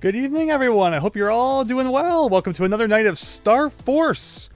Good evening, everyone. I hope you're all doing well. Welcome to another night of Star Force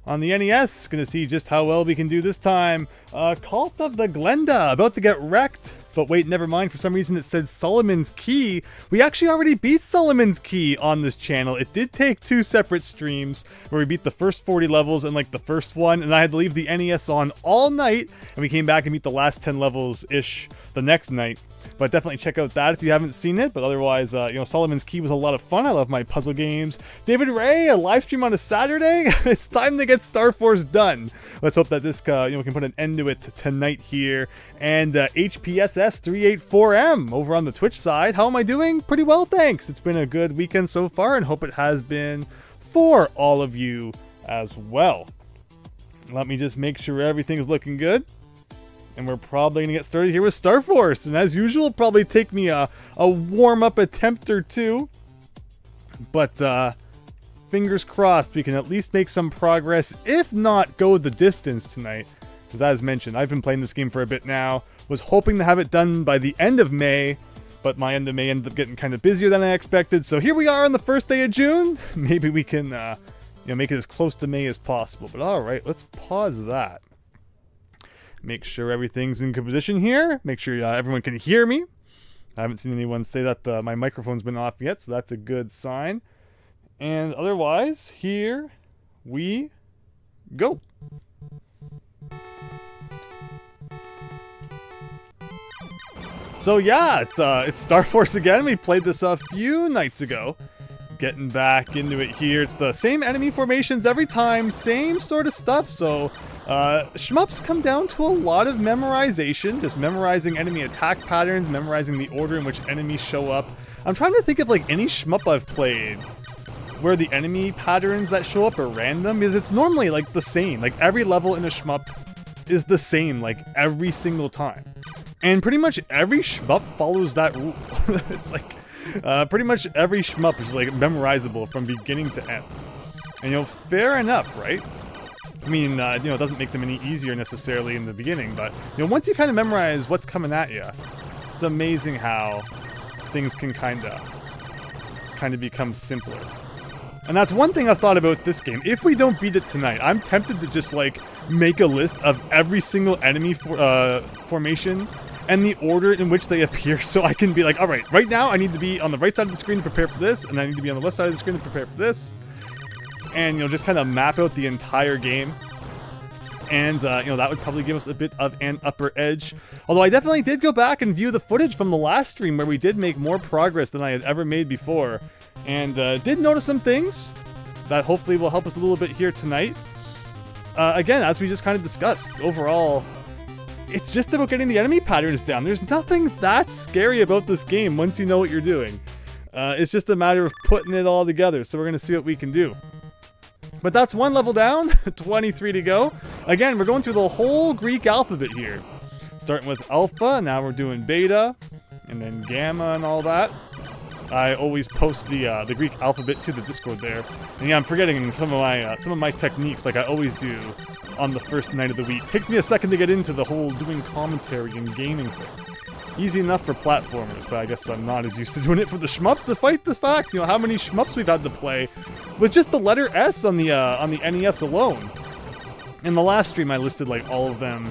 on the NES. Gonna see just how well we can do this time. Cult of the Glenda, about to get wrecked. But wait, never mind. For some reason it said Solomon's Key. We actually already beat Solomon's Key on this channel. It did take 2 separate streams where we beat the first 40 levels and like the first one, and I had to leave the NES on all night, and we came back and beat the last 10 levels-ish the next night. But definitely check out that if you haven't seen it. But otherwise, Solomon's Key was a lot of fun. I love my puzzle games. David Ray, a live stream on a Saturday. It's time to get Star Force done. Let's hope that this we can put an end to it tonight here. And HPSS384M over on the Twitch side. How am I doing? Pretty well, thanks. It's been a good weekend so far, and hope it has been for all of you as well. Let me just make sure everything's looking good. And we're probably going to get started here with Star Force. And as usual, it'll probably take me a warm-up attempt or two. But fingers crossed we can at least make some progress, if not go the distance tonight. Because as mentioned, I've been playing this game for a bit now. Was hoping to have it done by the end of May. But my end of May ended up getting kind of busier than I expected. So here we are on the first day of June. Maybe we can make it as close to May as possible. But alright, let's pause that. Make sure everything's in good position here. Make sure everyone can hear me. I haven't seen anyone say that my microphone's been off yet, so that's a good sign. And otherwise, here we go. So yeah, it's Star Force again. We played this a few nights ago. Getting back into it here. It's the same enemy formations every time, same sort of stuff, so shmups come down to a lot of memorization, just memorizing enemy attack patterns, memorizing the order in which enemies show up. I'm trying to think of like any shmup I've played where the enemy patterns that show up are random, because it's normally like the same. Like every level in a shmup is the same like every single time. And pretty much every shmup follows that rule. It's like pretty much every shmup is like memorizable from beginning to end. And fair enough, right? I mean, it doesn't make them any easier necessarily in the beginning, but once you kind of memorize what's coming at you, it's amazing how things can kind of become simpler. And that's one thing I've thought about this game. If we don't beat it tonight, I'm tempted to just like make a list of every single enemy formation and the order in which they appear, so I can be like, all right now I need to be on the right side of the screen to prepare for this, and I need to be on the left side of the screen to prepare for this. And just kind of map out the entire game. And that would probably give us a bit of an upper edge. Although I definitely did go back and view the footage from the last stream where we did make more progress than I had ever made before. And did notice some things that hopefully will help us a little bit here tonight. Again, as we just kind of discussed, overall, it's just about getting the enemy patterns down. There's nothing that scary about this game once you know what you're doing. It's just a matter of putting it all together. So we're going to see what we can do. But that's one level down, 23 to go. Again, we're going through the whole Greek alphabet here. Starting with alpha, now we're doing beta, and then gamma and all that. I always post the Greek alphabet to the Discord there. And yeah, I'm forgetting some of my techniques like I always do on the first night of the week. Takes me a second to get into the whole doing commentary and gaming thing. Easy enough for platformers, but I guess I'm not as used to doing it for the shmups to fight this fact. How many shmups we've had to play with just the letter S on the NES alone. In the last stream, I listed like all of them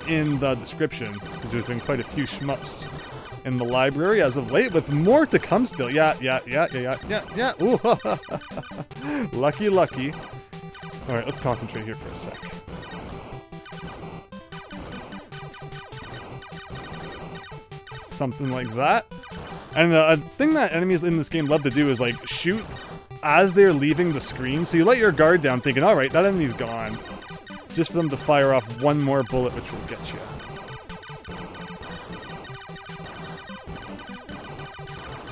in the description, because there's been quite a few shmups in the library as of late, with more to come still. Yeah. Ooh, lucky. All right, let's concentrate here for a sec. Something like that. And a thing that enemies in this game love to do is like shoot as they're leaving the screen. So you let your guard down thinking, all right, that enemy's gone. Just for them to fire off one more bullet, which will get you.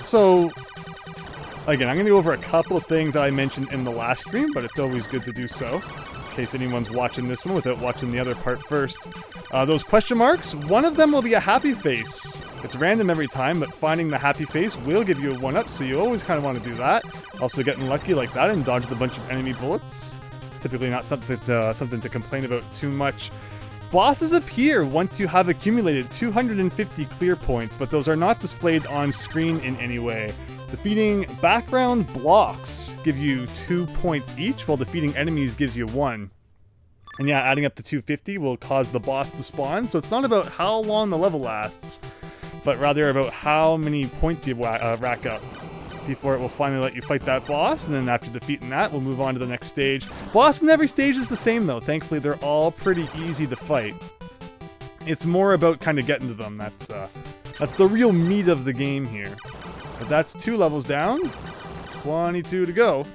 So, again, I'm going to go over a couple of things that I mentioned in the last stream, but it's always good to do so, in case anyone's watching this one without watching the other part first. Those question marks, one of them will be a happy face. It's random every time, but finding the happy face will give you a 1-up, so you always kind of want to do that. Also getting lucky like that and dodged a bunch of enemy bullets. Typically not something to complain about too much. Bosses appear once you have accumulated 250 clear points, but those are not displayed on screen in any way. Defeating background blocks give you 2 points each, while defeating enemies gives you 1. And yeah, adding up to 250 will cause the boss to spawn, so it's not about how long the level lasts, but rather about how many points you rack up before it will finally let you fight that boss. And then after defeating that, we'll move on to the next stage. Boss in every stage is the same though. Thankfully, they're all pretty easy to fight. It's more about kind of getting to them. That's the real meat of the game here. But that's 2 levels down, 22 to go.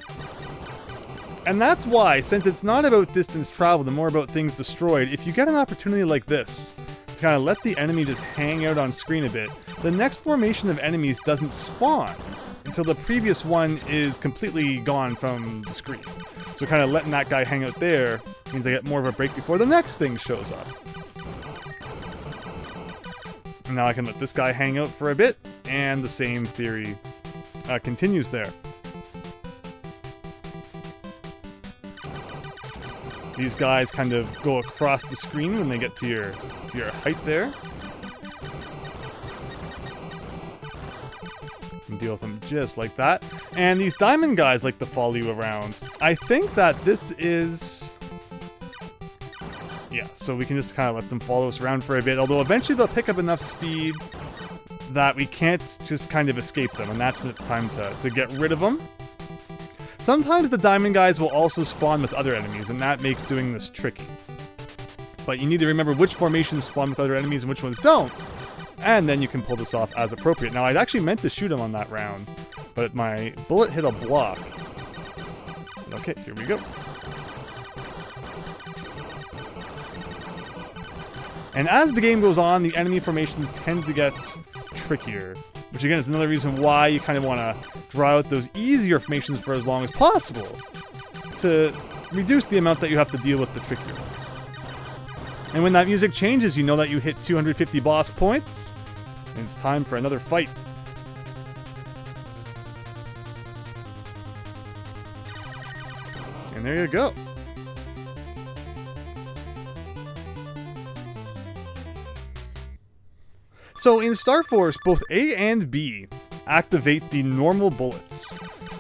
And that's why, since it's not about distance traveled and more about things destroyed, if you get an opportunity like this, to kind of let the enemy just hang out on screen a bit, the next formation of enemies doesn't spawn until the previous one is completely gone from the screen. So kind of letting that guy hang out there means I get more of a break before the next thing shows up. And now I can let this guy hang out for a bit, and the same theory continues there. These guys kind of go across the screen when they get to your height there. And deal with them just like that. And these diamond guys like to follow you around. I think that this is... yeah, so we can just kind of let them follow us around for a bit, although eventually they'll pick up enough speed that we can't just kind of escape them, and that's when it's time to get rid of them. Sometimes the diamond guys will also spawn with other enemies, and that makes doing this tricky. But you need to remember which formations spawn with other enemies and which ones don't, and then you can pull this off as appropriate. Now, I'd actually meant to shoot him on that round, but my bullet hit a block. Okay, here we go. And as the game goes on, the enemy formations tend to get trickier, which again is another reason why you kind of want to draw out those easier formations for as long as possible to reduce the amount that you have to deal with the trickier ones. And when that music changes, you know that you hit 250 boss points, and it's time for another fight. And there you go. So in Star Force, both A and B activate the normal bullets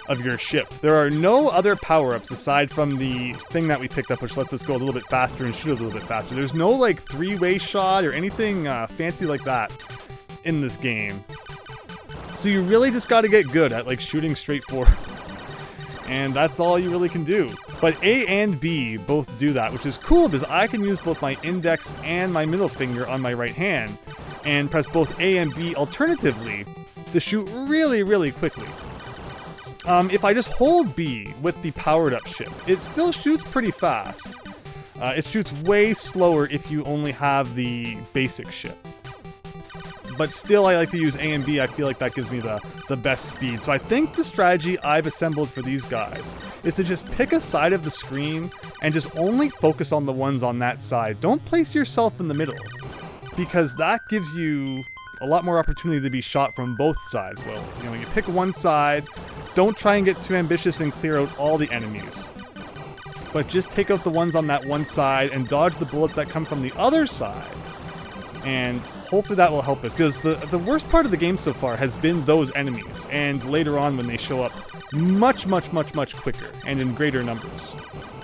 of your ship. There are no other power-ups aside from the thing that we picked up, which lets us go a little bit faster and shoot a little bit faster. There's no like 3-way shot or anything fancy like that in this game. So you really just got to get good at like shooting straight forward. And that's all you really can do. But A and B both do that, which is cool because I can use both my index and my middle finger on my right hand and press both A and B alternatively to shoot really, really quickly. If I just hold B with the powered up ship, it still shoots pretty fast. It shoots way slower if you only have the basic ship. But still, I like to use A and B. I feel like that gives me the best speed. So I think the strategy I've assembled for these guys is to just pick a side of the screen and just only focus on the ones on that side. Don't place yourself in the middle, because that gives you a lot more opportunity to be shot from both sides. Well, you pick one side, don't try and get too ambitious and clear out all the enemies, but just take out the ones on that one side and dodge the bullets that come from the other side. And hopefully that will help us, because the worst part of the game so far has been those enemies, and later on when they show up much, much, much, much quicker and in greater numbers.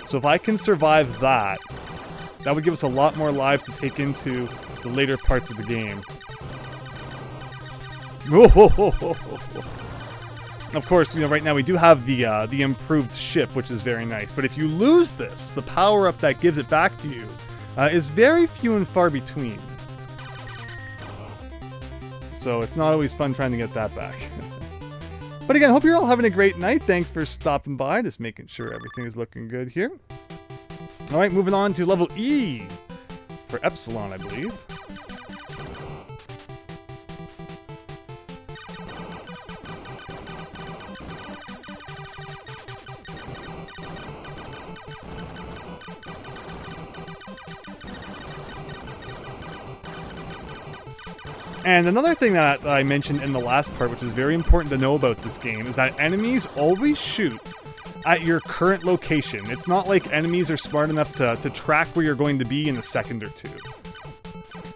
So if I can survive that, that would give us a lot more lives to take into the later parts of the game. Of course, right now we do have the improved ship, which is very nice. But if you lose this, the power-up that gives it back to you is very few and far between. So it's not always fun trying to get that back. But again, hope you're all having a great night. Thanks for stopping by, just making sure everything is looking good here. All right, moving on to level E for Epsilon, I believe. And another thing that I mentioned in the last part, which is very important to know about this game, is that enemies always shoot at your current location. It's not like enemies are smart enough to track where you're going to be in a second or two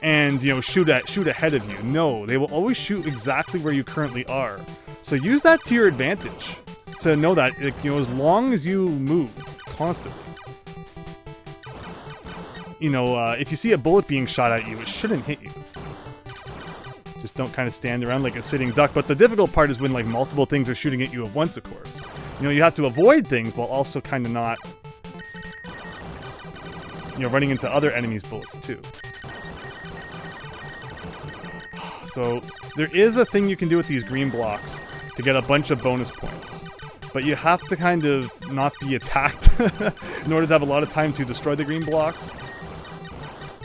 and shoot ahead of you. No, they will always shoot exactly where you currently are. So use that to your advantage to know that, you know, as long as you move constantly, you know, if you see a bullet being shot at you, it shouldn't hit you. Just don't kind of stand around like a sitting duck. But the difficult part is when like multiple things are shooting at you at once, of course. You know, you have to avoid things while also kind of not, you know, running into other enemies' bullets too. So there is a thing you can do with these green blocks to get a bunch of bonus points. But you have to kind of not be attacked in order to have a lot of time to destroy the green blocks.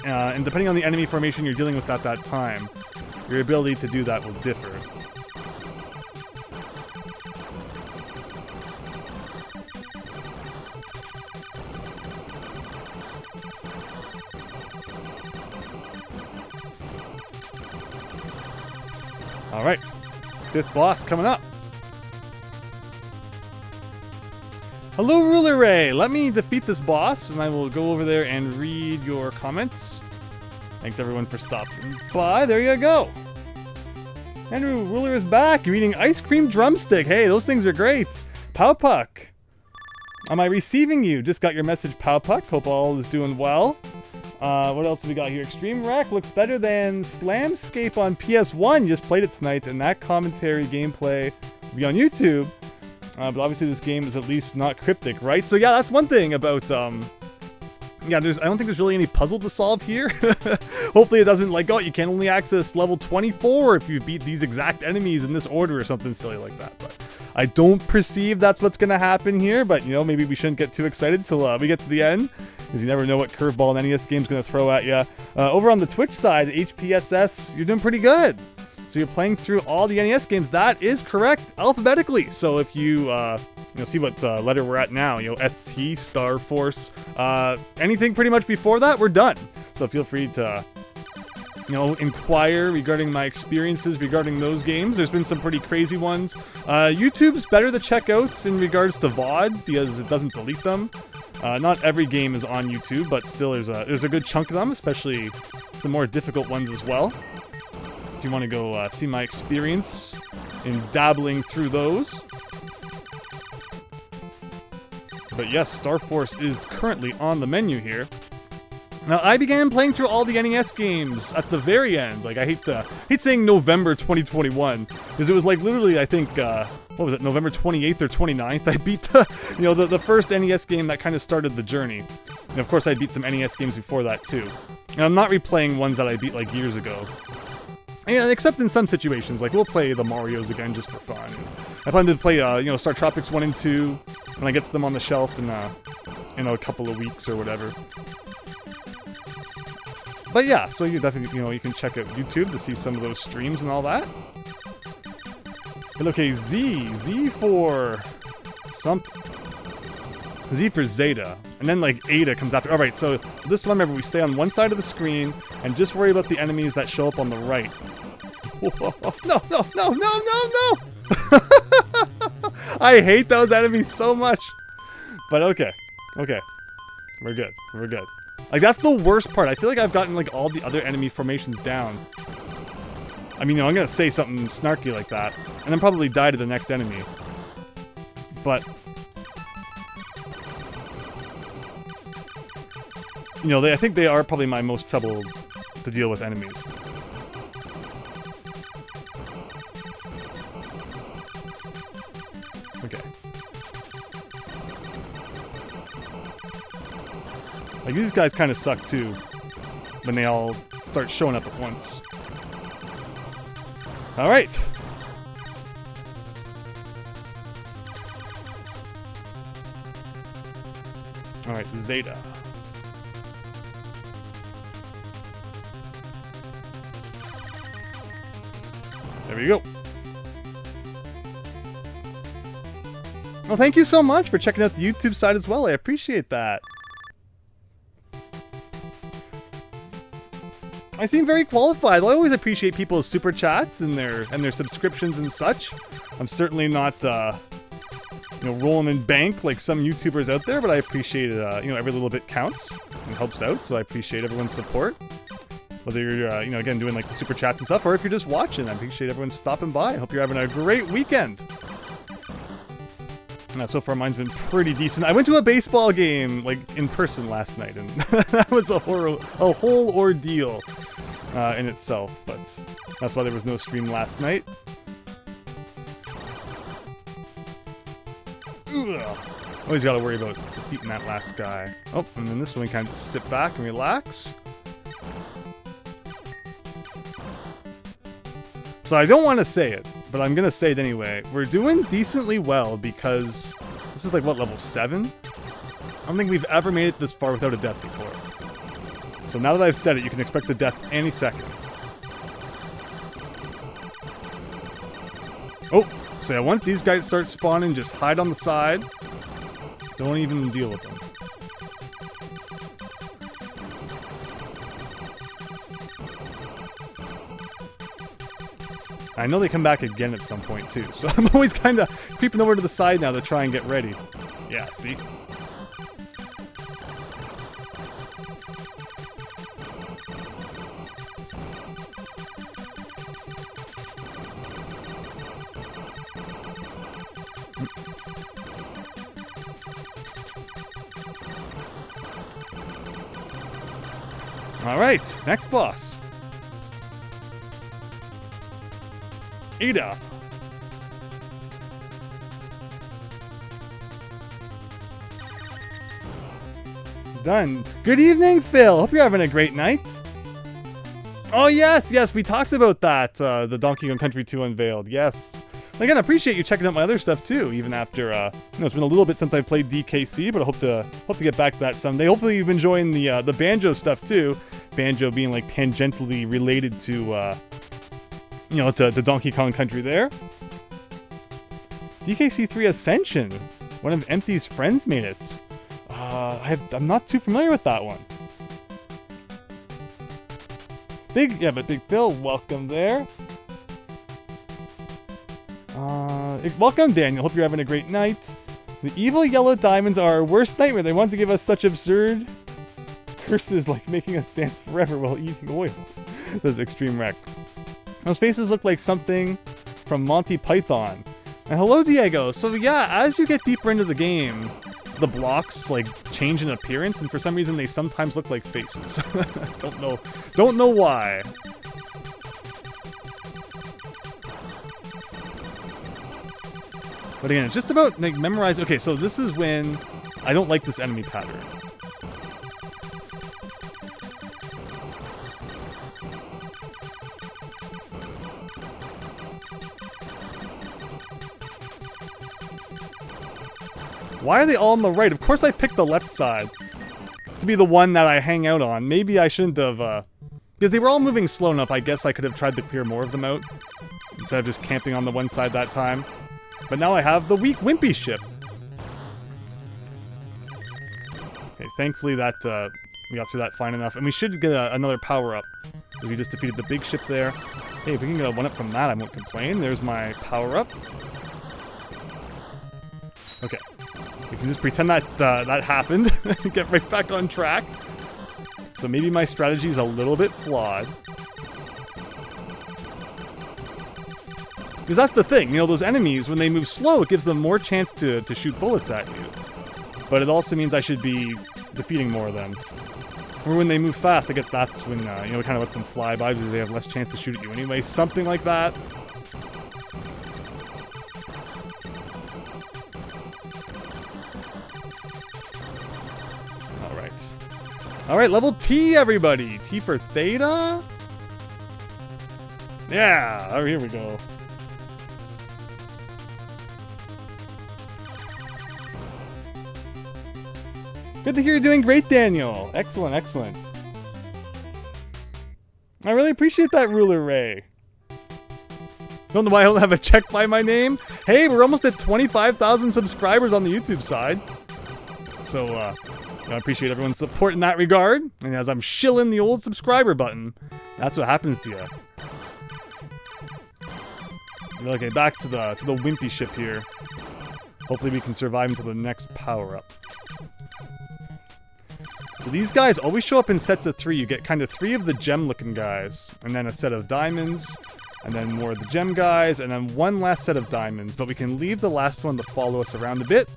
And depending on the enemy formation you're dealing with at that time, your ability to do that will differ. Alright, 5th boss coming up. Hello, Ruler Ray! Let me defeat this boss, and I will go over there and read your comments. Thanks everyone for stopping by. There you go. Andrew, Ruler is back. You're eating ice cream drumstick. Hey, those things are great. Powpuck. Am I receiving you? Just got your message, Powpuck. Hope all is doing well. What else have we got here? Extreme Wreck looks better than Slamscape on PS1. Just played it tonight, and that commentary gameplay will be on YouTube. But obviously this game is at least not cryptic, right? So yeah, that's one thing about, yeah, I don't think there's really any puzzle to solve here. Hopefully it doesn't like, oh, you can only access level 24 if you beat these exact enemies in this order or something silly like that. But I don't perceive that's what's going to happen here, but you know, maybe we shouldn't get too excited till we get to the end, because you never know what curveball an NES game's going to throw at you. Over on the Twitch side, HPSS, you're doing pretty good. So you're playing through all the NES games. That is correct, alphabetically. So if you, you know, see what letter we're at now, you know, ST, Star Force, anything pretty much before that, we're done. So feel free to, you know, inquire regarding my experiences regarding those games. There's been some pretty crazy ones. YouTube's better to check out in regards to VODs because it doesn't delete them. Not every game is on YouTube, but still there's a good chunk of them, especially some more difficult ones as well. If you want to go see my experience in dabbling through those. But yes, Star Force is currently on the menu here. Now, I began playing through all the NES games at the very end. Like, I hate saying November 2021, because it was like literally, I think, what was it, November 28th or 29th? I beat the, you know, the first NES game that kind of started the journey. And of course, I beat some NES games before that too. And I'm not replaying ones that I beat like years ago. Yeah, except in some situations, like we'll play the Marios again just for fun. I plan to play, you know, Star Tropics 1 and 2 when I get to them on the shelf in, you know, a couple of weeks or whatever. But yeah, so you definitely, you know, you can check out YouTube to see some of those streams and all that. But okay, Z for something. Z for Zeta. And then like Ada comes after. Alright, so for this one, remember, we stay on one side of the screen and just worry about the enemies that show up on the right. No! I hate those enemies so much. But okay. We're good. Like, that's the worst part. I feel like I've gotten like all the other enemy formations down. I mean, you know, I'm gonna say something snarky like that, and then probably die to the next enemy. But you know, I think they are probably my most trouble to deal with enemies. Okay. Like, these guys kind of suck too when they all start showing up at once. Alright. Alright, Zeta. There we go. Well, thank you so much for checking out the YouTube side as well. I appreciate that. I seem very qualified. I always appreciate people's super chats and their subscriptions and such. I'm certainly not, you know, rolling in bank like some YouTubers out there, but I appreciate it. You know, every little bit counts and helps out, so I appreciate everyone's support. Whether you're, you know, again, doing like the super chats and stuff, or if you're just watching. I appreciate everyone stopping by. I hope you're having a great weekend. So far, mine's been pretty decent. I went to a baseball game, like, in person last night, and that was a whole ordeal in itself, but that's why there was no stream last night. Ugh. Always gotta worry about defeating that last guy. Oh, and then this one we kind of just sit back and relax. So I don't want to say it, but I'm gonna say it anyway. We're doing decently well because this is like, what, level 7? I don't think we've ever made it this far without a death before. So now that I've said it, you can expect a death any second. Oh, so yeah, once these guys start spawning, just hide on the side. Don't even deal with them. I know they come back again at some point too, so I'm always kind of creeping over to the side now to try and get ready. Yeah, see? Alright, next boss. Ada. Done. Good evening, Phil. Hope you're having a great night. Oh, yes, we talked about that. The Donkey Kong Country 2 unveiled. Yes. Again, I appreciate you checking out my other stuff too, even after, you know, it's been a little bit since I played DKC, but I hope to get back to that someday. Hopefully you've been enjoying the Banjo stuff too. Banjo being like tangentially related to, you know, to Donkey Kong Country there. DKC 3 Ascension. One of Empty's friends made it. I'm not too familiar with that one. Big Phil, welcome there. Welcome, Daniel. Hope you're having a great night. The evil yellow diamonds are our worst nightmare. They want to give us such absurd curses like making us dance forever while eating oil. Those extreme wreck. Those faces look like something from Monty Python. And hello, Diego. So yeah, as you get deeper into the game, the blocks like change in appearance, and for some reason they sometimes look like faces. Don't know why. But again, it's just about like memorize. Okay, so this is when I don't like this enemy pattern. Why are they all on the right? Of course I picked the left side to be the one that I hang out on. Maybe I shouldn't have, because they were all moving slow enough, I guess I could have tried to clear more of them out instead of just camping on the one side that time. But now I have the weak wimpy ship. Okay, thankfully that, we got through that fine enough. And we should get another power-up. We just defeated the big ship there. Hey, if we can get a one-up from that, I won't complain. There's my power-up. Okay. We can just pretend that that happened and get right back on track. So maybe my strategy is a little bit flawed. Because that's the thing, you know, those enemies, when they move slow, it gives them more chance to shoot bullets at you. But it also means I should be defeating more of them. Or when they move fast, I guess that's when, you know, we kind of let them fly by because they have less chance to shoot at you anyway. Something like that. Alright, level T, everybody! T for Theta? Yeah! Oh, here we go. Good to hear you're doing great, Daniel. Excellent, excellent. I really appreciate that, Ruler Ray. Don't know why I don't have a check by my name. Hey, we're almost at 25,000 subscribers on the YouTube side. So, I appreciate everyone's support in that regard. And as I'm shilling the old subscriber button, that's what happens to you. Okay, back to the wimpy ship here. Hopefully we can survive until the next power-up. So these guys always show up in sets of 3. You get kind of 3 of the gem-looking guys, and then a set of diamonds, and then more of the gem guys, and then one last set of diamonds. But we can leave the last one to follow us around a bit,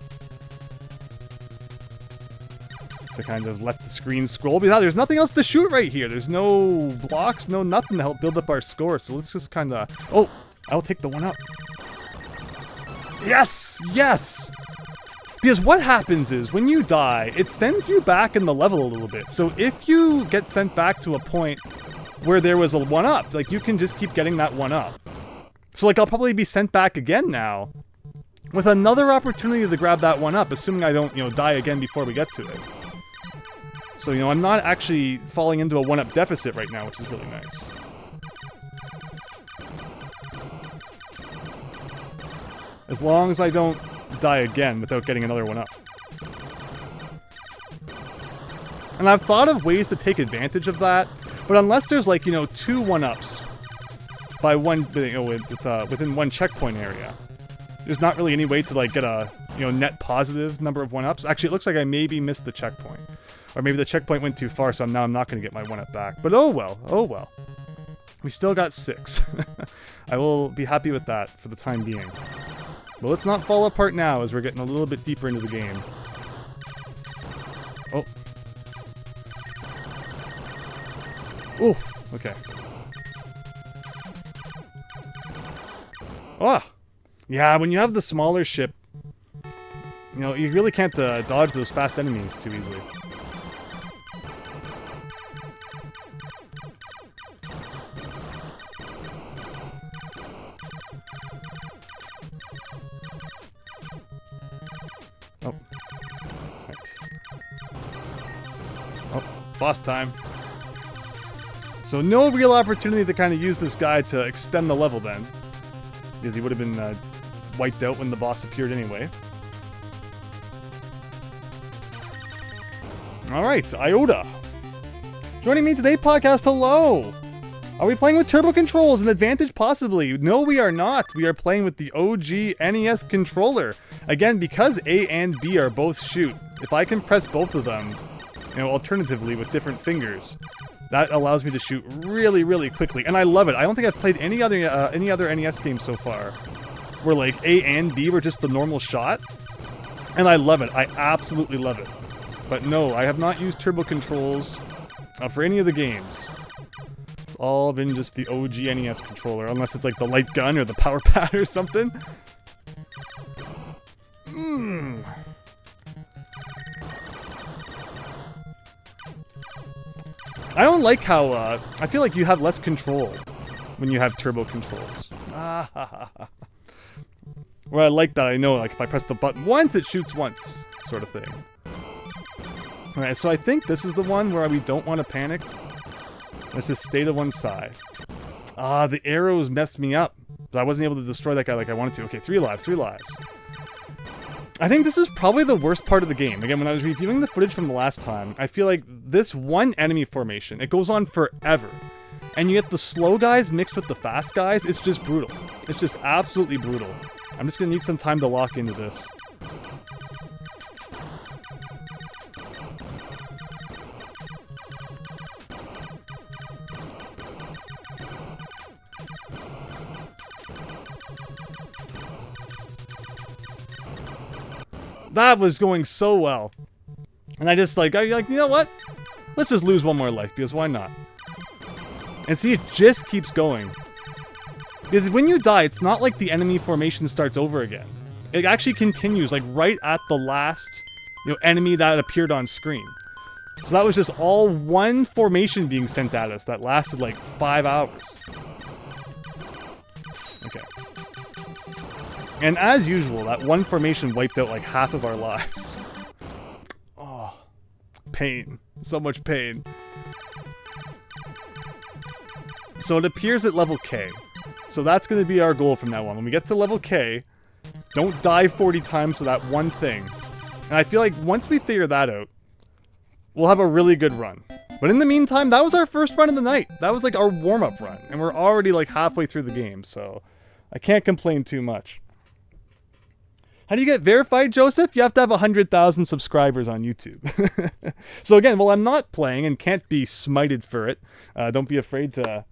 to kind of let the screen scroll. But there's nothing else to shoot right here. There's no blocks, no nothing to help build up our score. So let's just kind of... Oh, I'll take the one up. Yes! Yes! Because what happens is, when you die, it sends you back in the level a little bit. So if you get sent back to a point where there was a 1-up, like, you can just keep getting that 1-up. So, like, I'll probably be sent back again now with another opportunity to grab that 1-up, assuming I don't, die again before we get to it. So, I'm not actually falling into a 1-up deficit right now, which is really nice. As long as I don't die again without getting another 1-up. And I've thought of ways to take advantage of that, but unless there's like, 2 1-ups by one, within one checkpoint area, there's not really any way to like get a, net positive number of 1-ups. Actually, it looks like I maybe missed the checkpoint. Or maybe the checkpoint went too far, so I'm not going to get my 1-up back. But oh well. We still got 6. I will be happy with that for the time being. But let's not fall apart now as we're getting a little bit deeper into the game. Oh. Ooh, okay. Oh! Yeah, when you have the smaller ship, you really can't dodge those fast enemies too easily. Oh. Right. Oh, boss time. So no real opportunity to kind of use this guy to extend the level then, because he would have been wiped out when the boss appeared anyway. Alright, Iota. Joining me today, podcast, hello! Are we playing with turbo controls? An advantage possibly? No, we are not. We are playing with the OG NES controller. Again, because A and B are both shoot, if I can press both of them, alternatively with different fingers, that allows me to shoot really, really quickly. And I love it. I don't think I've played any other NES game so far where like A and B were just the normal shot. And I love it. I absolutely love it. But no, I have not used turbo controls for any of the games. It's all been just the OG NES controller, unless it's like the light gun or the power pad or something. I don't like how, I feel like you have less control when you have turbo controls. Well, I like that I know, like, if I press the button once, it shoots once, sort of thing. Alright, so I think this is the one where we don't want to panic. Let's just stay to one side. The arrows messed me up. I wasn't able to destroy that guy like I wanted to. Okay, 3 lives, 3 lives. I think this is probably the worst part of the game. Again, when I was reviewing the footage from the last time, I feel like this one enemy formation, it goes on forever. And you get the slow guys mixed with the fast guys, it's just brutal. It's just absolutely brutal. I'm just gonna need some time to lock into this. That was going so well. And I just like, you know what? Let's just lose one more life, because why not? And see, it just keeps going. Because when you die, it's not like the enemy formation starts over again. It actually continues, like, right at the last, enemy that appeared on screen. So that was just all one formation being sent at us that lasted, like, 5 hours. Okay. And as usual, that one formation wiped out like half of our lives. Oh, pain. So much pain. So it appears at level K. So that's going to be our goal from now on. When we get to level K, don't die 40 times to that one thing. And I feel like once we figure that out, we'll have a really good run. But in the meantime, that was our first run of the night. That was like our warm-up run. And we're already like halfway through the game, so I can't complain too much. How do you get verified, Joseph? You have to have 100,000 subscribers on YouTube. So again, well, I'm not playing and can't be smited for it. Don't be afraid to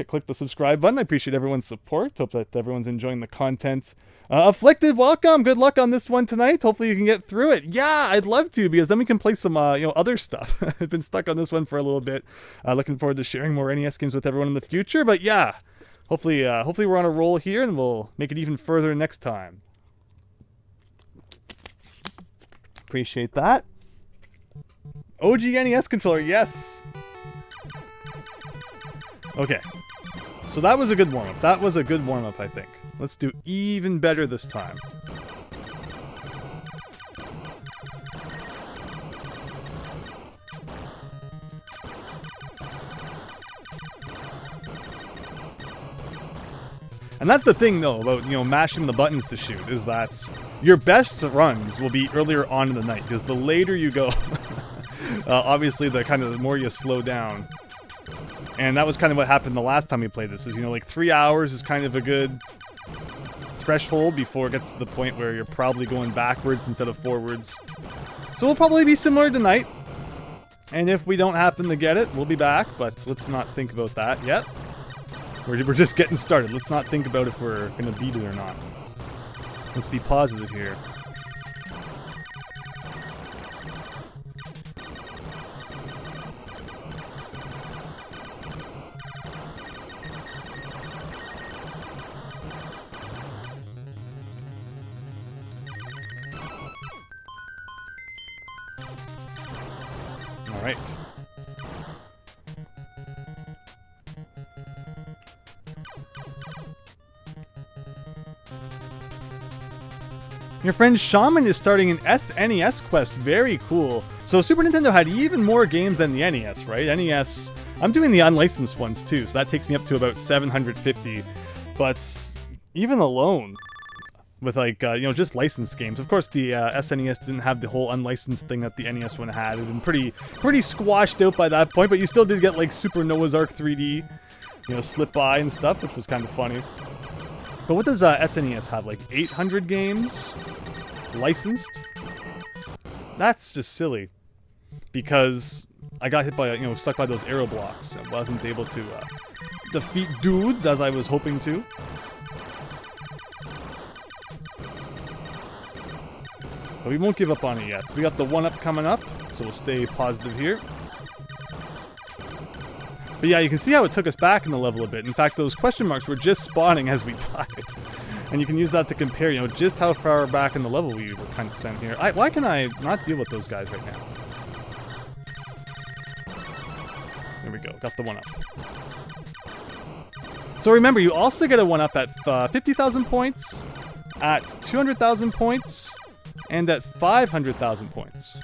click the subscribe button. I appreciate everyone's support. Hope that everyone's enjoying the content. Afflicted, welcome. Good luck on this one tonight. Hopefully you can get through it. Yeah, I'd love to, because then we can play some other stuff. I've been stuck on this one for a little bit. Looking forward to sharing more NES games with everyone in the future. But yeah, hopefully we're on a roll here and we'll make it even further next time. Appreciate that. OG NES controller, yes. Okay, so that was a good warm-up. That was a good warm-up, I think. Let's do even better this time. And that's the thing, though, about, mashing the buttons to shoot, is that your best runs will be earlier on in the night, because the later you go, obviously the more you slow down. And that was kind of what happened the last time we played this, is, like 3 hours is kind of a good threshold before it gets to the point where you're probably going backwards instead of forwards. So we'll probably be similar tonight. And if we don't happen to get it, we'll be back, but let's not think about that yet. We're just getting started. Let's not think about if we're going to beat it or not. Let's be positive here. All right. Your friend Shaman is starting an SNES quest. Very cool. So Super Nintendo had even more games than the NES, right? NES, I'm doing the unlicensed ones too, so that takes me up to about 750. But even alone, with just licensed games. Of course, the SNES didn't have the whole unlicensed thing that the NES one had. It had been pretty squashed out by that point, but you still did get like Super Noah's Ark 3D, slip by and stuff, which was kind of funny. But what does SNES have? Like 800 games licensed? That's just silly. Because I got hit by, stuck by those arrow blocks. I wasn't able to defeat dudes as I was hoping to. But we won't give up on it yet. We got the 1-up coming up, so we'll stay positive here. But yeah, you can see how it took us back in the level a bit. In fact, those question marks were just spawning as we died. And you can use that to compare, just how far back in the level we were kind of sent here. Why can I not deal with those guys right now? There we go, got the 1-up. So remember, you also get a 1-up at 50,000 points, at 200,000 points, and at 500,000 points.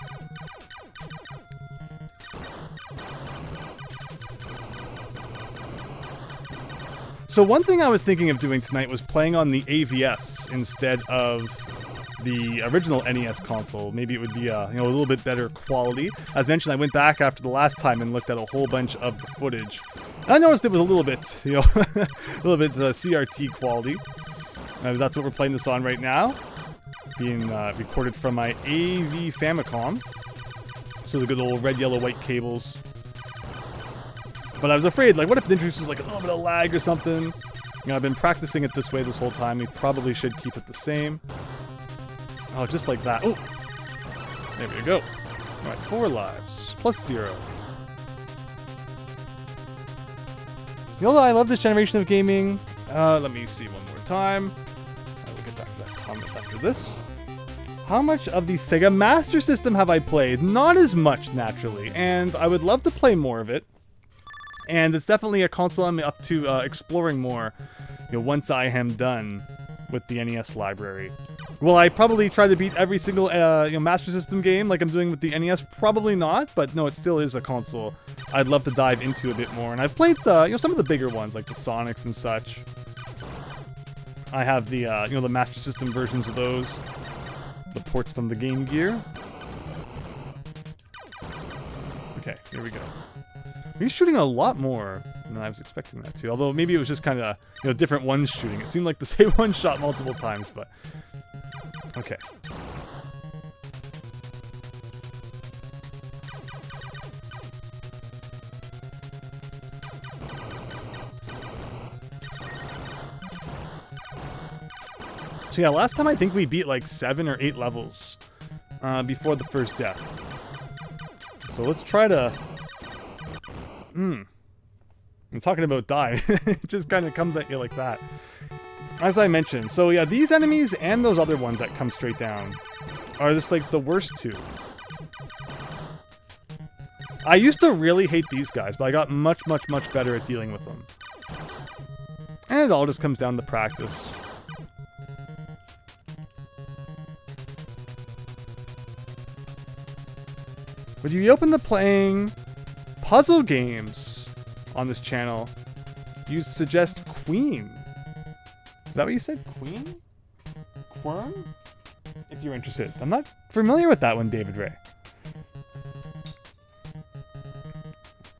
So one thing I was thinking of doing tonight was playing on the AVS instead of the original NES console. Maybe it would be a little bit better quality. As mentioned, I went back after the last time and looked at a whole bunch of the footage. And I noticed it was a little bit, a little bit CRT quality. That's what we're playing this on right now. Being recorded from my AV Famicom. So the good old red, yellow, white cables. But I was afraid, what if it introduces a little bit of lag or something? I've been practicing it this way this whole time. We probably should keep it the same. Oh, just like that. Oh! There we go. Alright, 4 lives. Plus 0. I love this generation of gaming. Let me see one more time. I will get back to that comment after this. How much of the Sega Master System have I played? Not as much, naturally. And I would love to play more of it. And it's definitely a console I'm up to exploring more, once I am done with the NES library. Will I probably try to beat every single Master System game like I'm doing with the NES? Probably not, but no, it still is a console I'd love to dive into a bit more. And I've played some of the bigger ones, like the Sonics and such. I have the the Master System versions of those, the ports from the Game Gear. Okay, here we go. He's shooting a lot more than I was expecting that to. Although maybe it was just kind of different ones shooting. It seemed like the same one shot multiple times, but Okay. So yeah, last time I think we beat like 7 or 8 levels before the first death. So let's try to... I'm talking about die. It just kind of comes at you like that. As I mentioned, so yeah, these enemies and those other ones that come straight down are just like the worst two. I used to really hate these guys, but I got much, much, much better at dealing with them. And it all just comes down to practice. Would you be open to playing puzzle games on this channel? You suggest Queen. Is that what you said? Queen? Quern? If you're interested. I'm not familiar with that one, David Ray.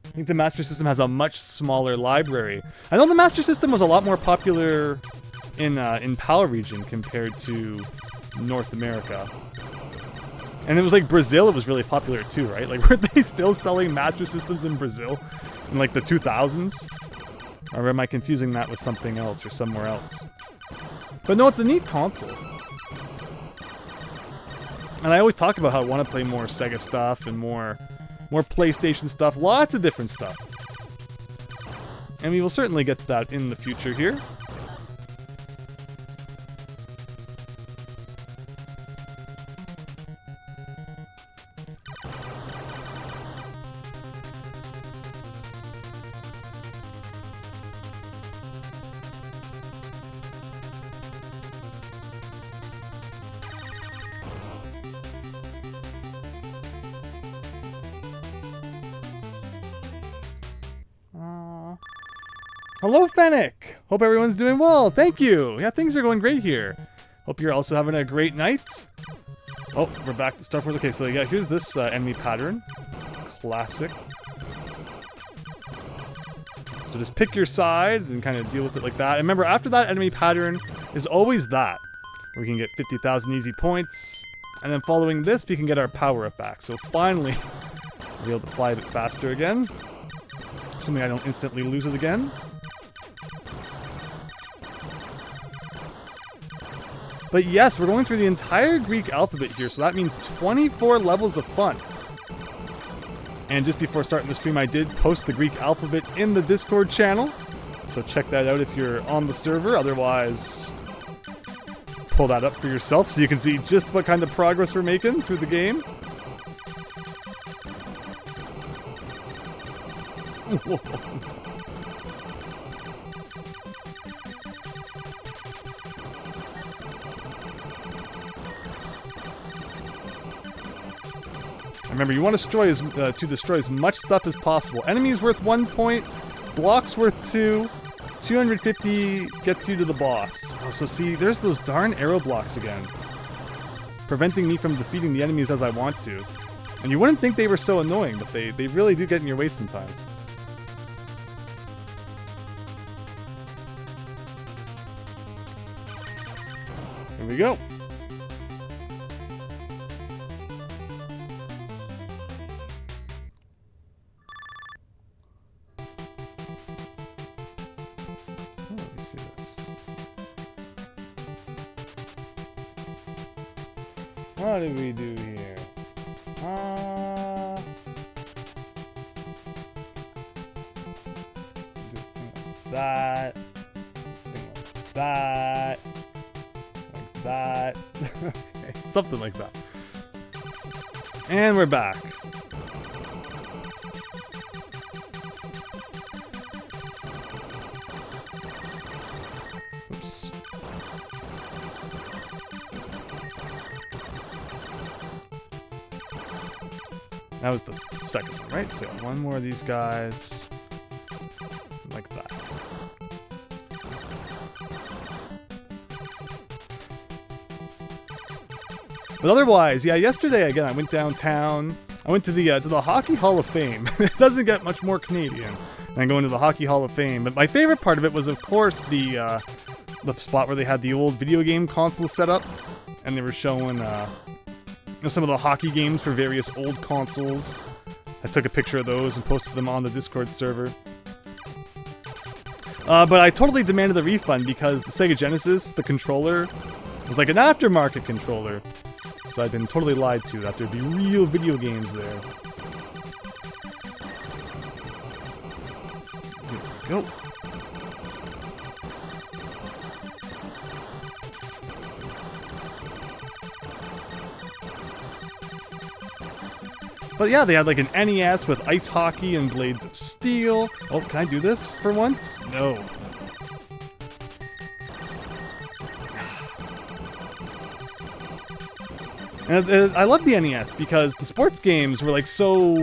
I think the Master System has a much smaller library. I know the Master System was a lot more popular in PAL region compared to North America. And it was like Brazil, it was really popular too, right? Like, weren't they still selling Master Systems in Brazil in like the 2000s? Or am I confusing that with something else or somewhere else? But no, it's a neat console. And I always talk about how I want to play more Sega stuff and more PlayStation stuff, lots of different stuff. And we will certainly get to that in the future here. Hello, Fennec! Hope everyone's doing well. Thank you! Yeah, things are going great here. Hope you're also having a great night. Oh, we're back to Star Force. Okay, so yeah, here's this enemy pattern. Classic. So just pick your side and kind of deal with it like that. And remember, after that enemy pattern is always that. We can get 50,000 easy points. And then following this, we can get our power up back. So finally, we'll be able to fly a bit faster again. Assuming I don't instantly lose it again. But yes, we're going through the entire Greek alphabet here, so that means 24 levels of fun. And just before starting the stream, I did post the Greek alphabet in the Discord channel. So check that out if you're on the server. Otherwise, pull that up for yourself so you can see just what kind of progress we're making through the game. Remember, you want to destroy as much stuff as possible. Enemies worth 1 point, blocks worth 2, 250 gets you to the boss. Oh, so see, there's those darn arrow blocks again, preventing me from defeating the enemies as I want to. And you wouldn't think they were so annoying, but they really do get in your way sometimes. Here we go. What did we do here? That. Like that. Like that. Okay, something like that. And we're back. Oops. That was the second one, right? So one more of these guys. Like that. But otherwise, yeah, yesterday, again, I went downtown. I went to the Hockey Hall of Fame. It doesn't get much more Canadian than going to the Hockey Hall of Fame. But my favorite part of it was, of course, the spot where they had the old video game console set up. and they were showing some of the hockey games for various old consoles. I took a picture of those and posted them on the Discord server. But I totally demanded the refund because the Sega Genesis, the controller, was like an aftermarket controller. So I've been totally lied to that there'd be real video games there. Here we go. But yeah, they had like an NES with ice hockey and blades of steel. Oh, can I do this for once? No. And I love the NES because the sports games were like so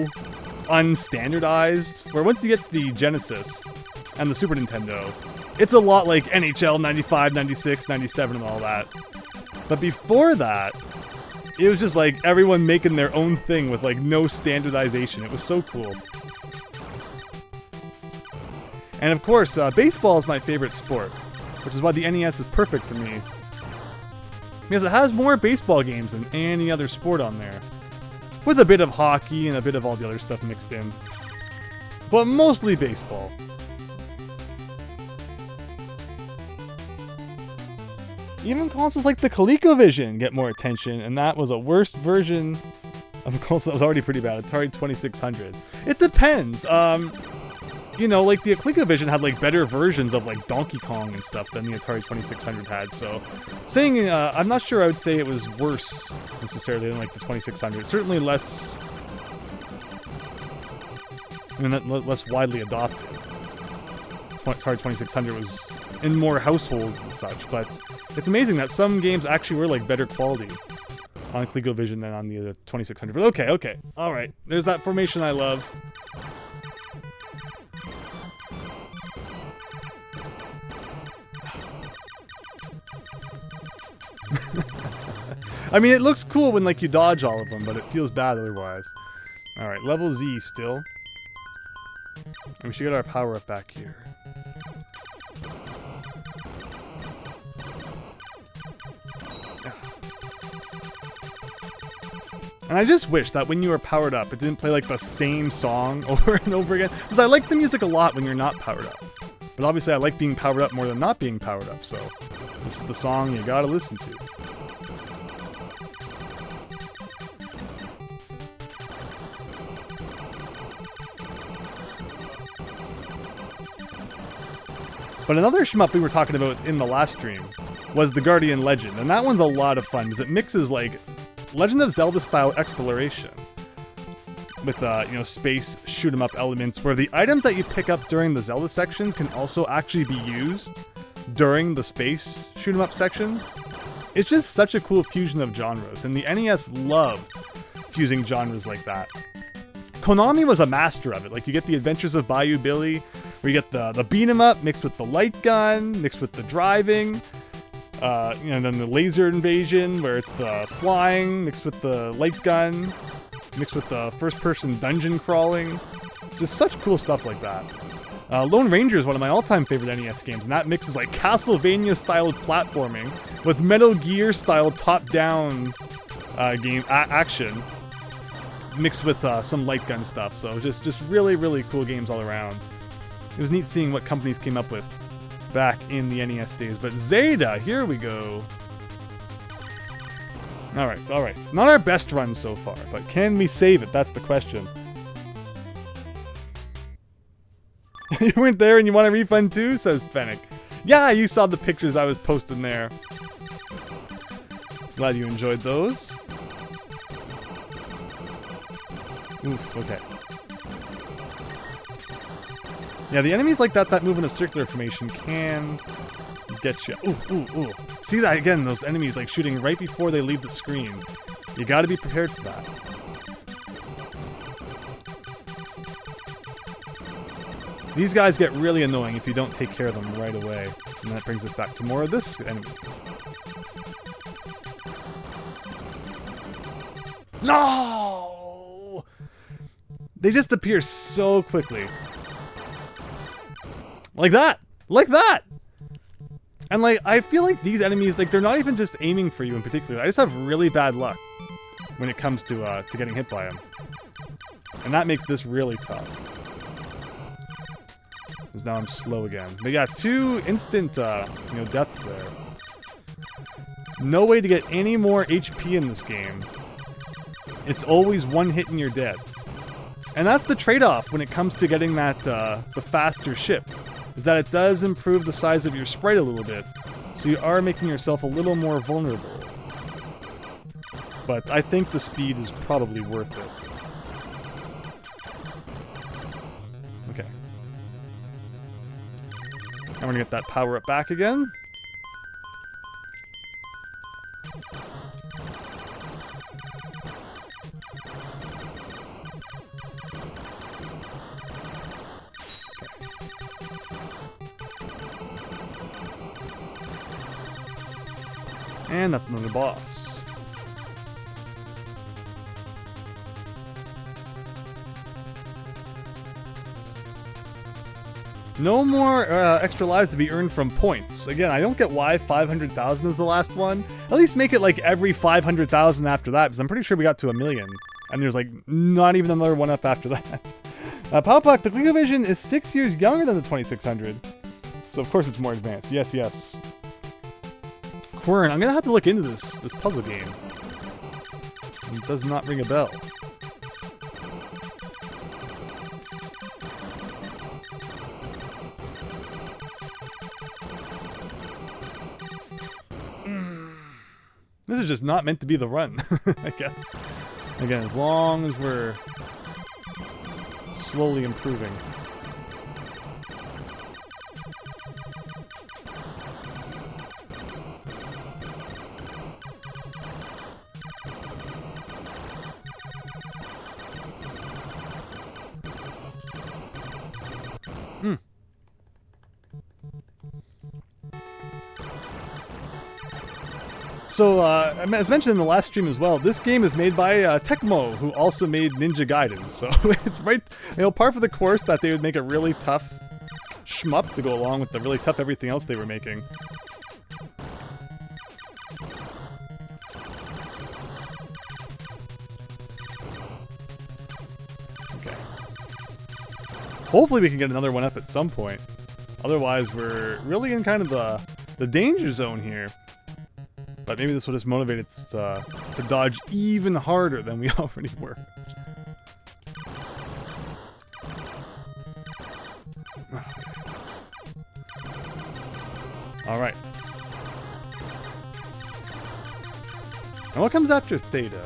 unstandardized, where once you get to the Genesis and the Super Nintendo, it's a lot like NHL 95, 96, 97 and all that. But before that, it was just like everyone making their own thing with like no standardization. It was so cool. And of course, baseball is my favorite sport, which is why the NES is perfect for me. Because it has more baseball games than any other sport on there. With a bit of hockey and a bit of all the other stuff mixed in. But mostly baseball. Even consoles like the ColecoVision get more attention, and that was a worse version of a console that was already pretty bad, Atari 2600. It depends. You know, like the ColecoVision had like better versions of like Donkey Kong and stuff than the Atari 2600 had, so saying, I'm not sure I would say it was worse necessarily than like the 2600. Certainly less, less widely adopted. Atari 2600 was in more households and such, but it's amazing that some games actually were like better quality on ColecoVision than on the 2600. But okay, alright. There's that formation I love. I mean, it looks cool when like you dodge all of them, but it feels bad otherwise. Alright, level Z still. And we should get our power up back here. And I just wish that when you were powered up, it didn't play like the same song over and over again. Because I like the music a lot when you're not powered up. But obviously I like being powered up more than not being powered up, so this is the song you gotta listen to. But another shmup we were talking about in the last stream was the Guardian Legend, and that one's a lot of fun because it mixes like Legend of Zelda style exploration with space shoot 'em up elements where the items that you pick up during the Zelda sections can also actually be used during the space shoot 'em up sections. It's just such a cool fusion of genres, and the NES loved fusing genres like that. Konami was a master of it. Like you get the Adventures of Bayou Billy, where you get the beat 'em up mixed with the light gun, mixed with the driving. And then the laser invasion, where it's the flying mixed with the light gun, mixed with the first-person dungeon crawling. Just such cool stuff like that. Lone Ranger is one of my all-time favorite NES games, and that mixes like Castlevania-style platforming with Metal Gear-style top-down action, mixed with some light gun stuff. So just really, really cool games all around. It was neat seeing what companies came up with back in the NES days. But Zeta, here we go. Alright. Not our best run so far, but can we save it? That's the question. You weren't there and you want a refund too? Says Fennec. Yeah, you saw the pictures I was posting there. Glad you enjoyed those. Oof, okay. Yeah, the enemies like that move in a circular formation can get you. Ooh. See that again, those enemies like shooting right before they leave the screen. You gotta be prepared for that. These guys get really annoying if you don't take care of them right away. And that brings us back to more of this enemy. No! They just appear so quickly. Like that! And like, I feel like these enemies, like, they're not even just aiming for you in particular. I just have really bad luck when it comes to getting hit by them. And that makes this really tough. Because now I'm slow again. But yeah, 2 instant, deaths there. No way to get any more HP in this game. It's always one hit and you're dead. And that's the trade-off when it comes to getting that, the faster ship. Is that it does improve the size of your sprite a little bit. So you are making yourself a little more vulnerable. But I think the speed is probably worth it. Okay. I'm gonna get that power up back again. And that's another boss. No more extra lives to be earned from points. Again, I don't get why 500,000 is the last one. At least make it like every 500,000 after that, because I'm pretty sure we got to 1 million. And there's like not even another one up after that. Palpak, the ColecoVision is 6 years younger than the 2600. So of course it's more advanced. Yes, yes. Quern, I'm gonna have to look into this puzzle game. It does not ring a bell. This is just not meant to be the run, I guess. Again, as long as we're slowly improving. So, as mentioned in the last stream as well, this game is made by Tecmo, who also made Ninja Gaiden. So it's right, par for the course that they would make a really tough shmup to go along with the really tough everything else they were making. Okay. Hopefully we can get another one up at some point. Otherwise, we're really in kind of the danger zone here. But maybe this will just motivate us to dodge even harder than we already were. Alright. And what comes after Theta?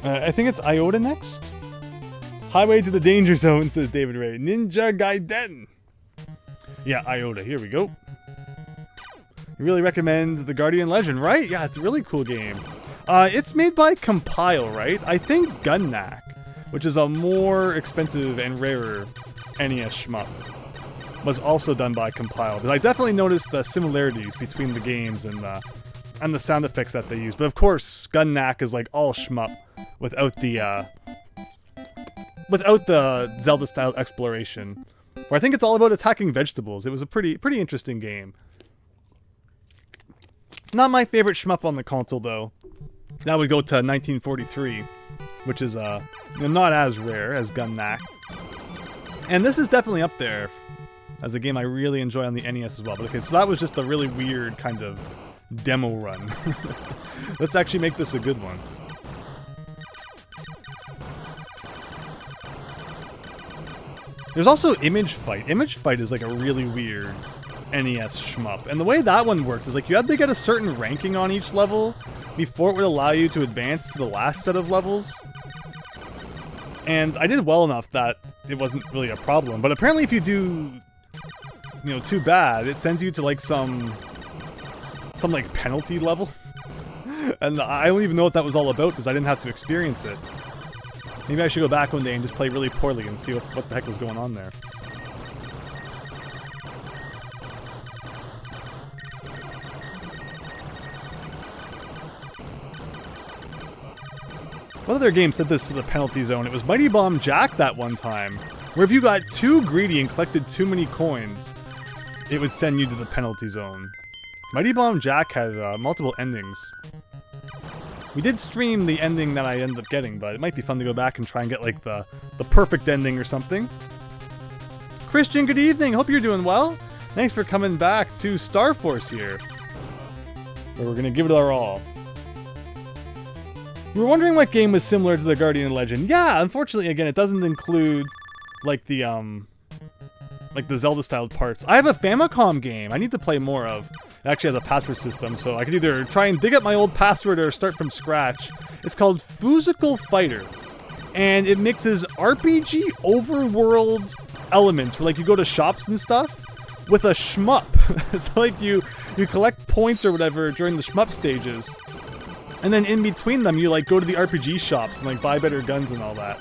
I think it's Iota next? Highway to the Danger Zone, says David Ray. Ninja Gaiden! Yeah, Iota, here we go. You really recommend The Guardian Legend, right? Yeah, it's a really cool game. It's made by Compile, right? I think Gunnak, which is a more expensive and rarer NES shmup, was also done by Compile. But I definitely noticed the similarities between the games and the sound effects that they use. But of course, Gunnak is like all shmup without the Zelda-style exploration. Where I think it's all about attacking vegetables. It was a pretty interesting game. Not my favorite shmup on the console, though. That would go to 1943, which is not as rare as Gunnak. And this is definitely up there as a game I really enjoy on the NES as well. But okay, so that was just a really weird kind of demo run. Let's actually make this a good one. There's also Image Fight. Image Fight is like a really weird NES shmup. And the way that one worked is like you had to get a certain ranking on each level before it would allow you to advance to the last set of levels. And I did well enough that it wasn't really a problem. But apparently if you do, too bad, it sends you to like some like penalty level. And I don't even know what that was all about because I didn't have to experience it. Maybe I should go back one day and just play really poorly and see what the heck was going on there. What other game said this to the penalty zone? It was Mighty Bomb Jack that one time, where if you got too greedy and collected too many coins, it would send you to the penalty zone. Mighty Bomb Jack had multiple endings. We did stream the ending that I ended up getting, but it might be fun to go back and try and get like the perfect ending or something. Christian, good evening. Hope you're doing well. Thanks for coming back to Star Force here, where we're gonna give it our all. You were wondering what game was similar to the Guardian Legend. Yeah, unfortunately, again, it doesn't include like the Zelda-styled parts. I have a Famicom game I need to play more of. It actually has a password system, so I could either try and dig up my old password or start from scratch. It's called Physical Fighter, and it mixes RPG overworld elements, where like you go to shops and stuff, with a shmup. So like you collect points or whatever during the shmup stages, and then in between them you like go to the RPG shops and like buy better guns and all that.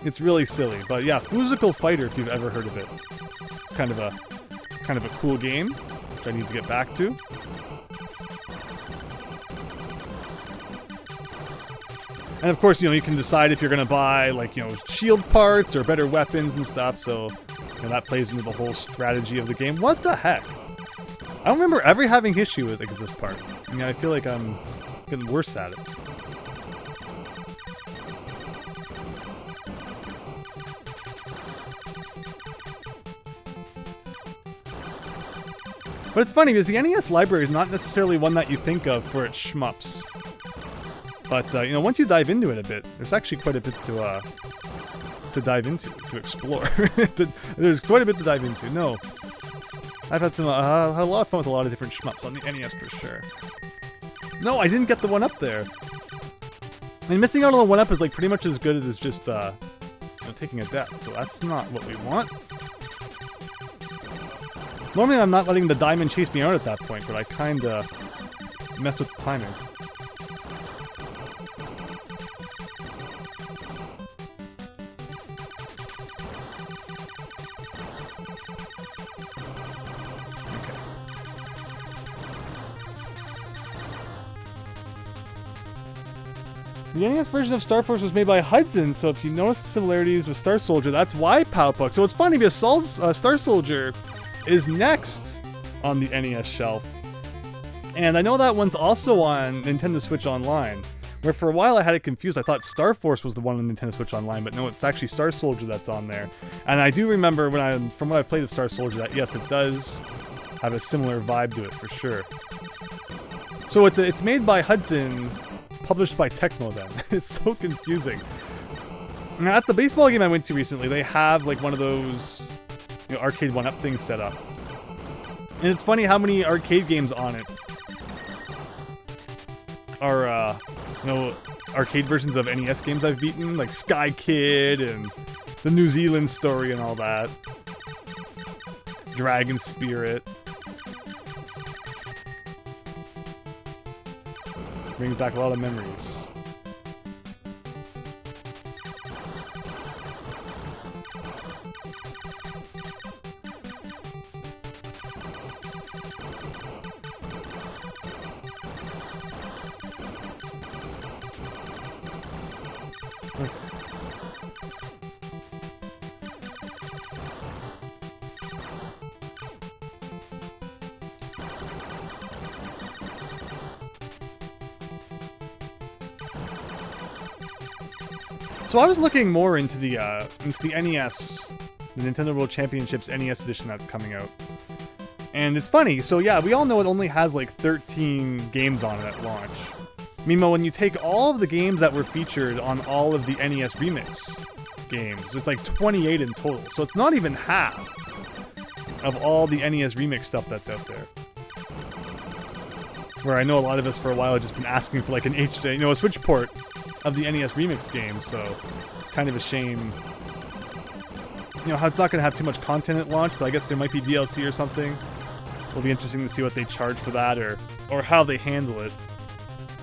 It's really silly, but yeah, Physical Fighter, if you've ever heard of it. It's kind of a cool game, which I need to get back to. And of course, you can decide if you're gonna buy like, shield parts or better weapons and stuff, so that plays into the whole strategy of the game. What the heck? I don't remember ever having issue with this part. I feel like I'm getting worse at it. But it's funny because the NES library is not necessarily one that you think of for its shmups. But once you dive into it a bit, there's actually quite a bit to dive into, to explore. There's quite a bit to dive into. No, I've had had a lot of fun with a lot of different shmups on the NES for sure. No, I didn't get the one up there. Missing out on the one up is like pretty much as good as just taking a death. So that's not what we want. Normally I'm not letting the diamond chase me out at that point, but I kinda messed with the timing. The NES version of Star Force was made by Hudson, so if you notice the similarities with Star Soldier, that's why Powpuck. So it's funny because Star Soldier is next on the NES shelf. And I know that one's also on Nintendo Switch Online, where for a while I had it confused. I thought Star Force was the one on Nintendo Switch Online, but no, it's actually Star Soldier that's on there. And I do remember from what I played of Star Soldier that yes, it does have a similar vibe to it for sure. So it's made by Hudson, published by Tecmo then. It's so confusing. Now, at the baseball game I went to recently, they have like one of those arcade 1-up things set up. And it's funny how many arcade games on it are arcade versions of NES games I've beaten, like Sky Kid and the New Zealand Story and all that. Dragon Spirit. Brings back a lot of memories. So I was looking more into the NES, the Nintendo World Championships NES edition that's coming out. And it's funny, so yeah, we all know it only has like 13 games on it at launch. Meanwhile, when you take all of the games that were featured on all of the NES Remix games, it's like 28 in total. So it's not even half of all the NES Remix stuff that's out there. Where I know a lot of us for a while have just been asking for like an HD, a Switch port of the NES Remix game, so it's kind of a shame. How it's not going to have too much content at launch, but I guess there might be DLC or something. It'll be interesting to see what they charge for that or how they handle it.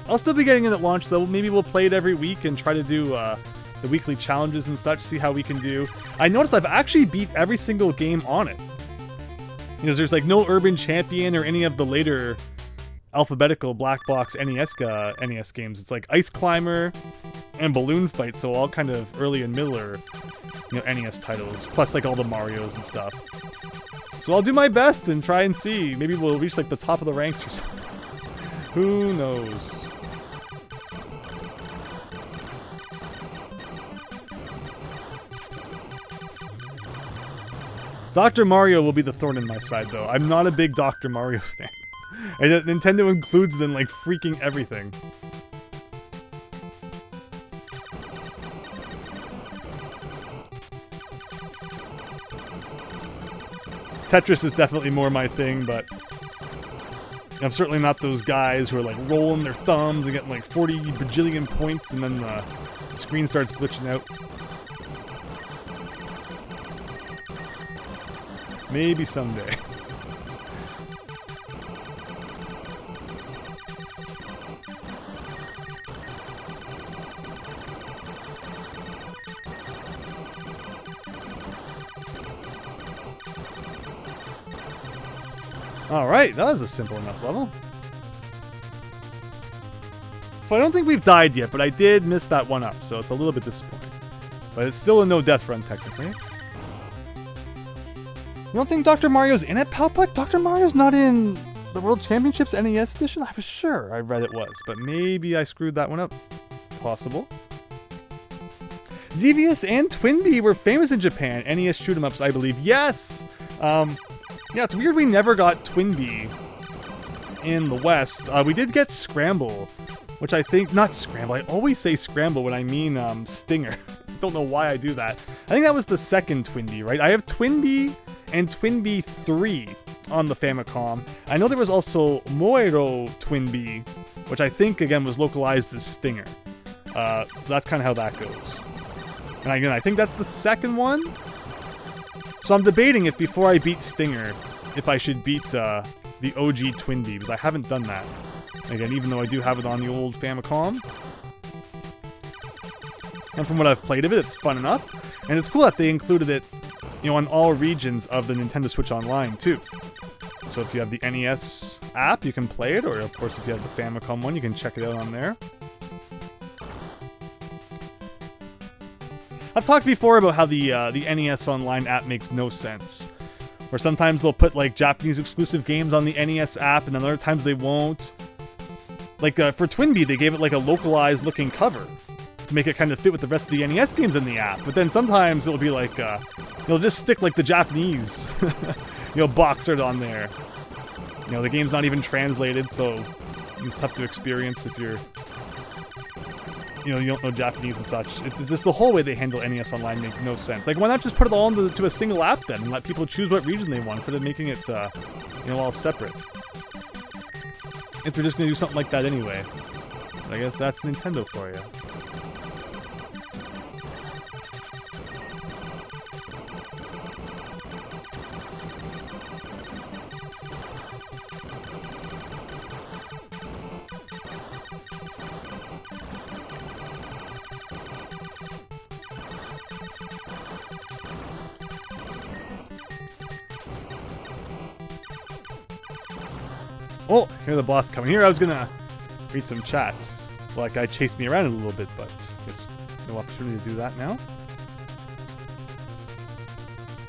I'll still be getting it at launch, though. Maybe we'll play it every week and try to do the weekly challenges and such, see how we can do. I noticed I've actually beat every single game on it. Because there's like no Urban Champion or any of the later alphabetical black box NES games. It's like Ice Climber, and Balloon Fight, so all kind of early and middler, NES titles, plus like all the Marios and stuff. So I'll do my best and try and see. Maybe we'll reach like the top of the ranks or something. Who knows? Dr. Mario will be the thorn in my side, though. I'm not a big Dr. Mario fan. And Nintendo includes them like freaking everything. Tetris is definitely more my thing, but I'm certainly not those guys who are like rolling their thumbs and getting like 40 bajillion points and then the screen starts glitching out. Maybe someday. Alright, that was a simple enough level. So I don't think we've died yet, but I did miss that one up, so it's a little bit disappointing. But it's still a no-death run, technically. You don't think Dr. Mario's in it, Palplex? Dr. Mario's not in the World Championships NES edition? I was sure I read it was, but maybe I screwed that one up. Possible. Xevious and Twinbee were famous in Japan. NES shoot-em-ups, I believe. Yes! Yeah, it's weird we never got Twinbee in the West. We did get Scramble, which I think... Not Scramble. I always say Scramble when I mean Stinger. Don't know why I do that. I think that was the second Twinbee, right? I have Twinbee and Twinbee 3 on the Famicom. I know there was also Moero Twinbee, which I think, again, was localized as Stinger. So that's kind of how that goes. And again, I think that's the second one. So I'm debating if before I beat Stinger, if I should beat the OG Twinbee, because I haven't done that. Again, even though I do have it on the old Famicom. And from what I've played of it, it's fun enough. And it's cool that they included it, on all regions of the Nintendo Switch Online, too. So if you have the NES app, you can play it, or of course if you have the Famicom one, you can check it out on there. I've talked before about how the NES Online app makes no sense. Where sometimes they'll put like Japanese exclusive games on the NES app, and then other times they won't. Like for Twinbee, they gave it like a localized looking cover to make it kind of fit with the rest of the NES games in the app. But then sometimes it'll be like, it'll just stick like the Japanese, box art on there. The game's not even translated, so it's tough to experience if you're, you don't know Japanese and such. It's just the whole way they handle NES Online makes no sense. Like, why not just put it all into a single app then and let people choose what region they want instead of making it, all separate? If they're just going to do something like that anyway. I guess that's Nintendo for you. Oh, here's the boss coming. Here I was gonna read some chats. Well, that guy chased me around a little bit, but I guess no opportunity to do that now.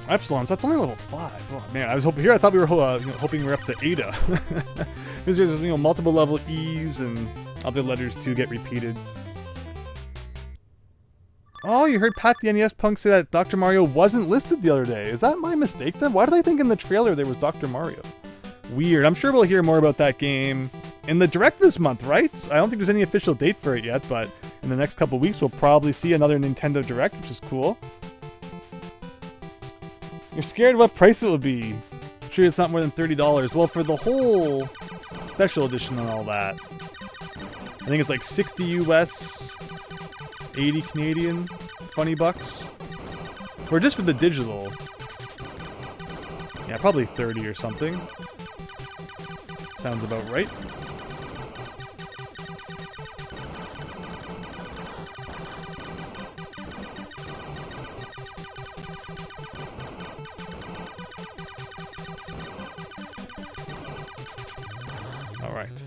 Epsilon, so that's only level 5. Oh man, I was hoping here. I thought we were hoping we were up to Ada. Because there's multiple level E's and other letters to get repeated. Oh, you heard Pat the NES Punk say that Dr. Mario wasn't listed the other day. Is that my mistake then? Why did I think in the trailer there was Dr. Mario? Weird. I'm sure we'll hear more about that game in the Direct this month, right? I don't think there's any official date for it yet, but in the next couple weeks we'll probably see another Nintendo Direct, which is cool. You're scared what price it will be. I'm sure it's not more than $30. Well, for the whole special edition and all that, I think it's like 60 US, 80 Canadian, funny bucks. Or just for the digital. Yeah, probably 30 or something. Sounds about right. All right.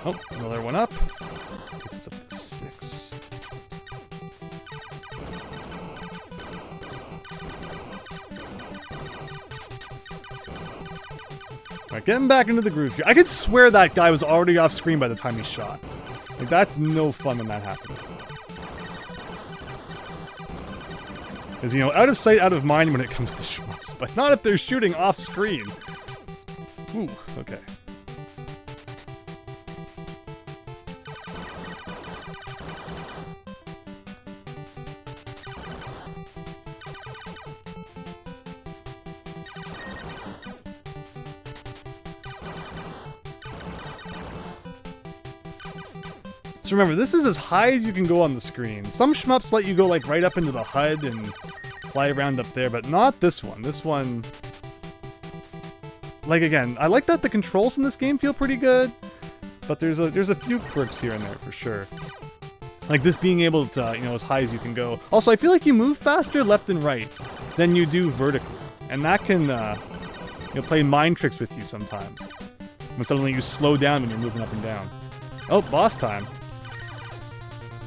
Oh, another one up. This is up to 6. Alright, getting back into the groove here. I could swear that guy was already off screen by the time he shot. Like, that's no fun when that happens. Because, you know, out of sight, out of mind when it comes to shmups, but not if they're shooting off screen. Ooh, okay. So remember, this is as high as you can go on the screen. Some shmups let you go like right up into the HUD and fly around up there, but not this one. This one, like again, I like that the controls in this game feel pretty good, but there's a few quirks here and there for sure. Like this being able to, you know, as high as you can go. Also, I feel like you move faster left and right than you do vertically, and that can, you know, play mind tricks with you sometimes. When suddenly you slow down when you're moving up and down. Oh, boss time.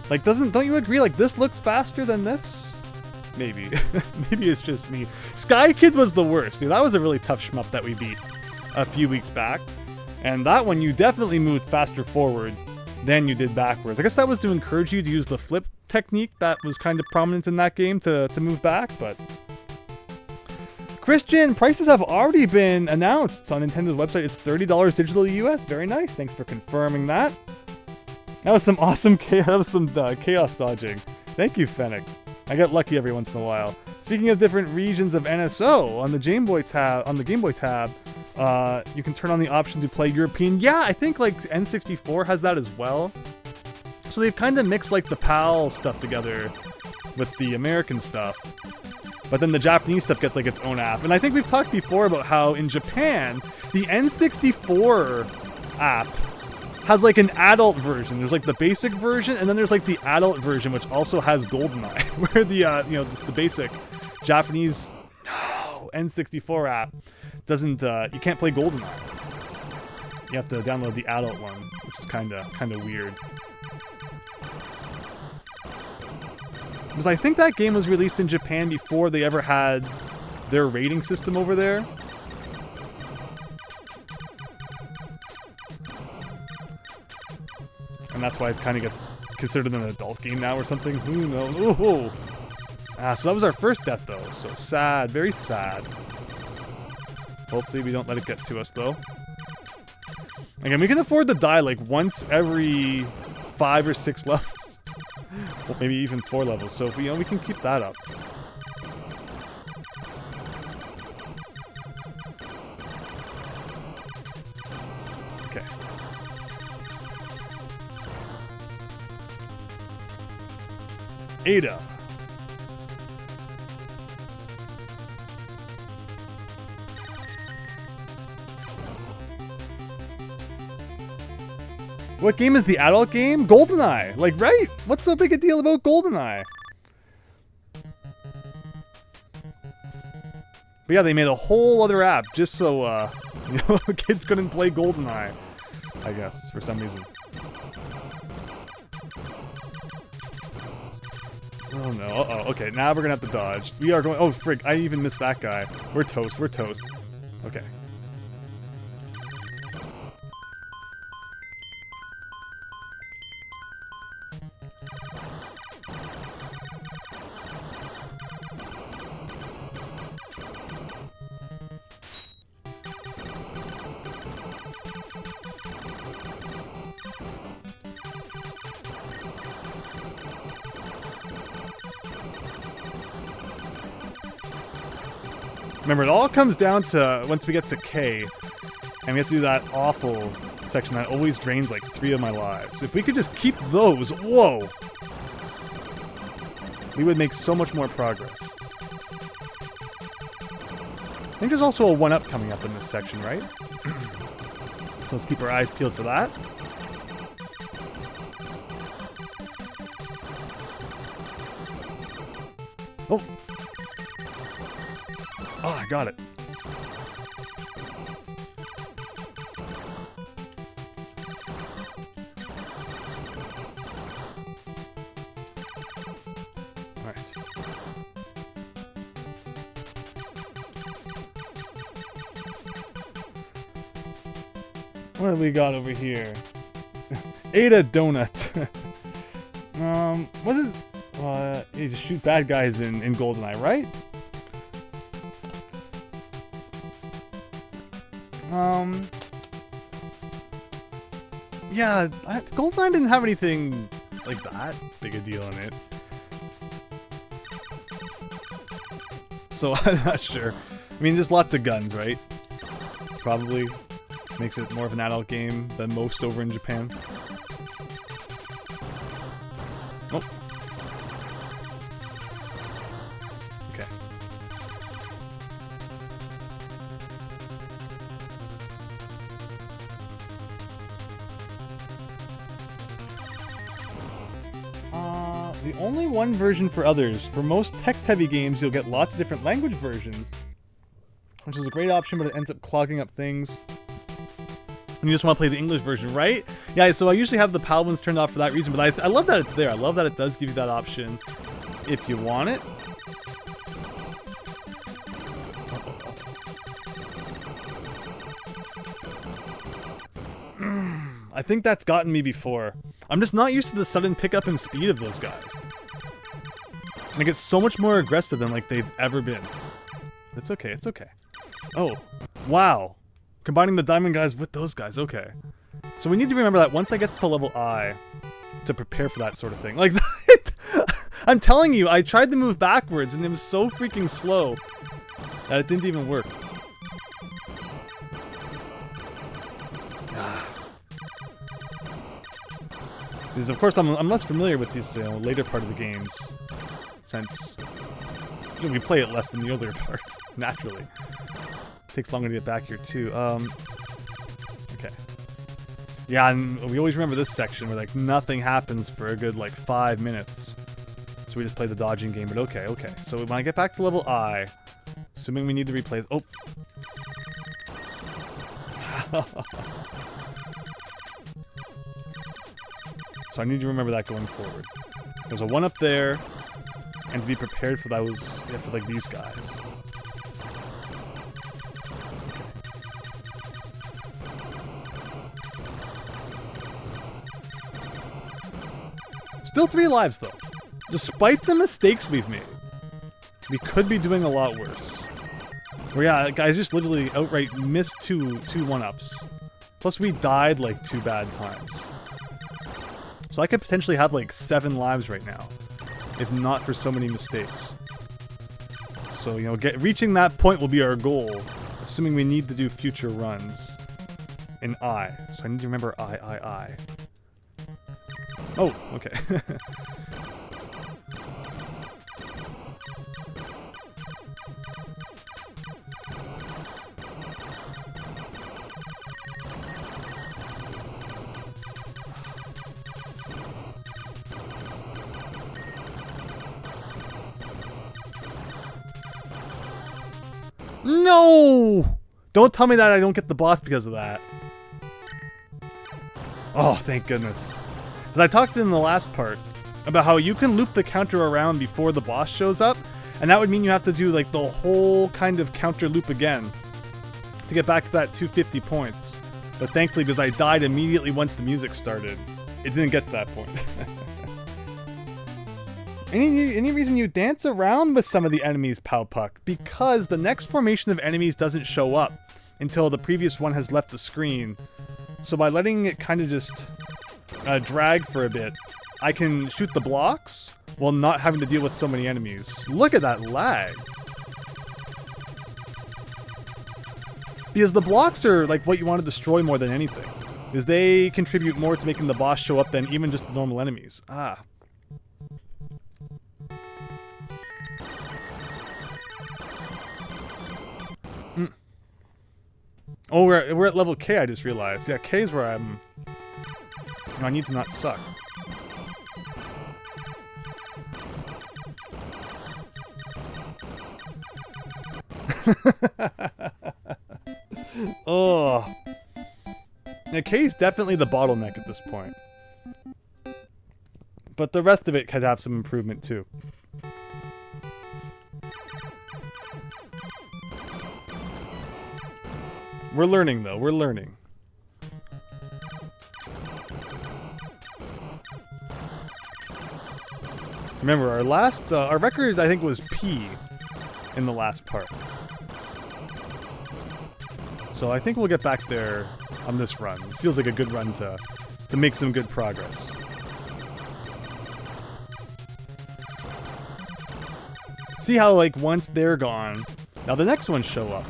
Like, don't you agree, like, this looks faster than this? Maybe. Maybe it's just me. Sky Kid was the worst, dude. That was a really tough shmup that we beat a few weeks back. And that one, you definitely moved faster forward than you did backwards. I guess that was to encourage you to use the flip technique that was kind of prominent in that game to move back, but... Christian, prices have already been announced on Nintendo's website. It's $30 digitally US. Very nice. Thanks for confirming that. That was some awesome chaos. That was some chaos dodging. Thank you, Fennec. I get lucky every once in a while. Speaking of different regions of NSO, on the Game Boy tab, you can turn on the option to play European. Yeah, I think like N64 has that as well. So they've kind of mixed like the PAL stuff together with the American stuff. But then the Japanese stuff gets like its own app. And I think we've talked before about how in Japan, the N64 app has like an adult version. There's like the basic version, and then there's like the adult version, which also has GoldenEye, where the you know, it's the basic Japanese N64 app doesn't. You can't play GoldenEye. You have to download the adult one, which is kind of weird. Because I think that game was released in Japan before they ever had their rating system over there. And that's why it kind of gets considered an adult game now or something. Who knows? Ooh. So that was our first death, though. So sad. Very sad. Hopefully we don't let it get to us, though. Again, we can afford to die like once every 5 or 6 levels. Maybe even 4 levels. So if we, you know, we can keep that up. Okay. Ada. What game is the adult game? GoldenEye. Like, right? What's so big a deal about GoldenEye? But yeah, they made a whole other app just so, you know, kids couldn't play GoldenEye. I guess, for some reason. Oh no, uh-oh. Okay, now we're gonna have to dodge. We are going, oh frig, I even missed that guy. We're toast, we're toast. Okay. Remember, it all comes down to once we get to K, and we have to do that awful section that always drains like 3 of my lives. If we could just keep those, whoa, we would make so much more progress. I think there's also a 1-up coming up in this section, right? So let's keep our eyes peeled for that. Oh! Oh, I got it. Alright. What do we got over here? Ada Donut. What is... you just shoot bad guys in GoldenEye, right? Yeah, GoldenEye didn't have anything like that big a deal in it. So I'm not sure. I mean, there's lots of guns, right? Probably makes it more of an adult game than most over in Japan. Oh. Okay. The only one version for others. For most text-heavy games, you'll get lots of different language versions, which is a great option, but it ends up clogging up things. And you just want to play the English version, right? Yeah, so I usually have the PAL ones turned off for that reason, but I love that it's there. I love that it does give you that option if you want it. I think that's gotten me before. I'm just not used to the sudden pickup in speed of those guys. Like, it's so much more aggressive than like they've ever been. It's okay, it's okay. Oh, wow. Combining the diamond guys with those guys, okay. So we need to remember that once I get to level I, to prepare for that sort of thing. Like, I'm telling you, I tried to move backwards and it was so freaking slow that it didn't even work. Because of course I'm less familiar with this later part of the games, since we play it less than the earlier part, naturally. Takes longer to get back here too. Okay. Yeah, and we always remember this section where like nothing happens for a good like 5 minutes. So we just play the dodging game, but okay. So when I get back to level I, assuming we need to replay... Oh! So I need to remember that going forward. There's a one up there, and to be prepared for those, yeah, for like these guys. Still 3 lives though. Despite the mistakes we've made, we could be doing a lot worse. Where yeah, guys just literally outright missed two 1-ups. Plus we died like 2 bad times. So I could potentially have like 7 lives right now, if not for so many mistakes. So, you know, reaching that point will be our goal, assuming we need to do future runs in I. So I need to remember I. Oh, okay. No! Don't tell me that I don't get the boss because of that. Oh, thank goodness. Because I talked in the last part about how you can loop the counter around before the boss shows up, and that would mean you have to do like the whole kind of counter loop again to get back to that 250 points. But thankfully, because I died immediately once the music started, it didn't get to that point. Any reason you dance around with some of the enemies, Powpuck? Because the next formation of enemies doesn't show up until the previous one has left the screen. So by letting it kind of just drag for a bit, I can shoot the blocks while not having to deal with so many enemies. Look at that lag! Because the blocks are like what you want to destroy more than anything. Because they contribute more to making the boss show up than even just the normal enemies. Ah. Oh, we're at level K, I just realized. Yeah, K is where I'm... You know, I need to not suck. Oh. Now, K's definitely the bottleneck at this point. But the rest of it could have some improvement too. We're learning though, we're learning. Remember, our record I think was P in the last part. So I think we'll get back there on this run. This feels like a good run to make some good progress. See how, like, once they're gone, now the next ones show up.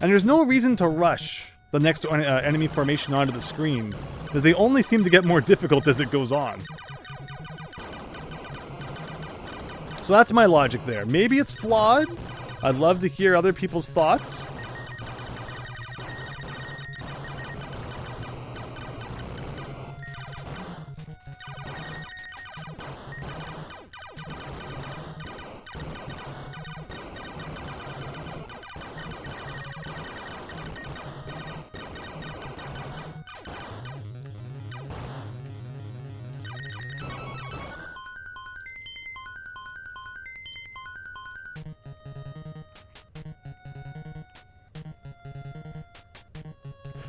And there's no reason to rush the next enemy formation onto the screen, because they only seem to get more difficult as it goes on. So that's my logic there. Maybe it's flawed. I'd love to hear other people's thoughts.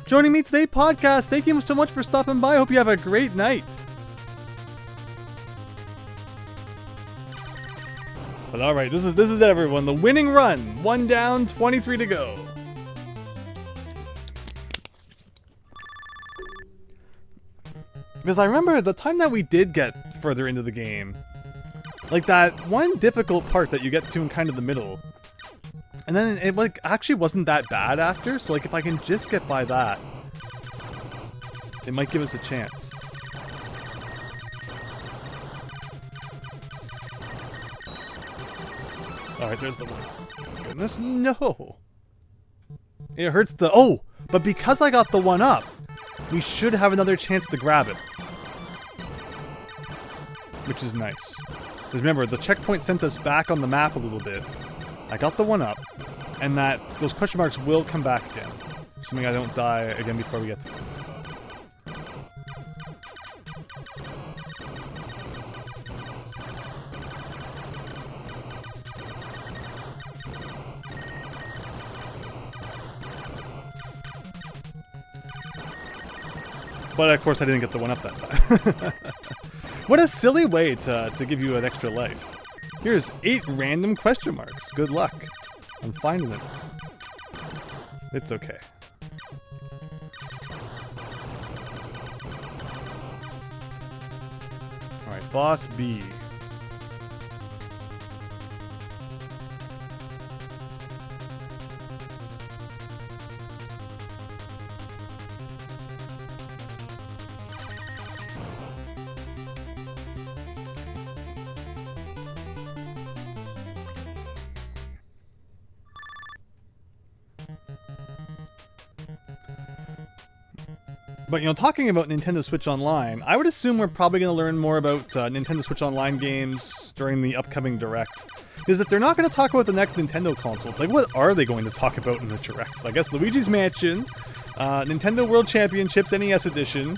Joining me today, podcast. Thank you so much for stopping by. Hope you have a great night. But all right, this is it, everyone. The winning run. 1 down, 23 to go. Because I remember the time that we did get further into the game, like that one difficult part that you get to in kind of the middle. And then it like actually wasn't that bad after, so like if I can just get by that, it might give us a chance. Alright, there's the one. Goodness, no! It hurts the... Oh! But because I got the one up, we should have another chance to grab it. Which is nice. Because remember, the checkpoint sent us back on the map a little bit. I got the one up, and that those question marks will come back again, assuming I don't die again before we get to them. But of course I didn't get the one up that time. What a silly way to give you an extra life. Here's 8 random question marks. Good luck. I'm finding it. It's okay. Alright, boss B. But, you know, talking about Nintendo Switch Online, I would assume we're probably going to learn more about Nintendo Switch Online games during the upcoming Direct. Because if they're not going to talk about the next Nintendo console, it's like, what are they going to talk about in the Direct? I guess Luigi's Mansion, Nintendo World Championships NES Edition,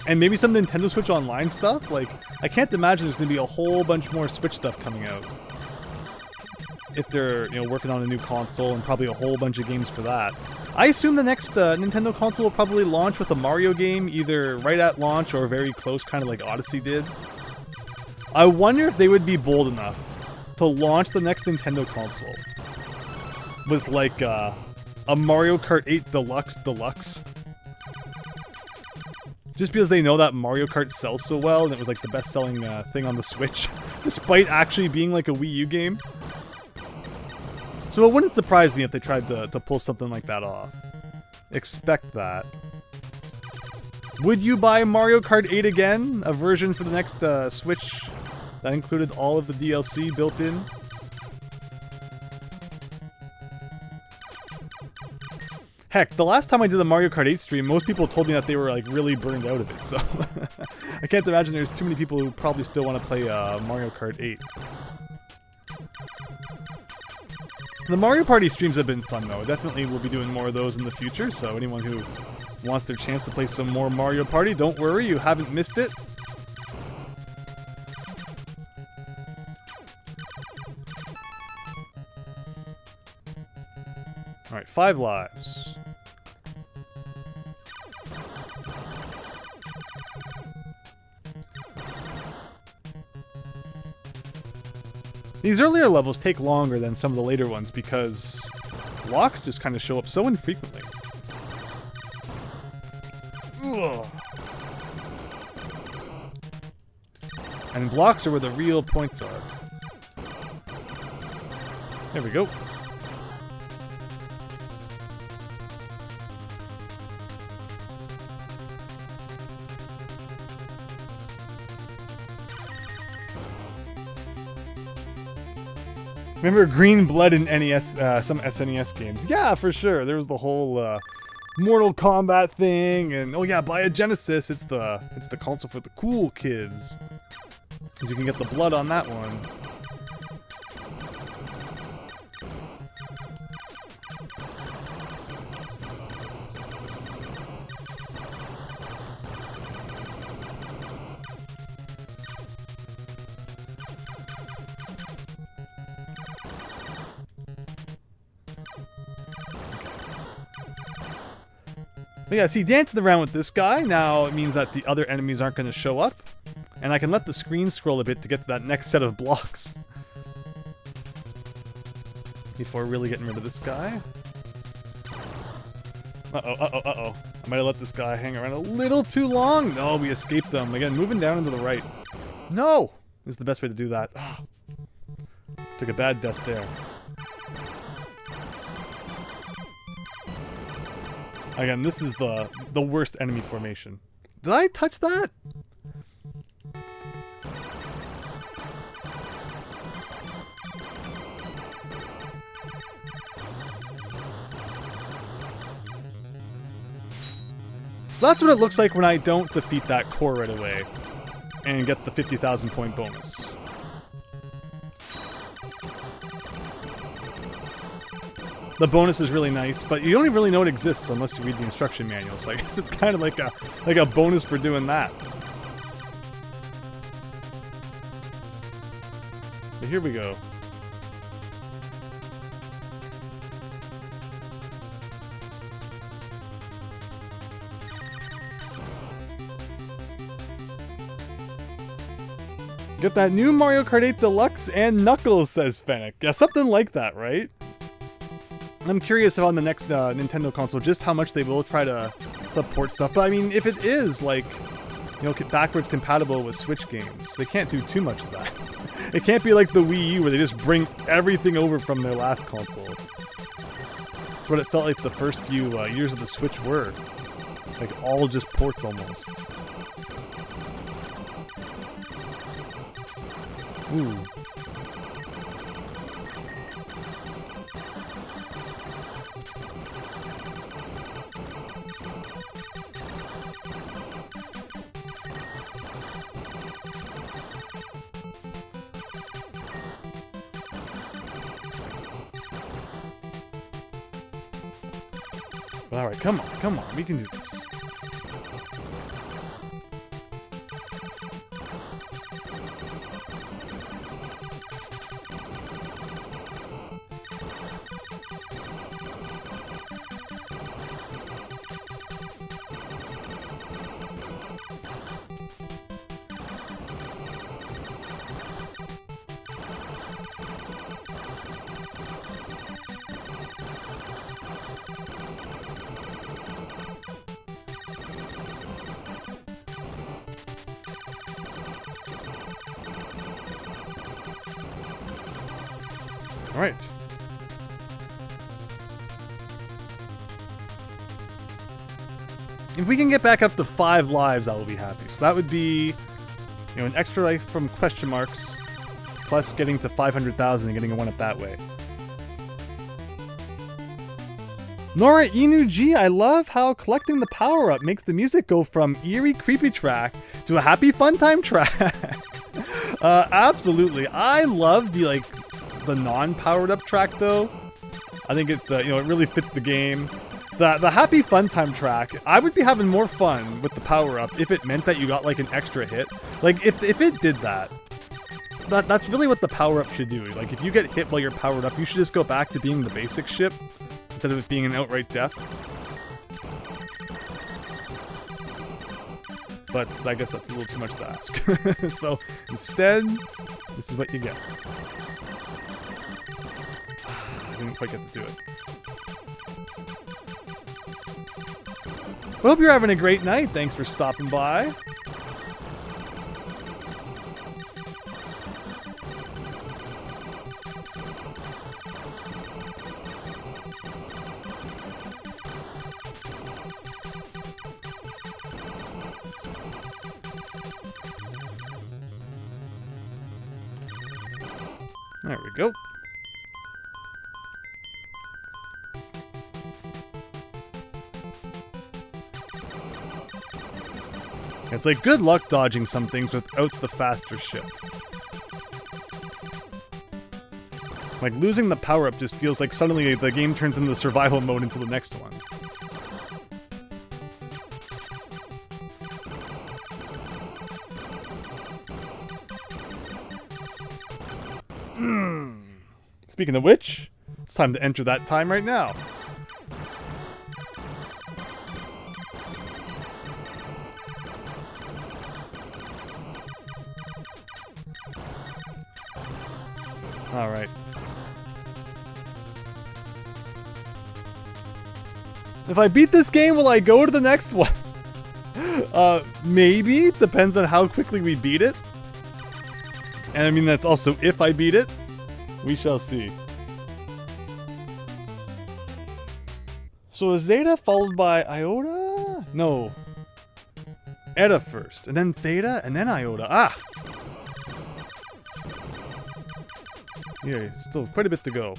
and maybe some Nintendo Switch Online stuff? Like, I can't imagine there's going to be a whole bunch more Switch stuff coming out. If they're, you know, working on a new console and probably a whole bunch of games for that. I assume the next Nintendo console will probably launch with a Mario game, either right at launch or very close, kind of like Odyssey did. I wonder if they would be bold enough to launch the next Nintendo console with like a Mario Kart 8 Deluxe. Just because they know that Mario Kart sells so well and it was like the best-selling thing on the Switch, despite actually being like a Wii U game. So it wouldn't surprise me if they tried to pull something like that off. Expect that. Would you buy Mario Kart 8 again? A version for the next Switch that included all of the DLC built in? Heck, the last time I did the Mario Kart 8 stream, most people told me that they were like really burned out of it, so... I can't imagine there's too many people who probably still want to play Mario Kart 8. The Mario Party streams have been fun, though. Definitely we'll be doing more of those in the future, so anyone who wants their chance to play some more Mario Party, don't worry, you haven't missed it. Alright, 5 lives. These earlier levels take longer than some of the later ones because blocks just kind of show up so infrequently. Ugh. And blocks are where the real points are. There we go. Remember green blood in NES, some SNES games? Yeah, for sure. There was the whole Mortal Kombat thing, and oh yeah, buy a Genesis. It's the console for the cool kids, because you can get the blood on that one. But yeah, see, dancing around with this guy, now it means that the other enemies aren't going to show up. And I can let the screen scroll a bit to get to that next set of blocks. Before really getting rid of this guy. Uh-oh. I might have let this guy hang around a little too long. No, we escaped them. Again, moving down into the right. No! Is the best way to do that. Took a bad death there. Again, this is the worst enemy formation. Did I touch that? So that's what it looks like when I don't defeat that core right away and get the 50,000 point bonus. The bonus is really nice, but you don't even really know it exists unless you read the instruction manual, so I guess it's kind of like a bonus for doing that. But here we go. Get that new Mario Kart 8 Deluxe and Knuckles, says Fennec. Yeah, something like that, right? I'm curious on the next Nintendo console just how much they will try to port stuff. But I mean, if it is like, you know, backwards compatible with Switch games, they can't do too much of that. It can't be like the Wii U where they just bring everything over from their last console. That's what it felt like the first few years of the Switch were. Like all just ports almost. Ooh. Alright, come on, we can do this. Alright. If we can get back up to 5 lives, I will be happy. So that would be, you know, an extra life from question marks, plus getting to 500,000 and getting a 1-up that way. Nora Inu G, I love how collecting the power-up makes the music go from eerie, creepy track to a happy, fun time track. Absolutely. I love the non-powered up track though. I think it, you know, it really fits the game. The Happy Fun Time track, I would be having more fun with the power-up if it meant that you got, like, an extra hit. Like, if it did that, that's really what the power-up should do. Like, if you get hit while you're powered up, you should just go back to being the basic ship instead of it being an outright death. But I guess that's a little too much to ask. So, instead, this is what you get. I didn't quite get to do it. Well, hope you're having a great night. Thanks for stopping by. There we go. It's like good luck dodging some things without the faster ship. Like losing the power-up just feels like suddenly the game turns into survival mode until the next one. Speaking of which, it's time to enter that time right now. Alright. If I beat this game, will I go to the next one? Maybe. Depends on how quickly we beat it. And I mean, that's also if I beat it. We shall see. So is Zeta followed by Iota? No. Eta first, and then Theta, and then Iota. Ah! Yeah, still quite a bit to go.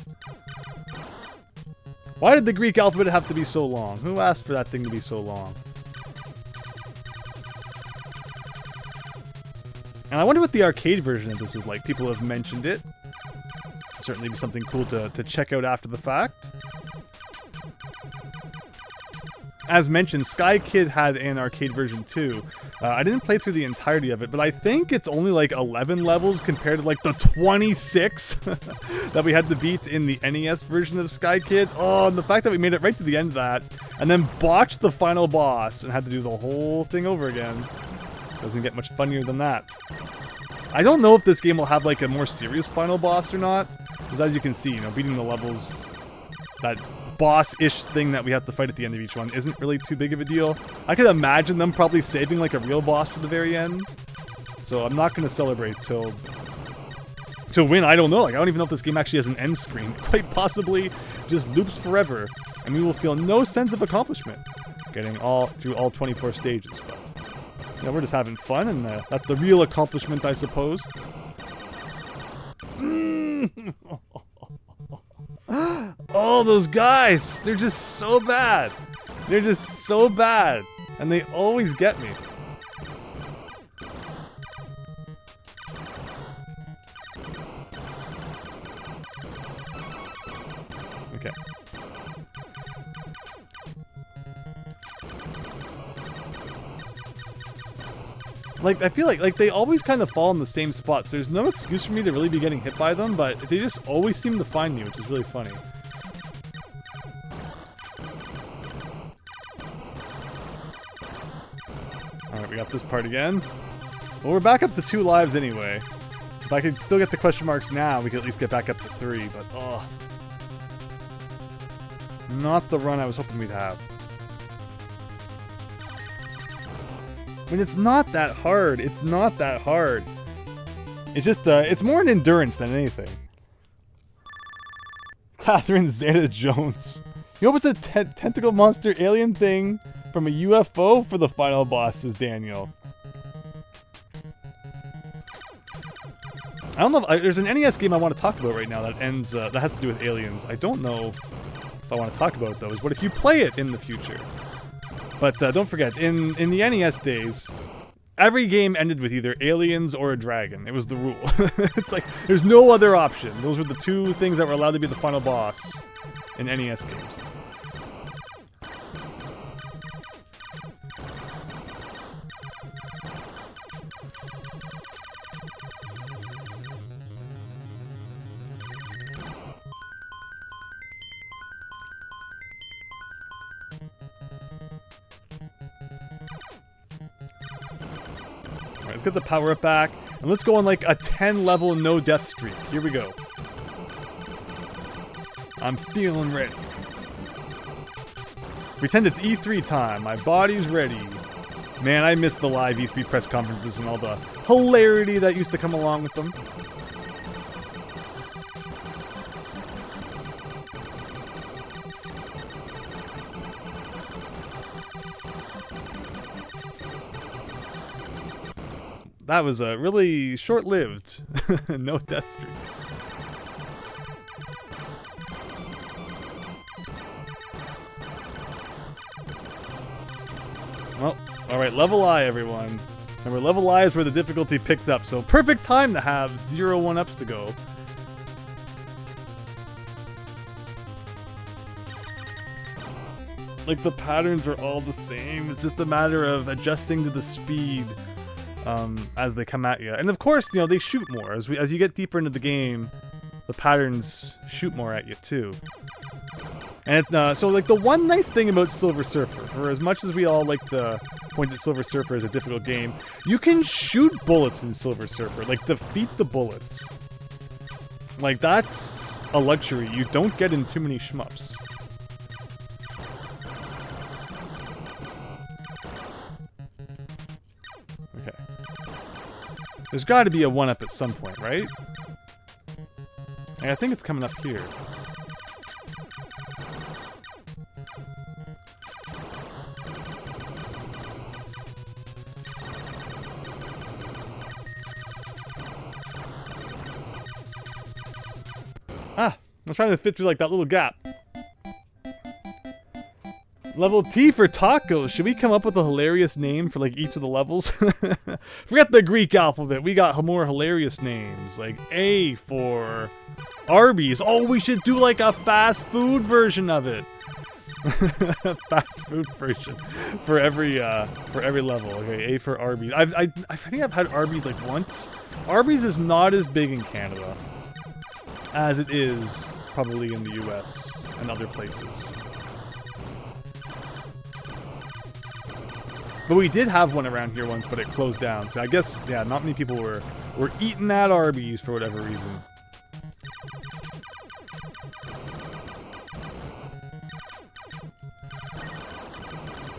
Why did the Greek alphabet have to be so long? Who asked for that thing to be so long? And I wonder what the arcade version of this is like. People have mentioned it. Certainly be something cool to check out after the fact. As mentioned, Sky Kid had an arcade version too. I didn't play through the entirety of it, but I think it's only like 11 levels compared to like the 26 that we had to beat in the NES version of Sky Kid. Oh, and the fact that we made it right to the end of that, and then botched the final boss and had to do the whole thing over again. Doesn't get much funnier than that. I don't know if this game will have like a more serious final boss or not, because as you can see, you know, beating the levels, that boss-ish thing that we have to fight at the end of each one isn't really too big of a deal. I could imagine them probably saving like a real boss for the very end. So I'm not going to celebrate till win. I don't know. Like I don't even know if this game actually has an end screen. Quite possibly just loops forever, and we will feel no sense of accomplishment getting through all 24 stages. But you know, we're just having fun, and that's the real accomplishment, I suppose. Oh, those guys! They're just so bad! They're just so bad! And they always get me. Okay. Like, I feel like they always kind of fall in the same spots. There's no excuse for me to really be getting hit by them, but they just always seem to find me, which is really funny. Alright, we got this part again. Well, we're back up to 2 lives anyway. If I could still get the question marks now, we could at least get back up to 3, but oh. Not the run I was hoping we'd have. I mean, it's not that hard. It's not that hard. It's just, it's more an endurance than anything. Catherine Zeta-Jones. You hope it's a tentacle monster alien thing from a UFO for the final boss, says Daniel. I don't know if there's an NES game I want to talk about right now that ends, that has to do with aliens. I don't know if I want to talk about those. What if you play it in the future? But don't forget, in the NES days, every game ended with either aliens or a dragon. It was the rule. It's like, there's no other option. Those were the 2 things that were allowed to be the final boss. in NES games. Alright, let's get the power up back. And let's go on like a 10 level no death streak. Here we go. I'm feeling ready. Pretend it's E3 time. My body's ready. Man, I missed the live E3 press conferences and all the hilarity that used to come along with them. That was a really short-lived no death streak. Well, alright, level I, everyone. Remember, level I is where the difficulty picks up, so perfect time to have 0 1-ups to go. Like, the patterns are all the same. It's just a matter of adjusting to the speed as they come at you. And of course, you know, they shoot more. As you get deeper into the game, the patterns shoot more at you, too. And it's so like the one nice thing about Silver Surfer, for as much as we all like to point at Silver Surfer as a difficult game, you can shoot bullets in Silver Surfer, like defeat the bullets. Like that's a luxury you don't get in too many shmups. Okay. There's got to be a 1-up at some point, right? And I think it's coming up here. Ah, I'm trying to fit through like that little gap. Level T for tacos. Should we come up with a hilarious name for like each of the levels? Forget the Greek alphabet. We got more hilarious names. Like A for Arby's. Oh, we should do like a fast food version of it. Fast food version for every level. Okay, A for Arby's. I think I've had Arby's like once. Arby's is not as big in Canada as it is probably in the US and other places. But we did have one around here once, but it closed down. So I guess, yeah, not many people were eating at Arby's for whatever reason.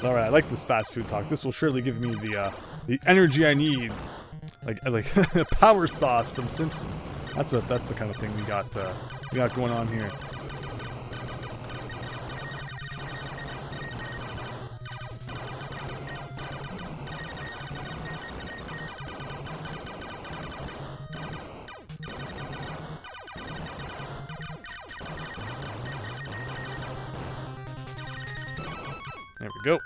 Alright, I like this fast food talk. This will surely give me the energy I need. Like power sauce from Simpsons. That's the kind of thing we got going on here. There we go.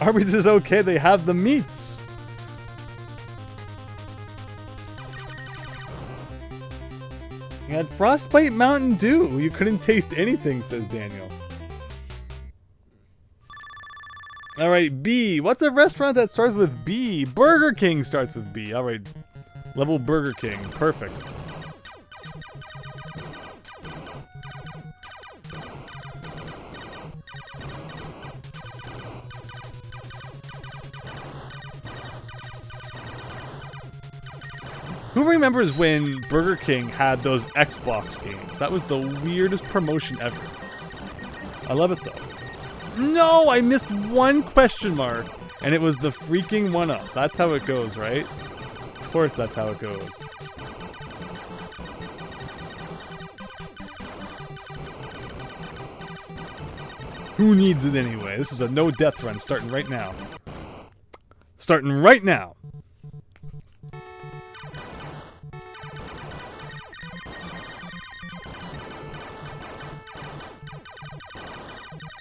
Arby's is okay, they have the meats. You had Frostbite Mountain Dew. You couldn't taste anything, says Daniel. Alright, B. What's a restaurant that starts with B? Burger King starts with B. Alright. Level Burger King. Perfect. Who remembers when Burger King had those Xbox games? That was the weirdest promotion ever. I love it though. No, I missed one question mark, and it was the freaking 1-up. That's how it goes, right? Of course that's how it goes. Who needs it anyway? This is a no-death run starting right now. Starting right now.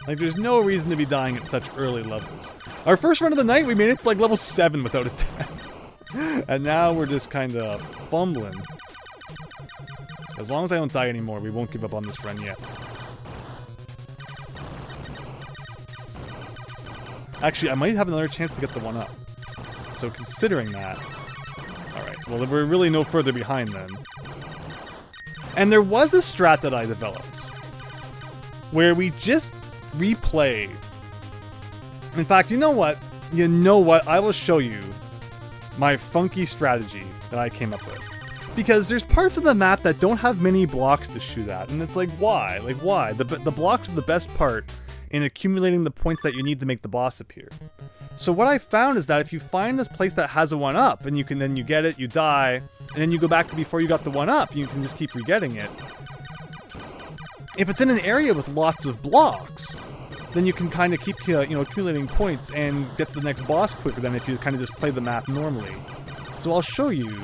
Like, there's no reason to be dying at such early levels. Our first run of the night, we made it to like level 7 without a death. And now we're just kind of fumbling. As long as I don't die anymore, we won't give up on this run yet. Actually, I might have another chance to get the 1-up. So considering that... Alright, well, we're really no further behind then. And there was a strat that I developed. Where we just replay. In fact, you know what? You know what? I will show you my funky strategy that I came up with. Because there's parts of the map that don't have many blocks to shoot at. And it's like, why? Like, why? The blocks are the best part in accumulating the points that you need to make the boss appear. So what I found is that if you find this place that has a 1-up, and then you get it, you die, and then you go back to before you got the 1-up, you can just keep re-getting it. If it's in an area with lots of blocks, then you can kind of keep accumulating points and get to the next boss quicker than if you kind of just play the map normally. So I'll show you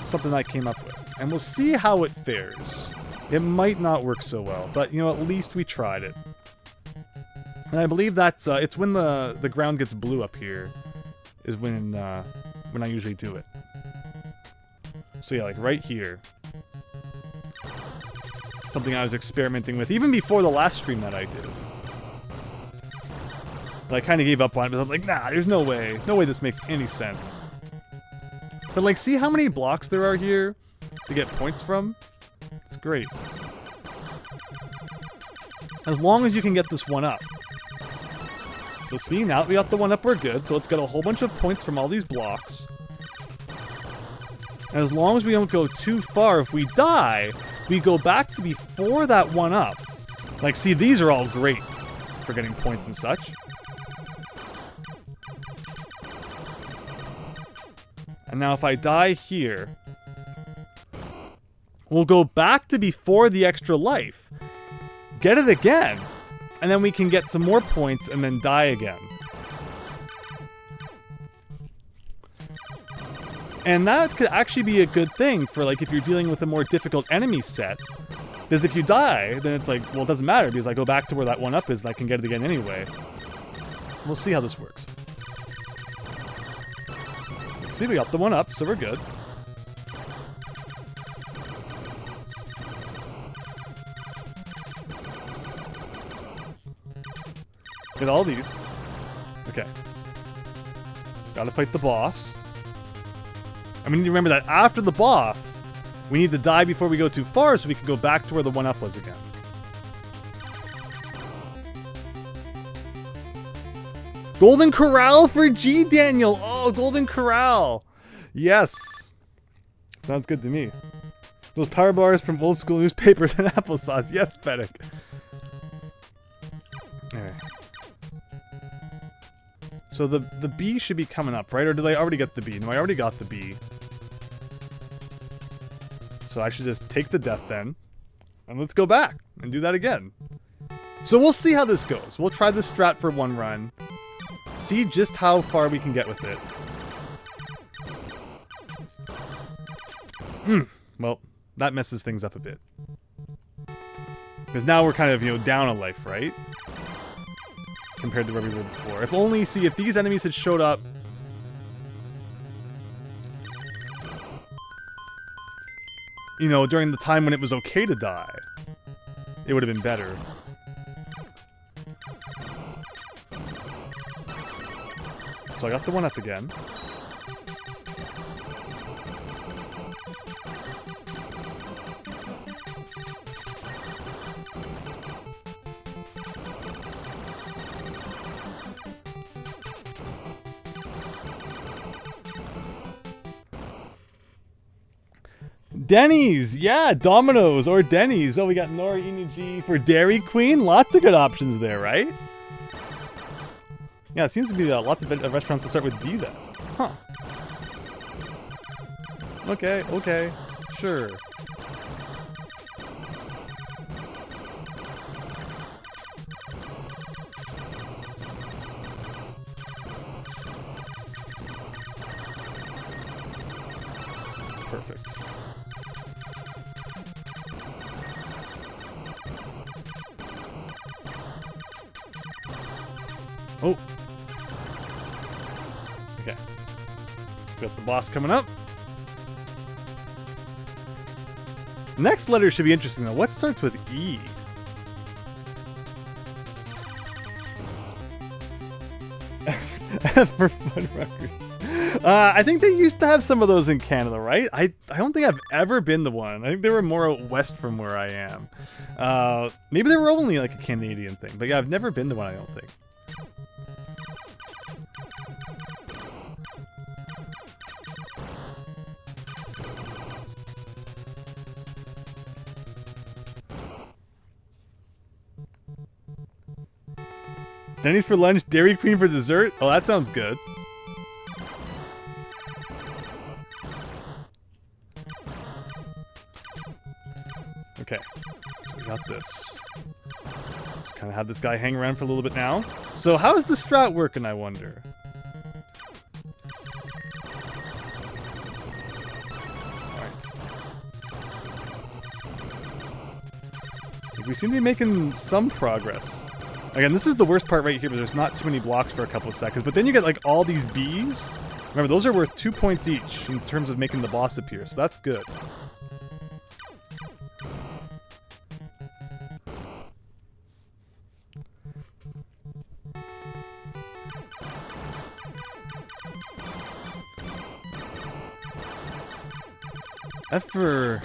something I came up with, and we'll see how it fares. It might not work so well, but at least we tried it. And I believe that's it's when the ground gets blue up here is when I usually do it. So yeah, like right here. Something I was experimenting with even before the last stream that I did. But I kind of gave up on it, but I'm like, nah, there's no way this makes any sense. But like, see how many blocks there are here to get points from? It's great. As long as you can get this 1-up. So see, now that we got the 1-up, we're good. So let's get a whole bunch of points from all these blocks. And as long as we don't go too far, if we die, we go back to before that 1-up. Like, see, these are all great for getting points and such. And now if I die here, we'll go back to before the extra life, get it again, and then we can get some more points and then die again. And that could actually be a good thing for like if you're dealing with a more difficult enemy set. Because if you die, then it's like, well, it doesn't matter because I go back to where that 1-up is and I can get it again anyway. We'll see how this works. See, we got the 1-up, so we're good. Get all these. Okay. Gotta fight the boss. I mean, you remember that after the boss, we need to die before we go too far so we can go back to where the 1-up was again. Golden Corral for G, Daniel! Oh, Golden Corral! Yes! Sounds good to me. Those power bars from old school newspapers and applesauce. Yes, Fennec. Alright. So the B should be coming up, right? Or did I already get the B? No, I already got the B. So I should just take the death then. And let's go back and do that again. So we'll see how this goes. We'll try this strat for one run. See just how far we can get with it. Well, that messes things up a bit. Because now we're kind of, down a life, right? Compared to where we were before. If only, see, if these enemies had showed up... during the time when it was okay to die, it would have been better. So I got the 1-up again. Denny's! Yeah, Domino's or Denny's. Oh, we got Nora Inuji for Dairy Queen. Lots of good options there, right? Yeah, it seems to be lots of restaurants that start with D then. Huh. Okay. Sure. Perfect. Oh. Okay. Got the boss coming up. Next letter should be interesting though. What starts with E? F for Fun Records. I think they used to have some of those in Canada, right? I don't think I've ever been to one. I think they were more out west from where I am. Maybe they were only like a Canadian thing. But yeah, I've never been to one, I don't think. Denny's for lunch, Dairy Queen for dessert? Oh, that sounds good. Okay, so we got this. Just kind of have this guy hang around for a little bit now. So how is the strat working, I wonder? Alright. We seem to be making some progress. Again, this is the worst part right here, but there's not too many blocks for a couple of seconds. But then you get like all these bees. Remember, those are worth 2 points each in terms of making the boss appear, so that's good. F for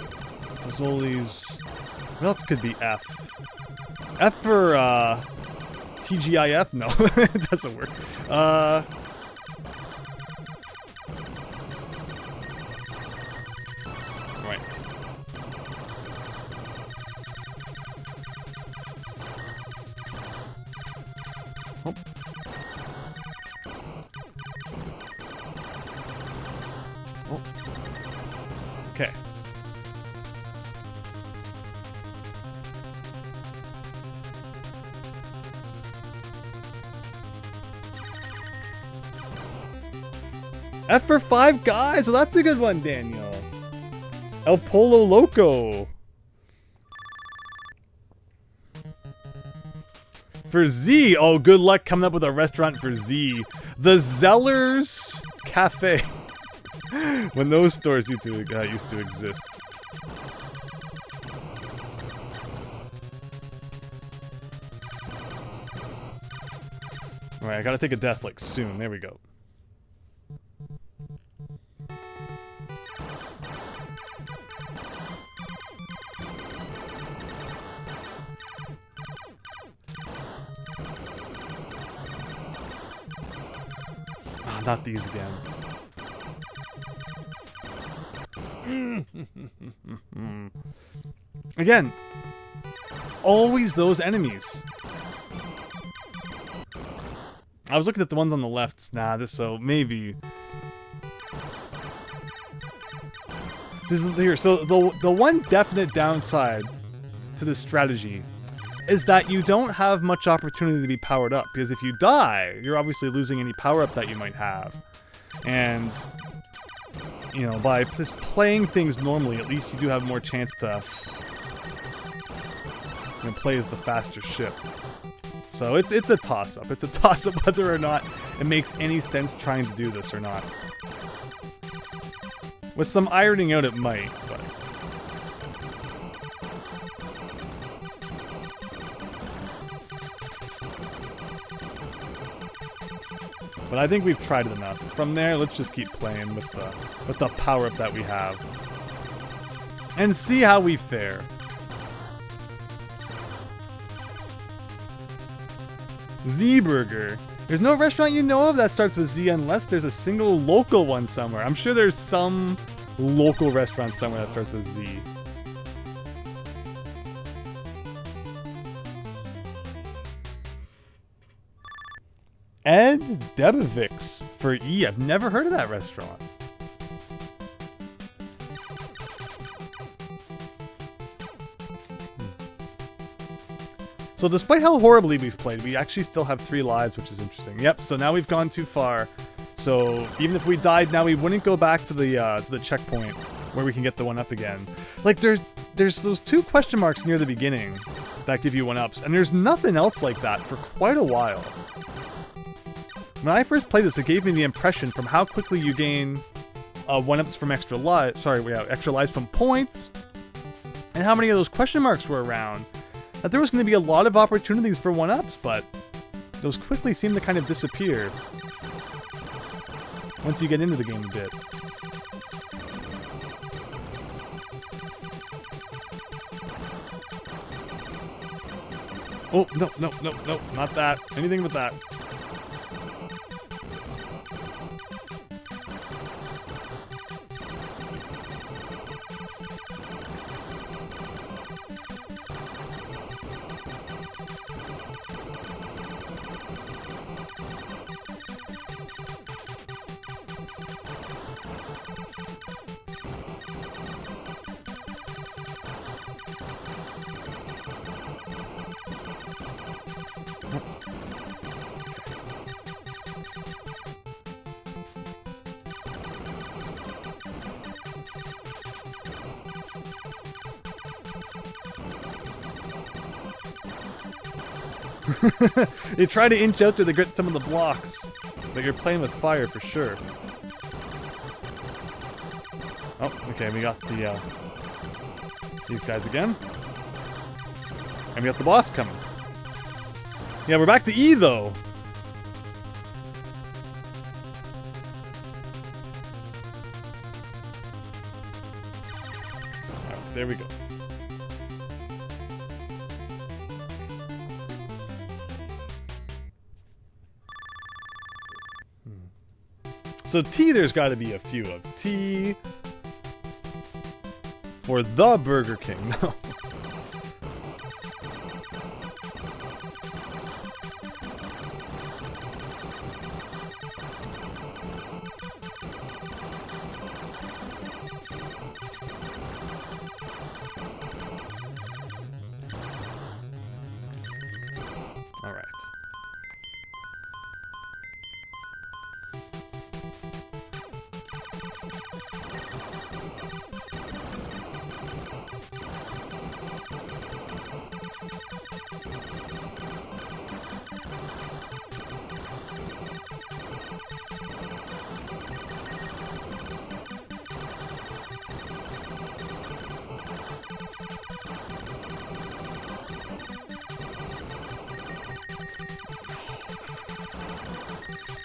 Fazoli's. What else could be F? F for TGIF? No, it doesn't work. Right. Oh. Oh. Okay. F for Five Guys. So that's a good one, Daniel. El Polo Loco. For Z. Oh, good luck coming up with a restaurant for Z. The Zellers Cafe. When those stores used to exist. Alright, I gotta take a death like soon. There we go. Not these again. Again, always those enemies. I was looking at the ones on the left. Nah, this so maybe. This is here. So the one definite downside to this strategy is that you don't have much opportunity to be powered up, because if you die, you're obviously losing any power up that you might have. And you know, by just playing things normally, at least you do have more chance to play as the faster ship. So it's a toss-up. It's a toss-up whether or not it makes any sense trying to do this or not. With some ironing out, it might, but... But I think we've tried it enough. From there, let's just keep playing with the power-up that we have. And see how we fare. Z-Burger. There's no restaurant you know of that starts with Z unless there's a single local one somewhere. I'm sure there's some local restaurant somewhere that starts with Z. Ed Debevix for E. I've never heard of that restaurant. So despite how horribly we've played, we actually still have 3 lives, which is interesting. Yep, so now we've gone too far. So even if we died now, we wouldn't go back to the checkpoint where we can get the 1-up again. Like there's those 2 question marks near the beginning that give you 1-ups, and there's nothing else like that for quite a while. When I first played this, it gave me the impression from how quickly you gain 1-ups from extra lives. Sorry, extra lives from points, and how many of those question marks were around, that there was going to be a lot of opportunities for 1-ups, but those quickly seem to kind of disappear once you get into the game a bit. Oh, no, no, no, no, not that. Anything but that. You try to inch out there to get some of the blocks, but you're playing with fire for sure. Oh, okay, we got the these guys again. And we got the boss coming. Yeah, we're back to E though. Alright, there we go. So T, there's got to be a few of. T for the Burger King. No. All right.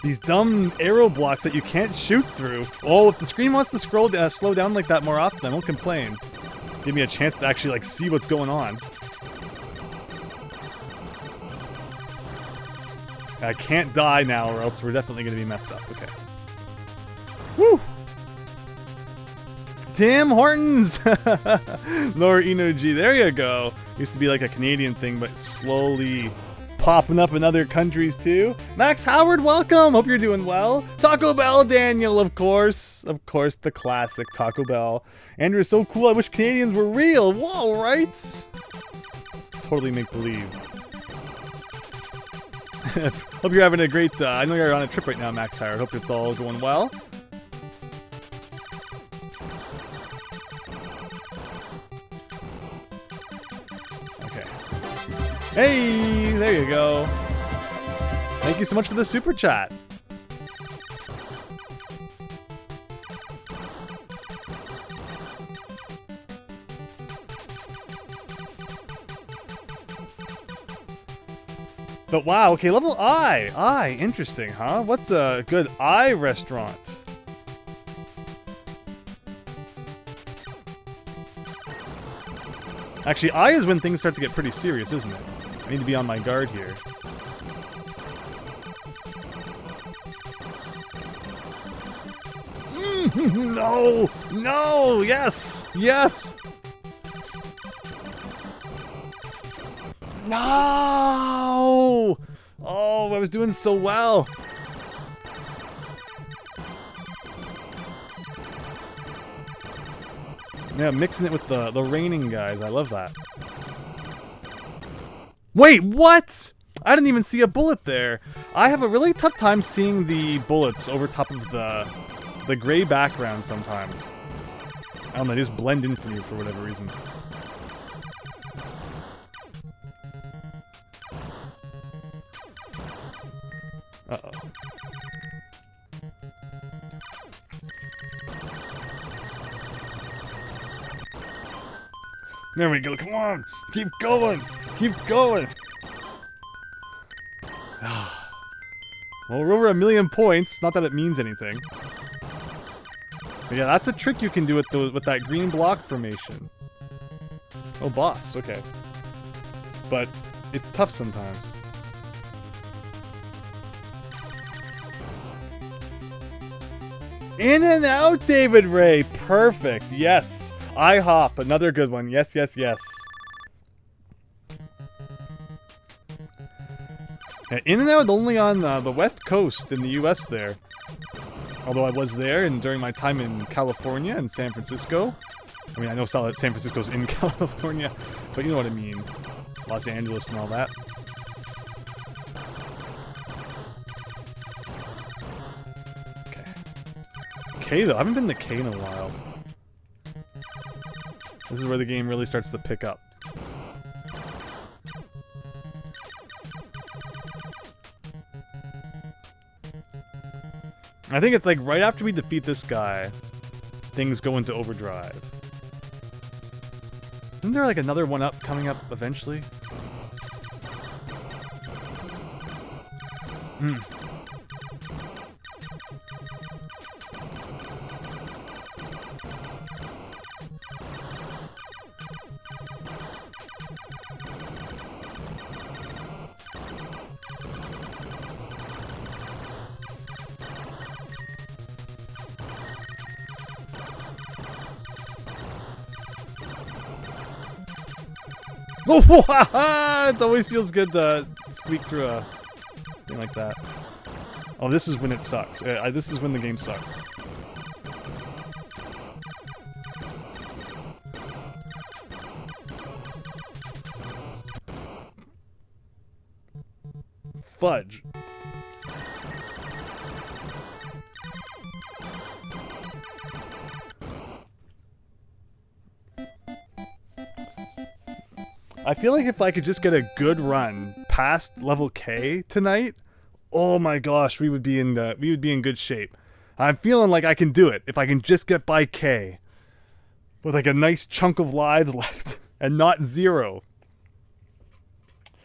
These dumb arrow blocks that you can't shoot through. Oh, if the screen wants to slow down like that more often, I won't complain. Give me a chance to actually like see what's going on. I can't die now or else we're definitely going to be messed up. Okay. Woo! Tim Hortons! Laura Inoji, there you go. Used to be like a Canadian thing, but slowly popping up in other countries too. Max Howard, welcome. Hope you're doing well. Taco Bell Daniel, of course. Of course, the classic Taco Bell. Andrew is so cool. I wish Canadians were real. Whoa, right? Totally make believe. Hope you're having a great, I know you're on a trip right now, Max Howard. Hope it's all going well. Hey, there you go. Thank you so much for the super chat. But wow, okay, level I. I, interesting, huh? What's a good I restaurant? Actually, I is when things start to get pretty serious, isn't it? I need to be on my guard here. No! No! Yes! Yes! No! Oh, I was doing so well. Yeah, mixing it with the raining guys. I love that. Wait, what? I didn't even see a bullet there. I have a really tough time seeing the bullets over top of the gray background sometimes. I don't know, they just blend in for me for whatever reason. Uh-oh. There we go. Come on. Keep going. Keep going. Well, we're over 1,000,000 points. Not that it means anything. But yeah, that's a trick you can do with that green block formation. Oh, boss. Okay. But it's tough sometimes. In and out, David Ray. Perfect. Yes. IHOP. Another good one. Yes, yes, yes. Yeah, in and out only on the West Coast in the US there. Although I was there and during my time in California and San Francisco. I mean, I know San Francisco's in California, but you know what I mean. Los Angeles and all that. Okay. K though, I haven't been to K in a while. This is where the game really starts to pick up. I think it's like right after we defeat this guy, things go into overdrive. Isn't there like another one up coming up eventually? Hmm. Oh, it always feels good to squeak through a thing like that. Oh, this is when it sucks. This is when the game sucks. Fudge. I feel like if I could just get a good run past level K tonight, oh my gosh, we would be in good shape. I'm feeling like I can do it if I can just get by K with like a nice chunk of lives left and not 0.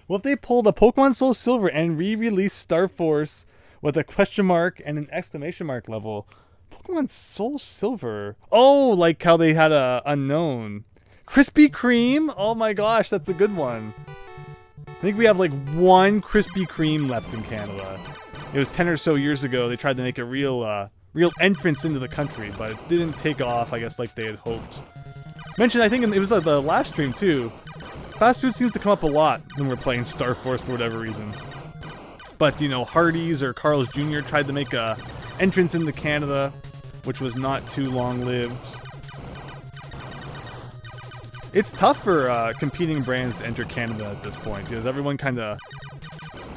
What if they pulled a Pokemon Soul Silver and re-released Star Force with a question mark and an exclamation mark level? Pokemon Soul Silver. Oh, like how they had a unknown. Krispy Kreme? Oh my gosh, that's a good one. I think we have like one Krispy Kreme left in Canada. It was 10 or so years ago. They tried to make a real entrance into the country, but it didn't take off, I guess, like they had hoped. Mentioned, I think it was the last stream too. Fast food seems to come up a lot when we're playing Star Force for whatever reason. But, you know, Hardee's or Carl's Jr. tried to make a entrance into Canada, which was not too long-lived. It's tough for competing brands to enter Canada at this point because everyone kind of,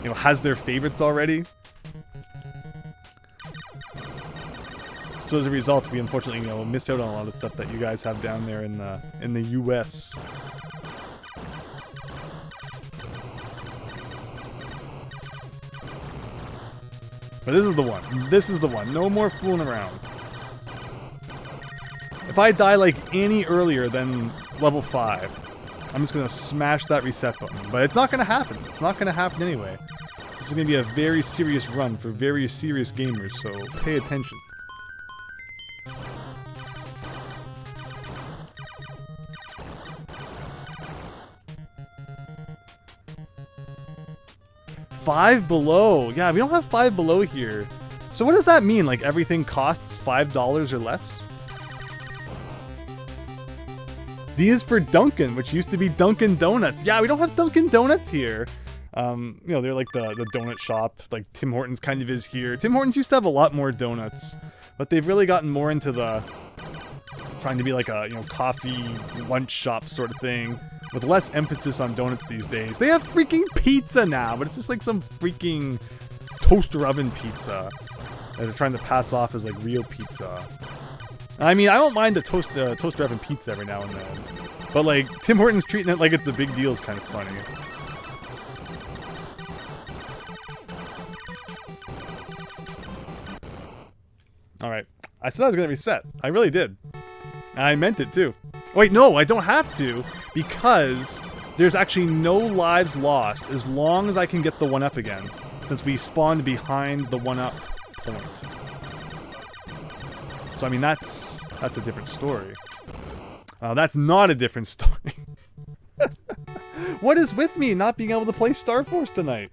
you know, has their favorites already. So as a result, we unfortunately, you know, miss out on a lot of stuff that you guys have down there in the US. But this is the one. This is the one. No more fooling around. If I die like any earlier than level 5, I'm just going to smash that reset button. But it's not going to happen. It's not going to happen anyway. This is going to be a very serious run for very serious gamers, so pay attention. $5 below. Yeah, we don't have $5 below here. So what does that mean? Like everything costs $5 or less? D is for Dunkin', which used to be Dunkin' Donuts. Yeah, we don't have Dunkin' Donuts here. You know, they're like the donut shop. Like Tim Hortons kind of is here. Tim Hortons used to have a lot more donuts, but they've really gotten more into the trying to be like a, you know, coffee lunch shop sort of thing with less emphasis on donuts these days. They have freaking pizza now, but it's just like some freaking toaster oven pizza that they're trying to pass off as like real pizza. I mean, I don't mind the toaster oven pizza every now and then, but like Tim Hortons treating it like it's a big deal is kind of funny. Alright. I said I was going to reset. I really did. And I meant it too. Wait, no, I don't have to, because there's actually no lives lost as long as I can get the 1-up again, since we spawned behind the 1-up point. So, I mean, that's a different story. That's not a different story. What is with me not being able to play Star Force tonight?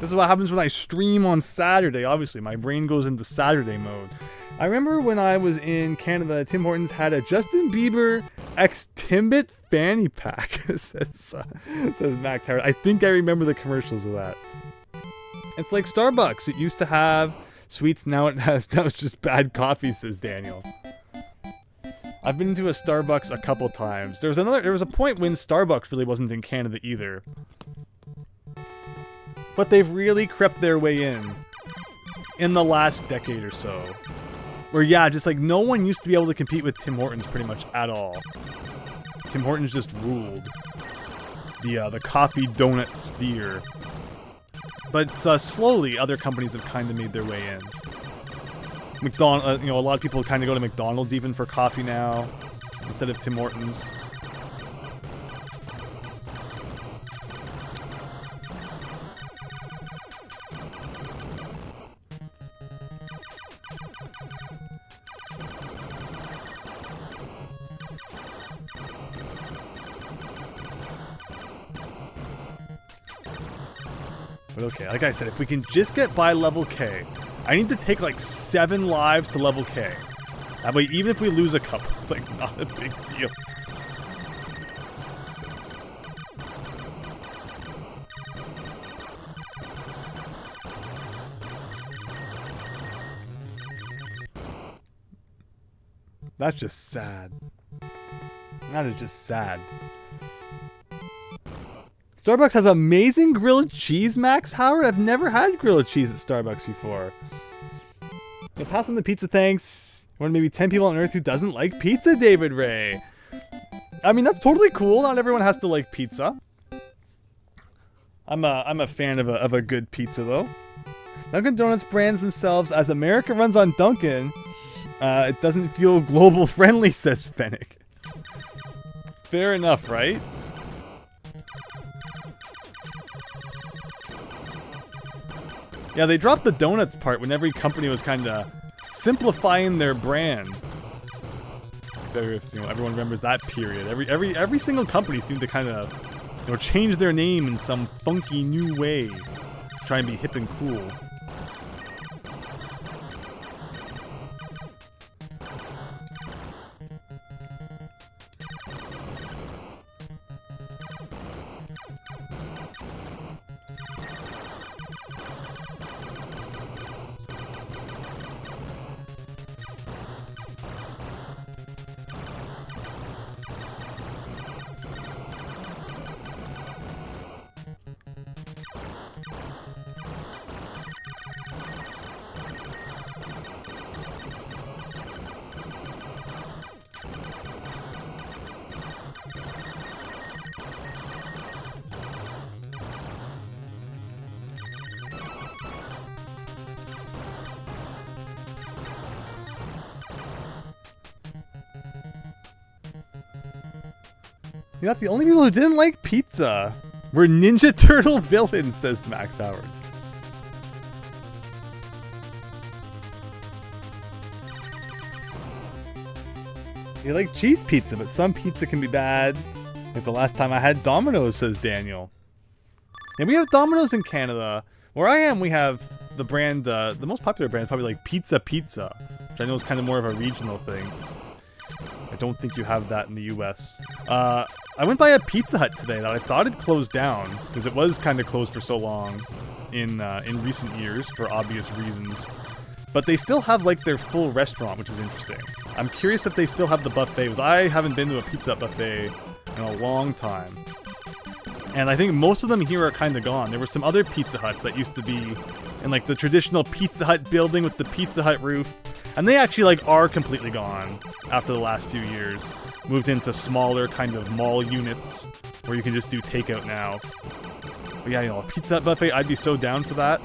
This is what happens when I stream on Saturday. Obviously, my brain goes into Saturday mode. I remember when I was in Canada, Tim Hortons had a Justin Bieber X Timbit fanny pack, says Max Howard. I think I remember the commercials of that. It's like Starbucks. It used to have sweets, now it's just bad coffee, says Daniel. I've been to a Starbucks a couple times. There was a point when Starbucks really wasn't in Canada either. But they've really crept their way in the last decade or so. Where, yeah, just like no one used to be able to compete with Tim Hortons pretty much at all. Tim Hortons just ruled the coffee donut sphere. But slowly, other companies have kind of made their way in. A lot of people kind of go to McDonald's even for coffee now, instead of Tim Hortons. But okay, like I said, if we can just get by level K, I need to take like 7 lives to level K. That way, even if we lose a couple, it's like not a big deal. That's just sad. That is just sad. Starbucks has amazing grilled cheese, Max Howard. I've never had grilled cheese at Starbucks before. Yeah, pass on the pizza, thanks. One of maybe 10 people on Earth who doesn't like pizza, David Ray. I mean, that's totally cool. Not everyone has to like pizza. I'm a fan of a good pizza, though. Dunkin' Donuts brands themselves as America runs on Dunkin'. It doesn't feel global friendly, says Fennec. Fair enough, right? Yeah, they dropped the donuts part when every company was kind of simplifying their brand. If everyone remembers that period. Every single company seemed to kind of change their name in some funky new way to try and be hip and cool. You're not the only people who didn't like pizza. We're Ninja Turtle villains, says Max Howard. You like cheese pizza, but some pizza can be bad. Like the last time I had Domino's, says Daniel. And we have Domino's in Canada. Where I am, we have the brand, the most popular brand is probably like Pizza Pizza, which I know is kind of more of a regional thing. I don't think you have that in the US. I went by a Pizza Hut today that I thought had closed down, because it was kind of closed for so long in recent years for obvious reasons. But they still have like their full restaurant, which is interesting. I'm curious if they still have the buffet, because I haven't been to a Pizza Hut buffet in a long time. And I think most of them here are kind of gone. There were some other Pizza Huts that used to be in like the traditional Pizza Hut building with the Pizza Hut roof. And they actually like are completely gone after the last few years. Moved into smaller kind of mall units where you can just do takeout now. But yeah, you know, a Pizza Hut buffet, I'd be so down for that.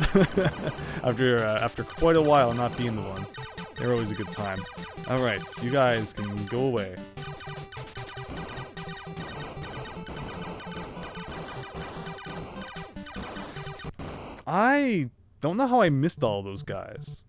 After quite a while not being the one. They're always a good time. Alright, so you guys can go away. I don't know how I missed all those guys.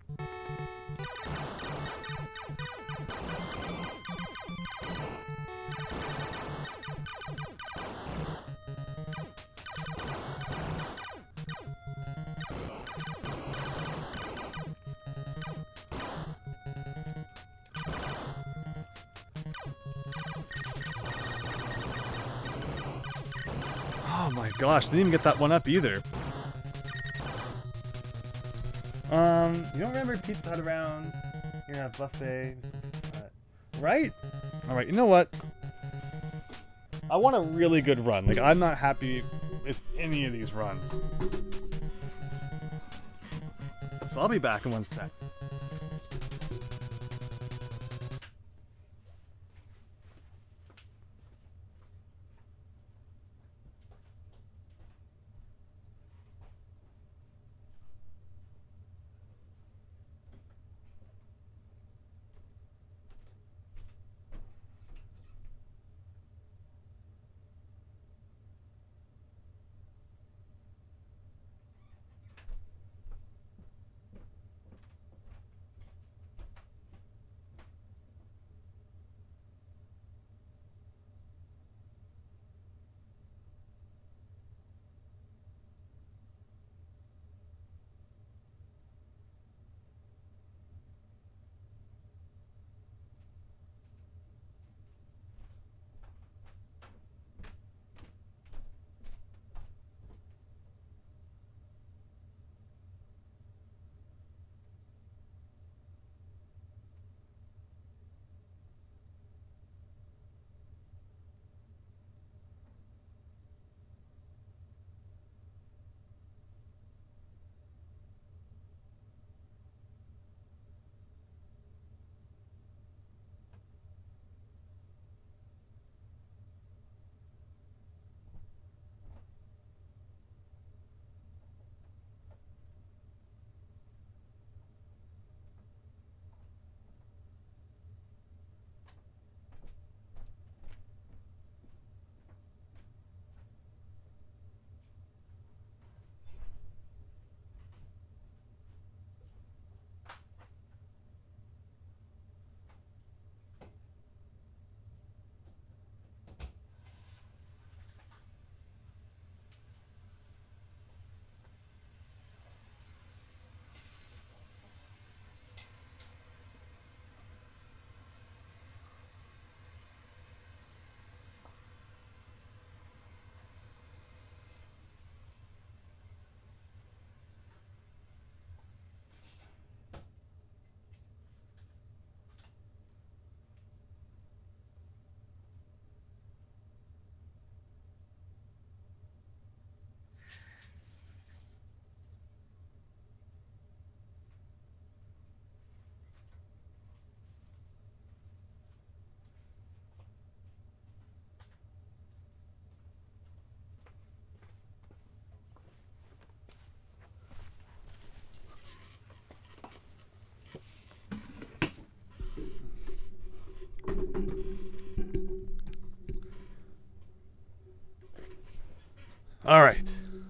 Oh my gosh, didn't even get that one up either. You don't remember Pizza Hut around? You're gonna have buffet. Pizza Hut. Right? Alright, you know what? I want a really good run. Like, I'm not happy with any of these runs. So I'll be back in 1 sec.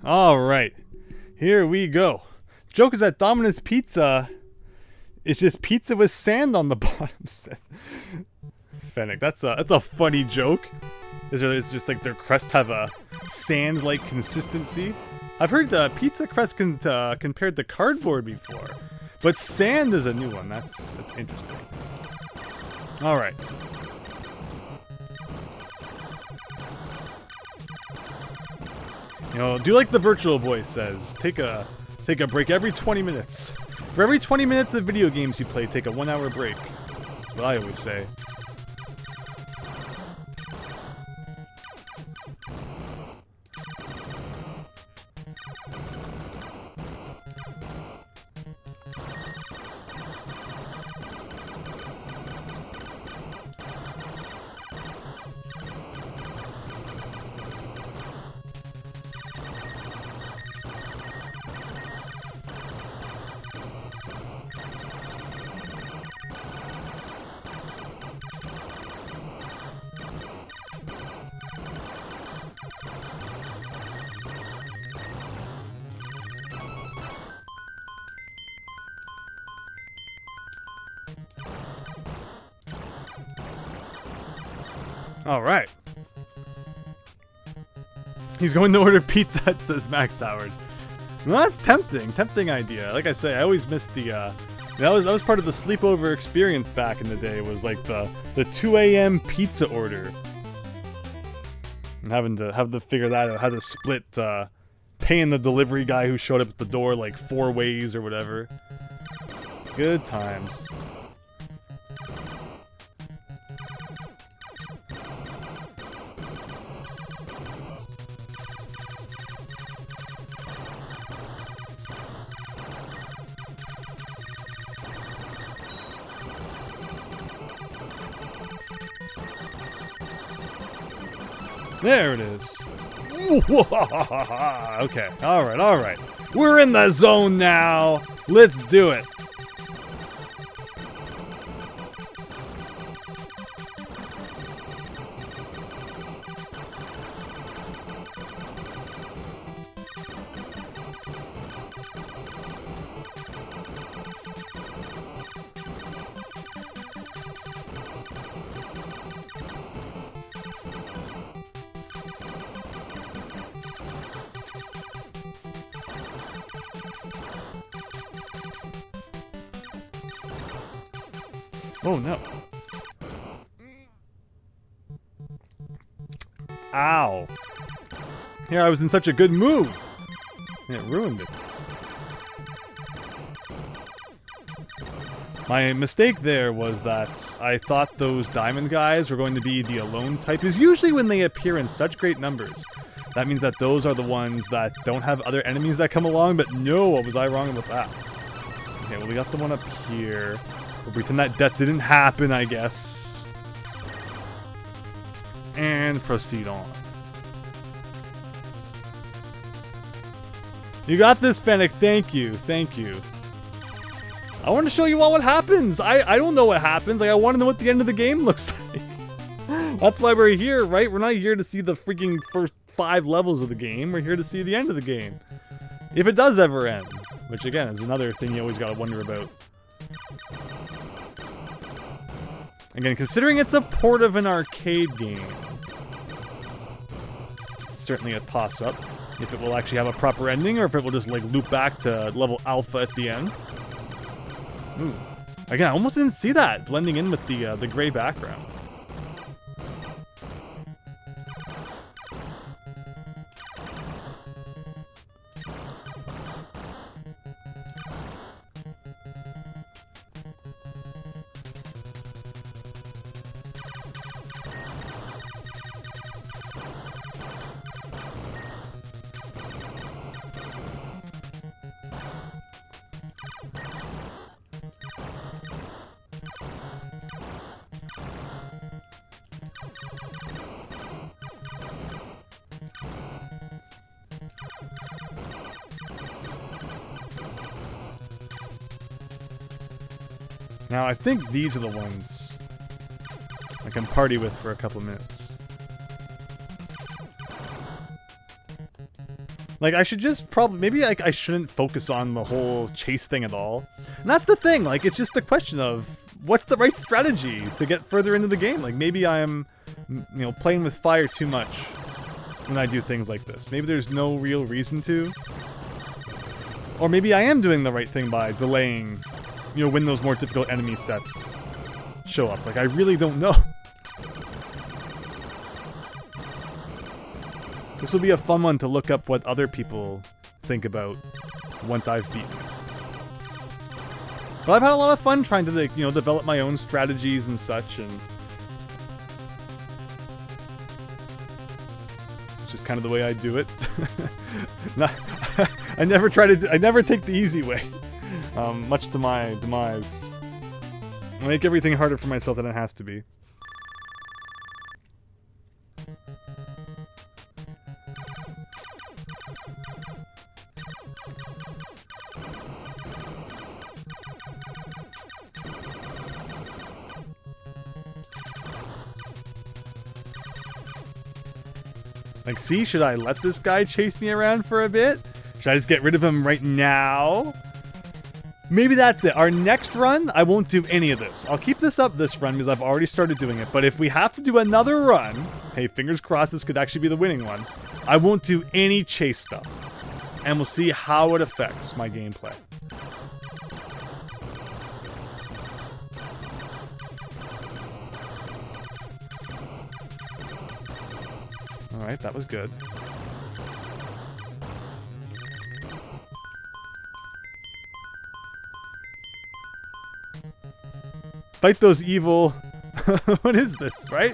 Alright. Here we go. The joke is that Domino's Pizza is just pizza with sand on the bottom. Fennec, that's a funny joke. It's just like their crust have a sand-like consistency. I've heard pizza crust compared to cardboard before, but sand is a new one. That's interesting. Alright. You know, do like the Virtual Boy says, take a break every 20 minutes. For every 20 minutes of video games you play, take a 1 hour break. That's what I always say. All right. He's going to order pizza, says Max Howard. Well, that's tempting. Tempting idea. Like I say, I always miss the, that was part of the sleepover experience back in the day, was like the 2 a.m. pizza order. And having to figure that out, how to split, paying the delivery guy who showed up at the door like 4 ways or whatever. Good times. There it is. Okay, alright. We're in the zone now. Let's do it. Oh no. Ow. Here I was in such a good mood. And it ruined it. My mistake there was that I thought those diamond guys were going to be the alone type, because usually when they appear in such great numbers, that means that those are the ones that don't have other enemies that come along, but no, was I wrong about that? Okay, well we got the one up here. We'll pretend that death didn't happen, I guess. And proceed on. You got this, Fennec. Thank you. Thank you. I want to show you all what happens. I don't know what happens. Like, I want to know what the end of the game looks like. That's why we're here, right? We're not here to see the freaking first 5 levels of the game. We're here to see the end of the game. If it does ever end. Which, again, is another thing you always got to wonder about. Again, considering it's a port of an arcade game, it's certainly a toss-up. If it will actually have a proper ending, or if it will just, like, loop back to level alpha at the end. Ooh. Again, I almost didn't see that blending in with the gray background. Now, I think these are the ones I can party with for a couple minutes. Like, I should just probably... Maybe I shouldn't focus on the whole chase thing at all. And that's the thing, like, it's just a question of what's the right strategy to get further into the game. Like, maybe I'm, you know, playing with fire too much when I do things like this. Maybe there's no real reason to. Or maybe I am doing the right thing by delaying, you know, when those more difficult enemy sets show up. Like, I really don't know. This will be a fun one to look up what other people think about once I've beaten it. But I've had a lot of fun trying to, like, you know, develop my own strategies and such, and it's just kind of the way I do it. I never take the easy way. Much to my demise. I make everything harder for myself than it has to be. Like, see, should I let this guy chase me around for a bit? Should I just get rid of him right now? maybe that's it. Our next run, I won't do any of this. I'll keep this up this run because I've already started doing it. But if we have to do another run, hey, fingers crossed this could actually be the winning one, I won't do any chase stuff. And we'll see how it affects my gameplay. Alright, that was good. Fight those evil... what is this, right?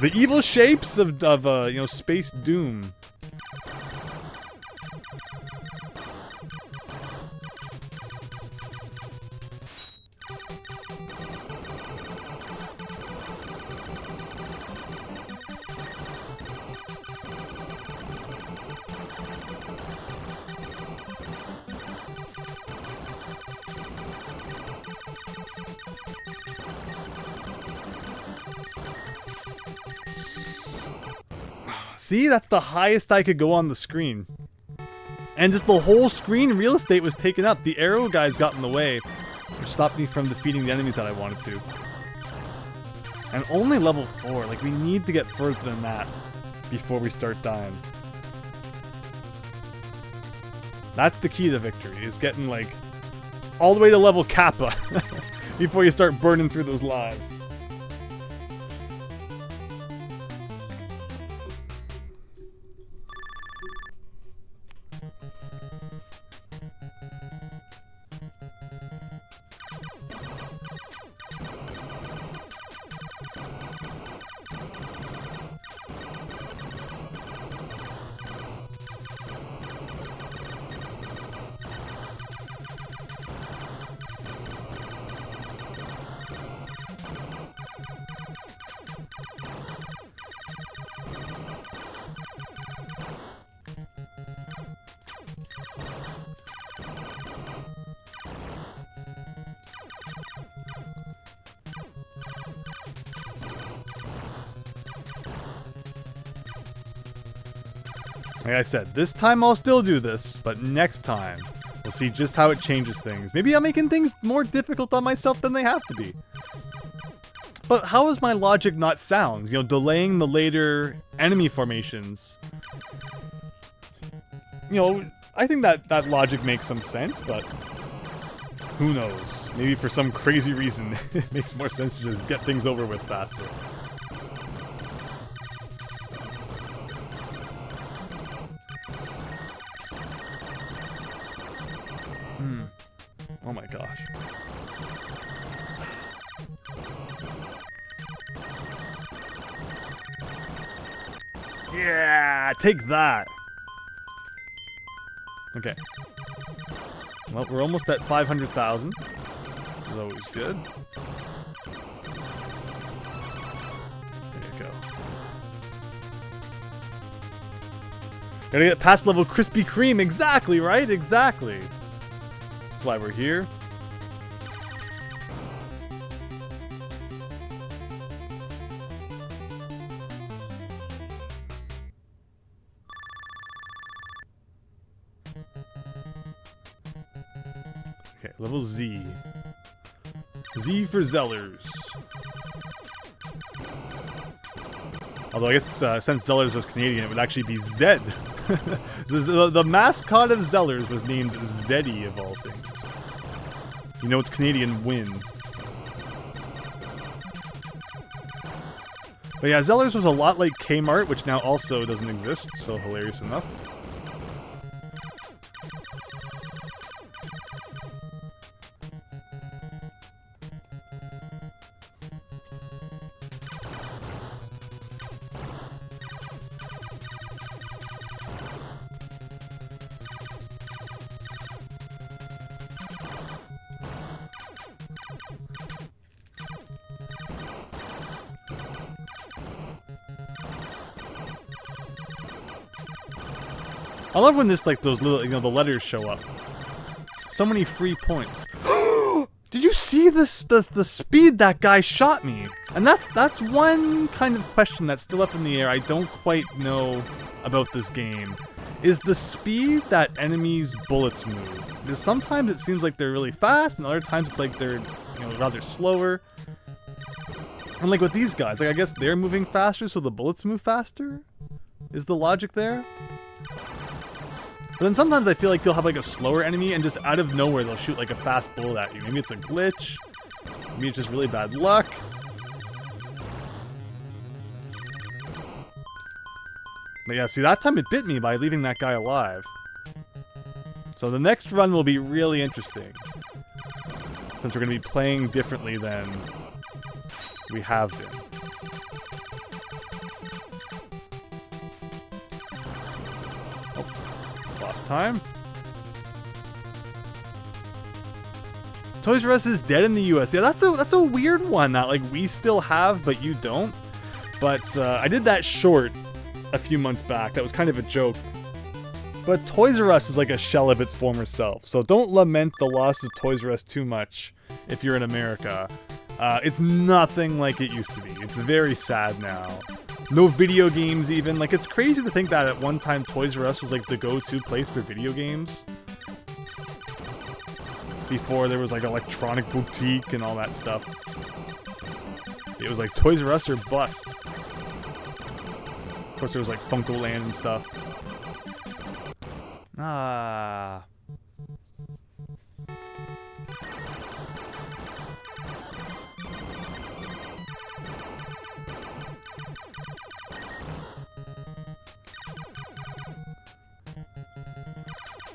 The evil shapes of you know, Space Doom. See, that's the highest I could go on the screen. And just the whole screen real estate was taken up. The arrow guys got in the way, which stopped me from defeating the enemies that I wanted to. And only level 4. Like, we need to get further than that before we start dying. That's the key to victory, is getting, like, all the way to level Kappa before you start burning through those lives. Like I said, this time I'll still do this, but next time we'll see just how it changes things. Maybe I'm making things more difficult on myself than they have to be. But how is my logic not sound? You know, delaying the later enemy formations. You know, I think that logic makes some sense, but who knows? Maybe for some crazy reason it makes more sense to just get things over with faster. Oh my gosh. Yeah, take that. Okay. Well, we're almost at 500,000. Is always good. There you go. Gotta get past level Krispy Kreme. Exactly, right? Exactly. That's why we're here. Okay, level Z. Z for Zellers. Although I guess since Zellers was Canadian, it would actually be Zed. the mascot of Zellers was named Zeddy of all things. You know it's Canadian, win. But yeah, Zellers was a lot like Kmart, which now also doesn't exist, so hilarious enough. I love when this, like, those little, you know, the letters show up. So many free points. Did you see this, the speed that guy shot me? And that's one kind of question that's still up in the air. I don't quite know about this game. Is the speed that enemies' bullets move. Because sometimes it seems like they're really fast, and other times it's like they're, rather slower. And like with these guys, like I guess they're moving faster, so the bullets move faster? Is the logic there? But then sometimes I feel like you'll have like a slower enemy, and just out of nowhere they'll shoot like a fast bullet at you. Maybe it's a glitch. Maybe it's just really bad luck. But yeah, see, that time it bit me by leaving that guy alive. So the next run will be really interesting, since we're going to be playing differently than we have been. Oh, lost time. Toys R Us is dead in the US. Yeah, that's a weird one that like we still have, but you don't. But I did that short a few months back. That was kind of a joke. But Toys R Us is like a shell of its former self, so don't lament the loss of Toys R Us too much if you're in America. It's nothing like it used to be. It's very sad now. No video games even. Like, it's crazy to think that at one time Toys R Us was like the go-to place for video games. Before there was like Electronic Boutique and all that stuff. It was like Toys R Us or bust. Of course there was like Funko Land and stuff. Ah.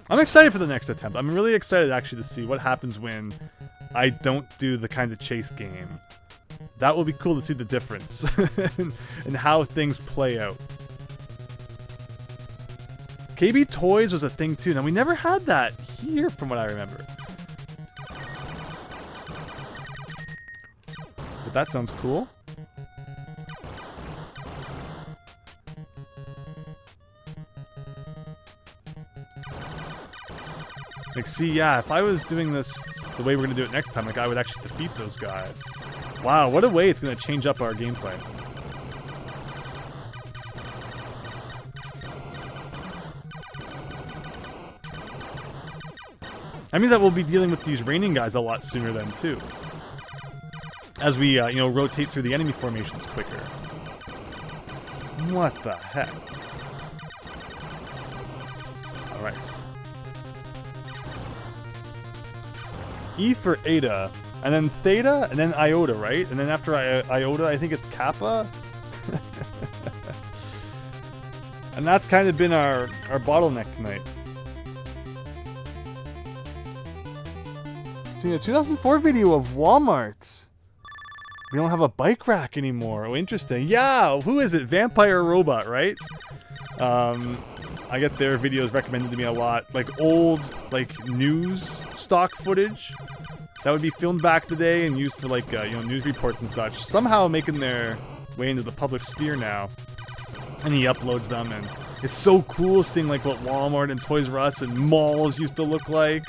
I'm excited for the next attempt. I'm really excited actually to see what happens when I don't do the kind of chase game. That will be cool to see the difference and how things play out. KB Toys was a thing too. Now, we never had that here from what I remember. But that sounds cool. Like, see, yeah, if I was doing this the way we're going to do it next time, like, I would actually defeat those guys. Wow, what a way it's going to change up our gameplay. That means that we'll be dealing with these raining guys a lot sooner then, too. As we, rotate through the enemy formations quicker. What the heck? Alright. E for Eta, and then Theta, and then Iota, right? And then after Iota, I think it's Kappa? And that's kind of been our bottleneck tonight. Seeing a 2004 video of Walmart. We don't have a bike rack anymore. Oh, interesting. Yeah, who is it? Vampire Robot, right? I get their videos recommended to me a lot. Like old, news stock footage that would be filmed back in the day and used for news reports and such. Somehow making their way into the public sphere now. And he uploads them, and it's so cool seeing what Walmart and Toys R Us and malls used to look like.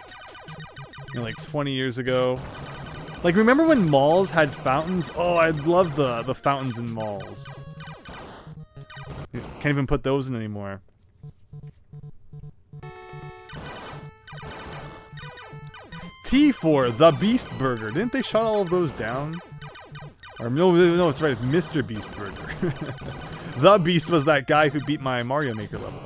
20 years ago. Remember when malls had fountains? Oh, I love the fountains in malls. You can't even put those in anymore. T for The Beast Burger. Didn't they shut all of those down? Or no, it's right. It's Mr. Beast Burger. The Beast was that guy who beat my Mario Maker level.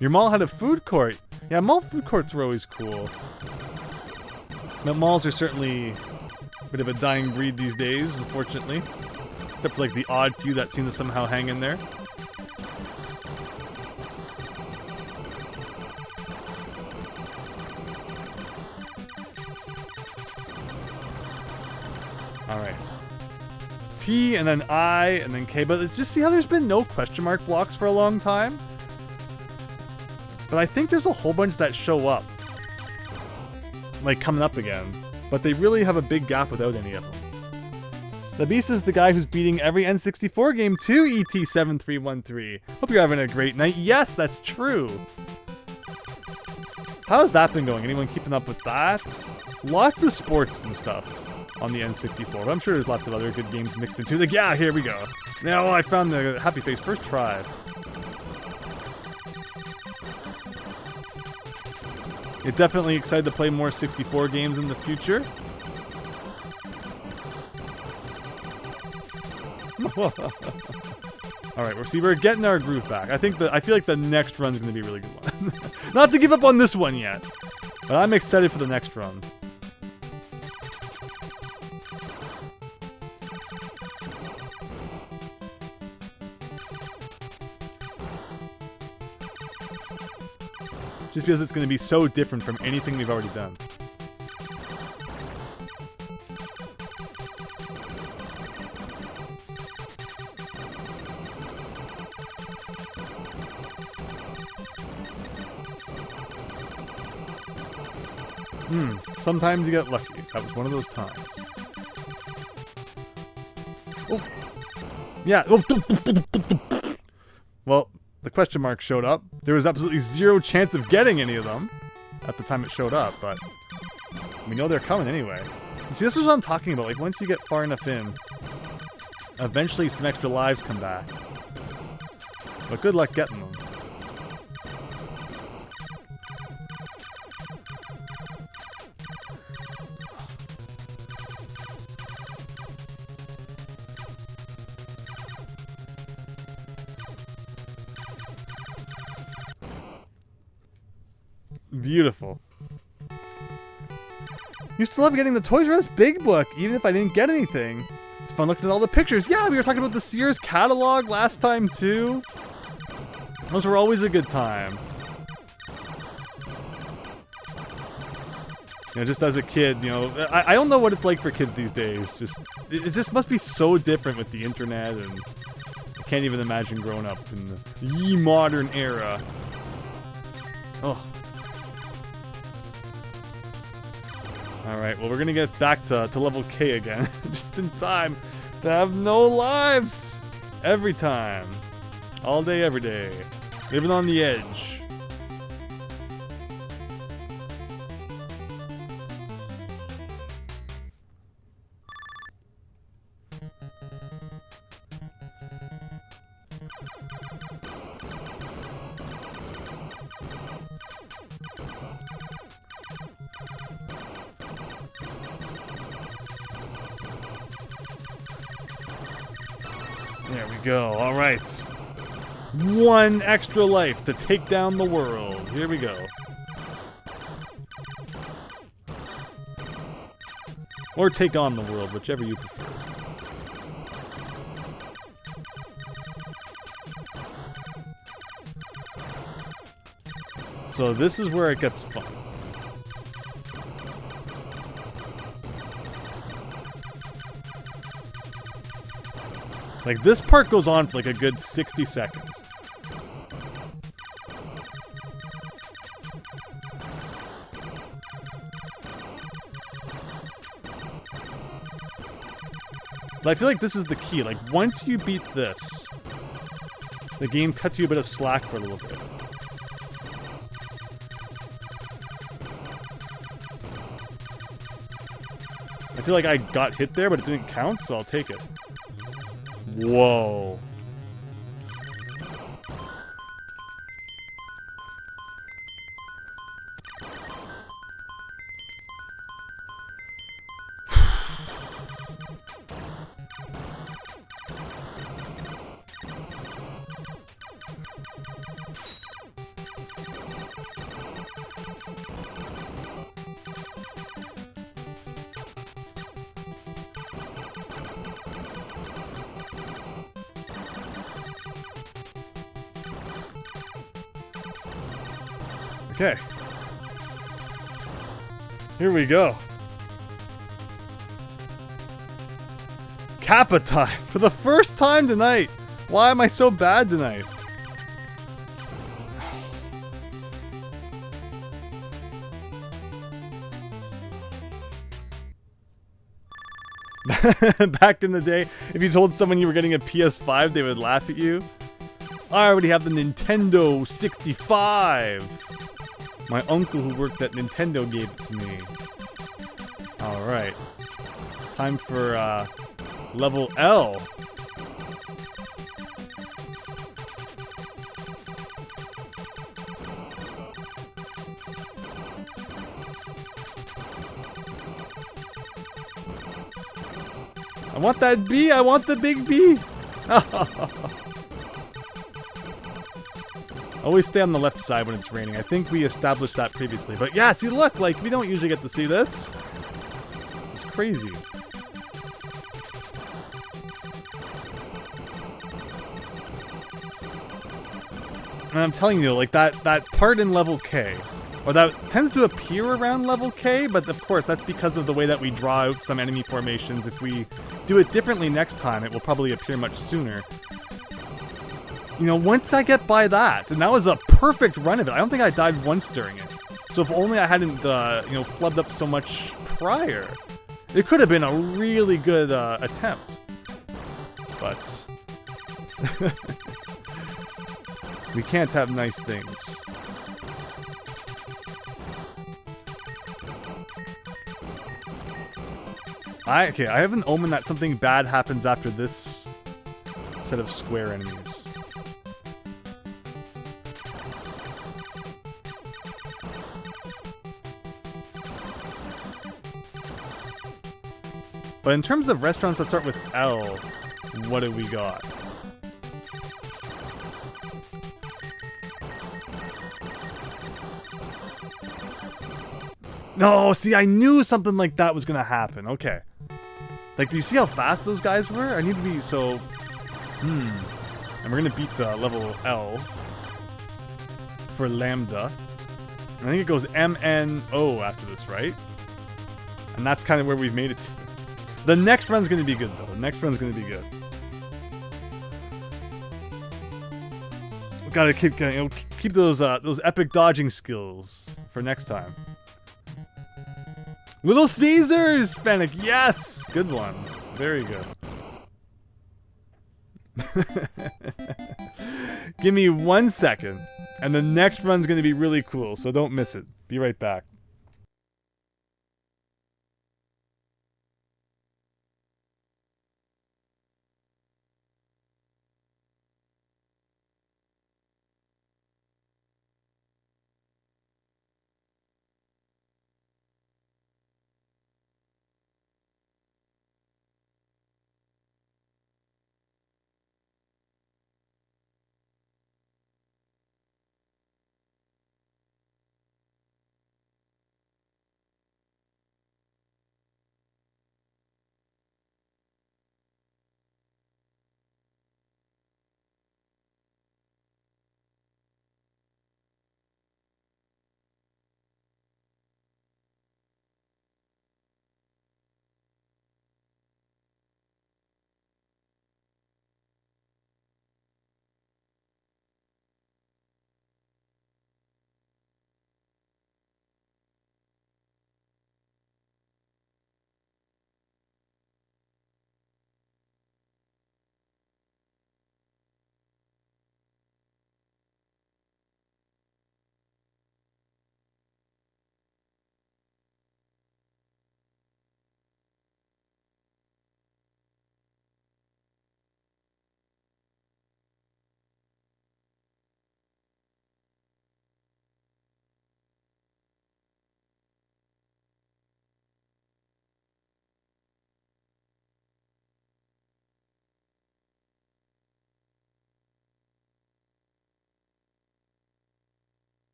Your mall had a food court. Yeah, mall food courts were always cool. But malls are certainly a bit of a dying breed these days, unfortunately. Except for the odd few that seem to somehow hang in there. Alright. T and then I and then K. But just see how there's been no question mark blocks for a long time? But I think there's a whole bunch that show up. like coming up again. But they really have a big gap without any of them. The Beast is the guy who's beating every N64 game too, ET7313. Hope you're having a great night. Yes, that's true. How's that been going? Anyone keeping up with that? Lots of sports and stuff on the N64. But I'm sure there's lots of other good games mixed into. Like, yeah, here we go. Now I found the Happy Face first try. You're definitely excited to play more 64 games in the future. All right, we're getting our groove back. I feel like the next run's going to be a really good one. Not to give up on this one yet, but I'm excited for the next run. Just because it's going to be so different from anything we've already done. Sometimes you get lucky. That was one of those times. Oh. Yeah. Well, the question mark showed up. There was absolutely zero chance of getting any of them at the time it showed up, but we know they're coming anyway. And see, this is what I'm talking about. Like, once you get far enough in, eventually some extra lives come back. But good luck getting them. Beautiful. Used to love getting the Toys R Us Big Book, even if I didn't get anything. It's fun looking at all the pictures. Yeah, we were talking about the Sears catalog last time too. Those were always a good time. You know, just as a kid, you know, I don't know what it's like for kids these days. It just must be so different with the internet, and I can't even imagine growing up in the modern era. Oh. Alright, well, we're gonna get back to level K again, just in time to have no lives! Every time. All day, every day. Living on the edge. There we go. All right. One extra life to take down the world. Here we go. Or take on the world, whichever you prefer. So this is where it gets fun. Like, this part goes on for like a good 60 seconds. But I feel like this is the key. Like, once you beat this, the game cuts you a bit of slack for a little bit. I feel like I got hit there, but it didn't count, so I'll take it. Whoa. Okay. Here we go. Kappa time for the first time tonight. Why am I so bad tonight? Back in the day, if you told someone you were getting a PS5, they would laugh at you. I already have the Nintendo 65. My uncle who worked at Nintendo gave it to me. Alright. Time for level L. I want that bee! I want the big bee! Always stay on the left side when it's raining. I think we established that previously. But yeah, see, look, like, we don't usually get to see this. This is crazy. And I'm telling you, like, that part in level K, or that tends to appear around level K, but of course, that's because of the way that we draw out some enemy formations. If we do it differently next time, it will probably appear much sooner. You know, once I get by that, and that was a perfect run of it. I don't think I died once during it. So if only I hadn't, you know, flubbed up so much prior, it could have been a really good attempt. But we can't have nice things. Okay, I have an omen that something bad happens after this set of square enemies. But in terms of restaurants that start with L, what do we got? No, see, I knew something like that was gonna happen. Okay. Like, do you see how fast those guys were? I need to be, so... And we're gonna beat level L for Lambda. I think it goes M-N-O after this, right? And that's kind of where we've made it to. The next run's gonna be good, though. The next run's gonna be good. We gotta keep, you know, keep those epic dodging skills for next time. Little Caesars! Fennec, yes! Good one. Very good. Give me 1 second, and the next run's gonna be really cool, so don't miss it. Be right back.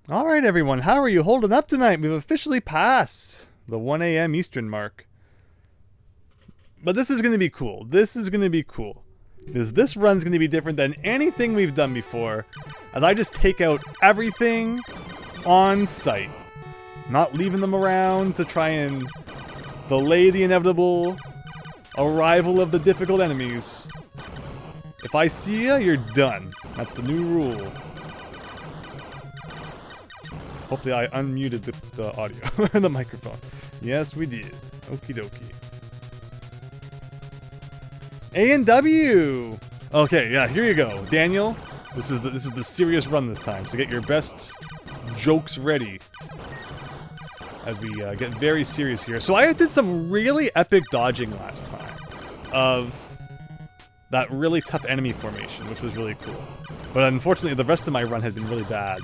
Alright everyone, how are you holding up tonight? We've officially passed the 1 a.m. Eastern mark. But this is going to be cool. This is going to be cool. Because this run's going to be different than anything we've done before. As I just take out everything on sight. Not leaving them around to try and delay the inevitable arrival of the difficult enemies. If I see ya, you're done. That's the new rule. Hopefully I unmuted the audio, the microphone. Yes, we did. Okie dokie. A&W! Okay, yeah, here you go. Daniel, this is the serious run this time, so get your best jokes ready. As we get very serious here. So I did some really epic dodging last time of that really tough enemy formation, which was really cool. But unfortunately, the rest of my run had been really bad.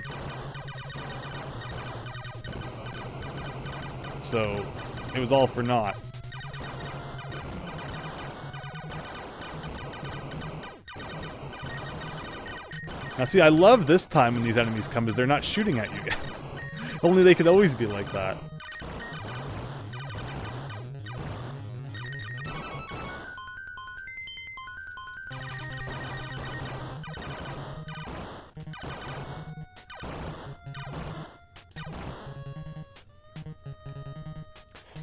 So it was all for naught. Now see, I love this time when these enemies come because they're not shooting at you yet. Only they could always be like that.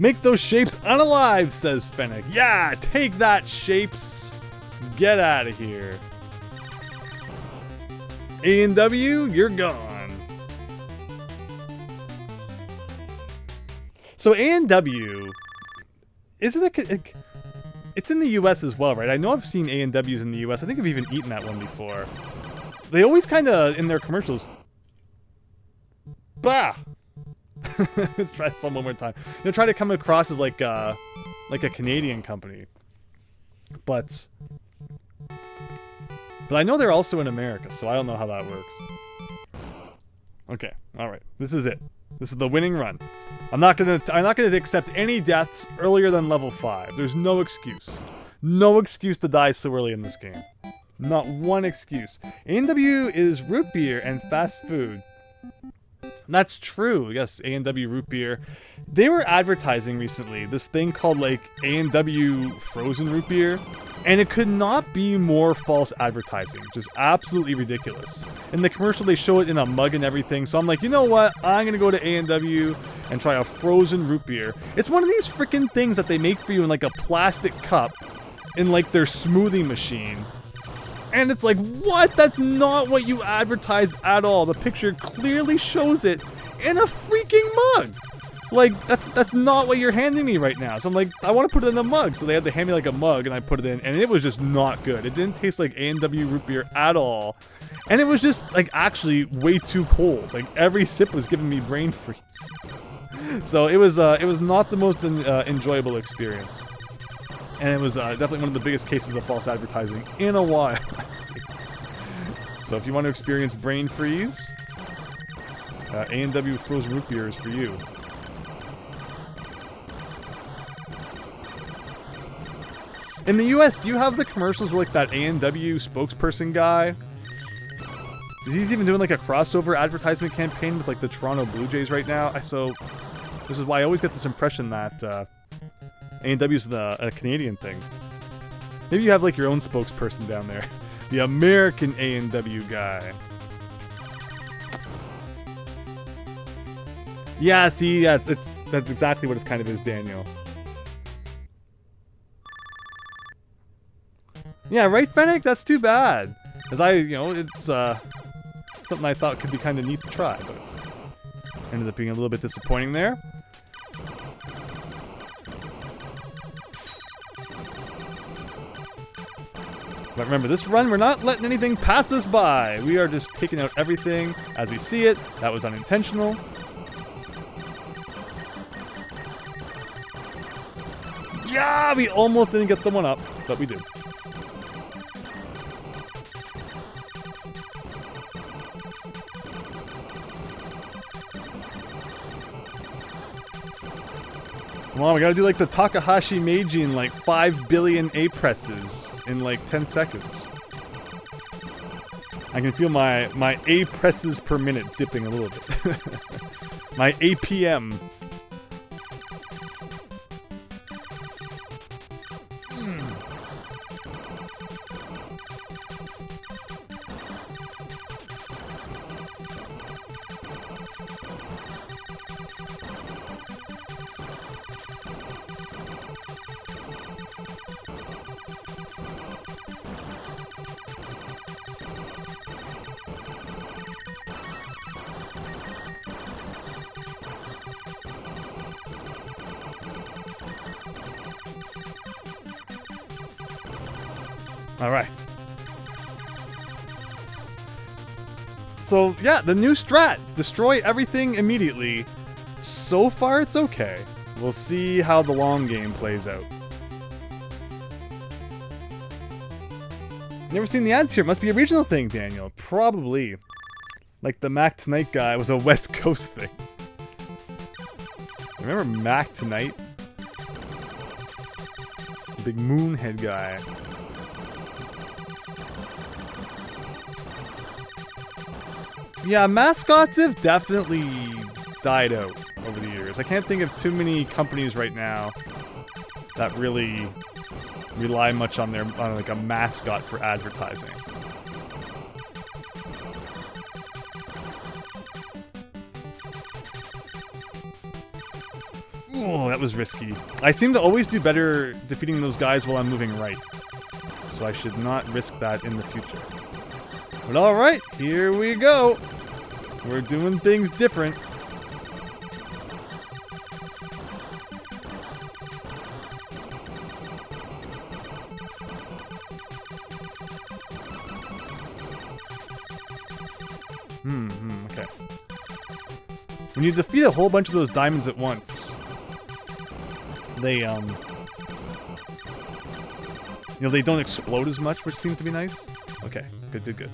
Make those shapes unalive, says Fennec. Yeah, take that, shapes. Get out of here. A&W, you're gone. So A&W, isn't it? It's in the US as well, right? I know I've seen A&Ws in the US. I think I've even eaten that one before. They always kind of, in their commercials, bah! Let's try this one more time. They'll try to come across as like a Canadian company, but I know they're also in America, so I don't know how that works. Okay, all right, this is it. This is the winning run. I'm not gonna accept any deaths earlier than level 5. There's no excuse. No excuse to die so early in this game. Not one excuse. A&W is root beer and fast food. That's true. Yes, A&W root beer. They were advertising recently this thing called like A&W frozen root beer, and it could not be more false advertising. Just absolutely ridiculous. In the commercial, they show it in a mug and everything. So I'm like, you know what? I'm gonna go to A&W and try a frozen root beer. It's one of these freaking things that they make for you in like a plastic cup in like their smoothie machine. And it's like, what? That's not what you advertised at all. The picture clearly shows it in a freaking mug. Like, that's not what you're handing me right now. So I'm like, I want to put it in the mug. So they had to hand me like a mug, and I put it in, and it was just not good. It didn't taste like A&W root beer at all. And it was just, like, actually way too cold. Like, every sip was giving me brain freeze. So it was not the most enjoyable experience. And it was definitely one of the biggest cases of false advertising in a while. So if you want to experience brain freeze, A&W frozen root beer is for you. In the US, do you have the commercials with like that A&W spokesperson guy? Is he even doing like a crossover advertisement campaign with like the Toronto Blue Jays right now? So this is why I always get this impression that A&W's a Canadian thing. Maybe you have like your own spokesperson down there. The American A&W guy. Yeah, see, that's exactly what it kind of is, Daniel. Yeah, right, Fennec? That's too bad. Because it's something I thought could be kind of neat to try, but ended up being a little bit disappointing there. But remember, this run, we're not letting anything pass us by. We are just taking out everything as we see it. That was unintentional. Yeah, we almost didn't get the one up, but we did. Come on, we gotta do like the Takahashi Meiji in like 5 billion A presses in like 10 seconds. I can feel my A presses per minute dipping a little bit. My APM. Alright. So, yeah, the new strat. Destroy everything immediately. So far, it's okay. We'll see how the long game plays out. Never seen the ads here. Must be a regional thing, Daniel. Probably. Like the Mac Tonight guy was a West Coast thing. Remember Mac Tonight? The big moonhead guy. Yeah, mascots have definitely died out over the years. I can't think of too many companies right now that really rely much on like a mascot for advertising. Oh, that was risky. I seem to always do better defeating those guys while I'm moving right. So I should not risk that in the future. But alright, here we go. We're doing things different. Okay. When you defeat a whole bunch of those diamonds at once, they, they don't explode as much, which seems to be nice. Okay, good.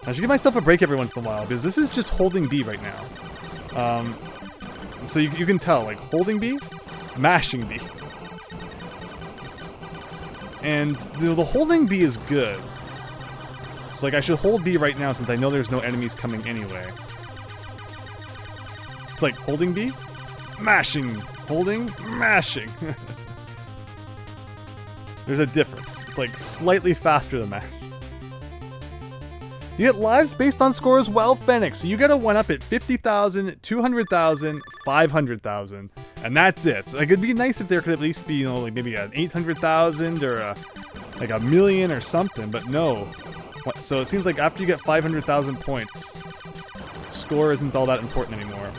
I should give myself a break every once in a while, because this is just holding B right now. So you can tell, like, holding B, mashing B. And the holding B is good. So, like, I should hold B right now since I know there's no enemies coming anyway. It's like, holding B, mashing, holding, mashing. There's a difference. It's, like, slightly faster than mash. You get lives based on score as well, Phoenix. So you get a 1-up at 50,000, 200,000, 500,000. And that's it. So, like, it'd be nice if there could at least be, like maybe an 800,000 or like a million or something, but no. So it seems like after you get 500,000 points, score isn't all that important anymore.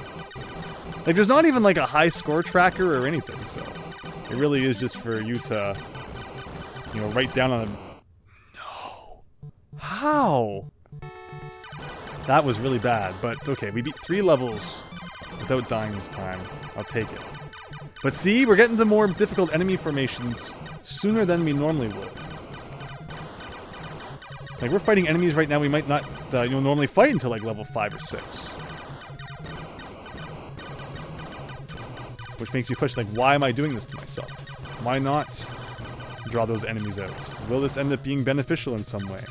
Like, there's not even like a high score tracker or anything, so it really is just for you to, write down on a... No. How? That was really bad, but okay, we beat 3 levels without dying this time. I'll take it. But see, we're getting to more difficult enemy formations sooner than we normally would. Like, we're fighting enemies right now we might not normally fight until like level 5 or 6. Which makes you question, like, why am I doing this to myself? Why not draw those enemies out? Will this end up being beneficial in some way?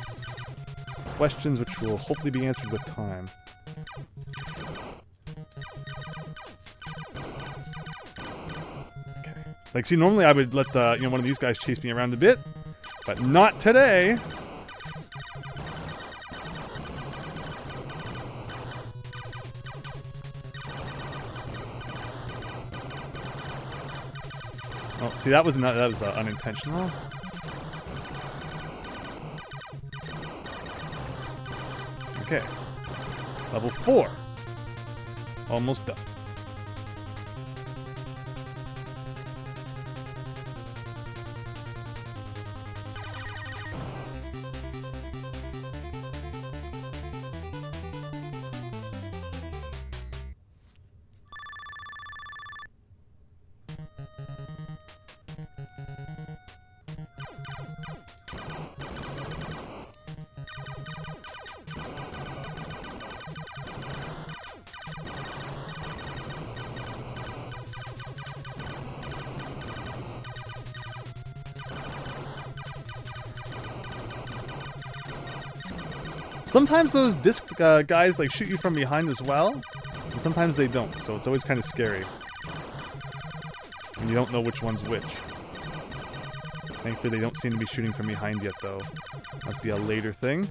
Questions which will hopefully be answered with time. Okay. Like, see, normally I would let one of these guys chase me around a bit, but not today. Oh, see, that was unintentional. Okay. Level 4. Almost done. Sometimes those disc guys like shoot you from behind as well, and sometimes they don't, so it's always kind of scary. And you don't know which one's which. Thankfully they don't seem to be shooting from behind yet though. Must be a later thing.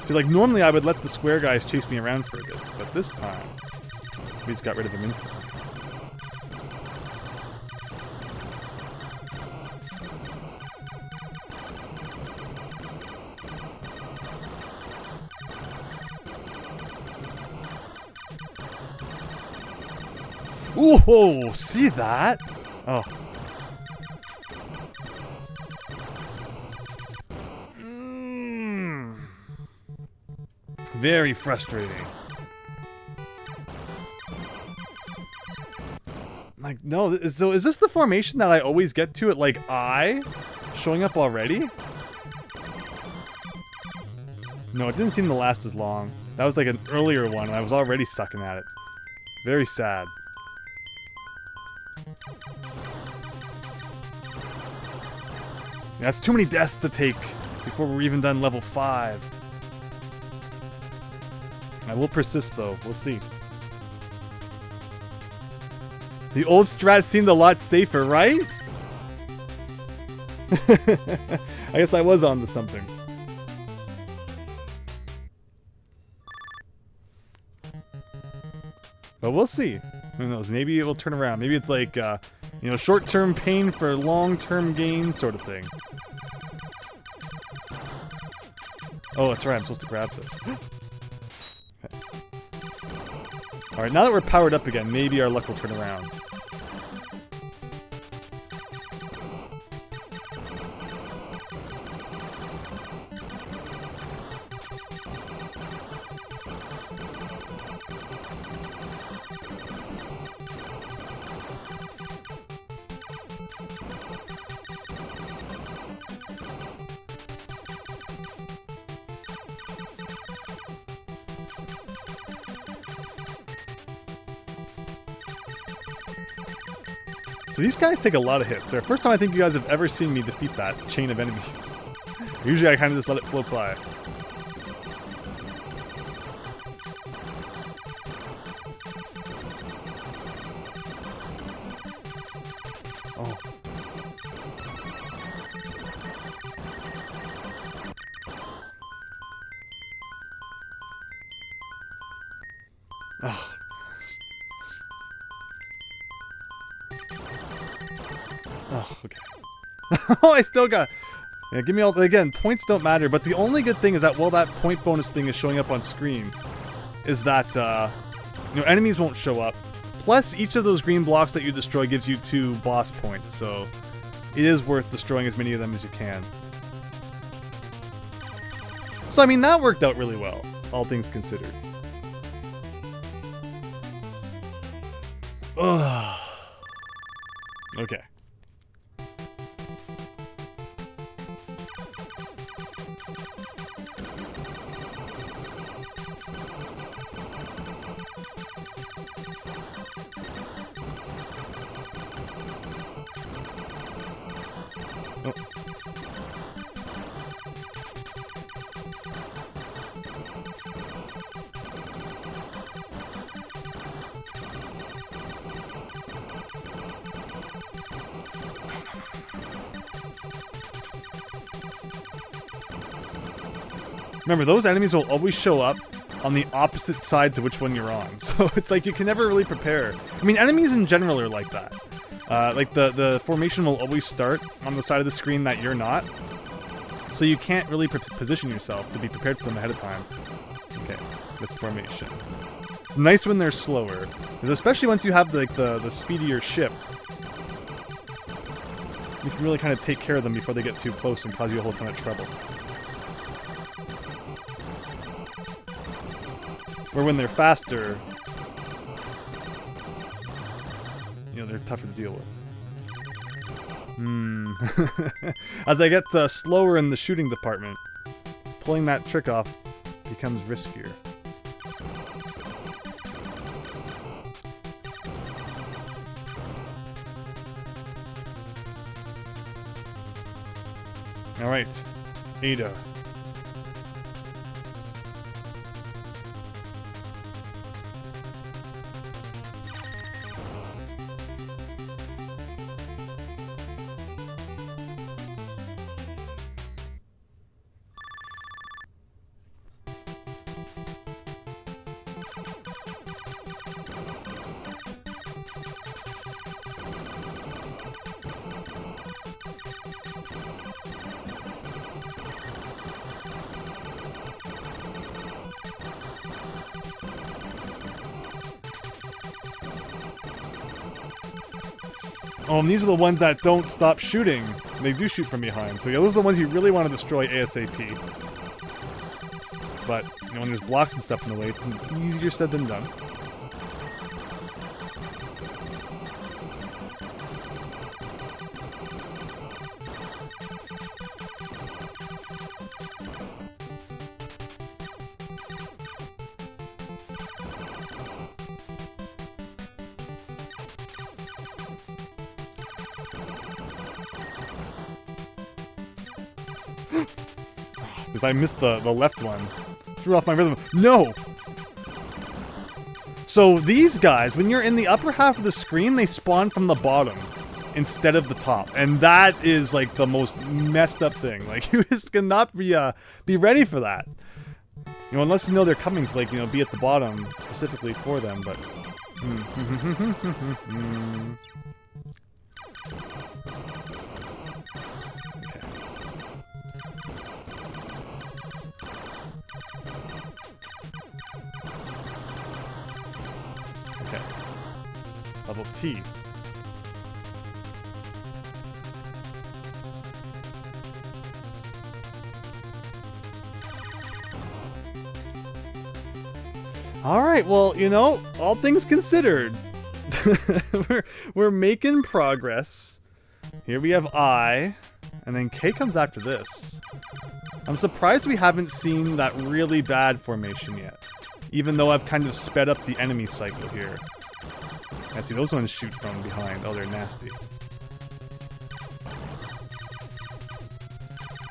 So like normally I would let the square guys chase me around for a bit, but this time we just got rid of them instantly. Ooh, see that? Oh. Very frustrating. Like, no, so is this the formation that I always get to at, like, I? Showing up already? No, it didn't seem to last as long. That was like an earlier one, and I was already sucking at it. Very sad. That's too many deaths to take before we're even done level 5. I will persist though, we'll see. The old strat seemed a lot safer, right? I guess I was onto something. But we'll see. Who knows, maybe it will turn around. Maybe it's like, you know, short-term pain for long-term gain sort of thing. Oh, that's right, I'm supposed to grab this. Okay. Alright, now that we're powered up again, maybe our luck will turn around. So these guys take a lot of hits. They're the first time I think you guys have ever seen me defeat that chain of enemies. Usually I kind of just let it float by. Oh. Oh. Oh, okay. Oh, I still got... Yeah, give me all... Again, points don't matter, but the only good thing is that while that point bonus thing is showing up on screen, is that, you know, enemies won't show up. Plus, each of those green blocks that you destroy gives you 2 boss points, so it is worth destroying as many of them as you can. So, I mean, that worked out really well, all things considered. Ugh. Okay. Oh. Remember, those enemies will always show up on the opposite side to which one you're on. So it's like you can never really prepare. I mean, enemies in general are like that. Like the formation will always start on the side of the screen that you're not. So you can't really position yourself to be prepared for them ahead of time. Okay, this formation. It's nice when they're slower, because especially once you have like the speedier ship, you can really kind of take care of them before they get too close and cause you a whole ton of trouble. Or when they're faster, you know, they're tougher to deal with. As I get slower in the shooting department, pulling that trick off becomes riskier. Alright, Ada. Oh, and these are the ones that don't stop shooting. They do shoot from behind. So yeah, those are the ones you really want to destroy ASAP. But, you know, when there's blocks and stuff in the way, it's easier said than done. Because I missed the left one. Threw off my rhythm. No! So these guys, when you're in the upper half of the screen, they spawn from the bottom instead of the top. And that is like the most messed up thing. Like, you just cannot be ready for that. You know, unless you know they're coming to, like, you know, be at the bottom specifically for them, but... Okay. Level T. Alright, well, you know, all things considered, we're making progress. Here we have I, and then K comes after this. I'm surprised we haven't seen that really bad formation yet, even though I've kind of sped up the enemy cycle here. I see those ones shoot from behind. Oh, they're nasty.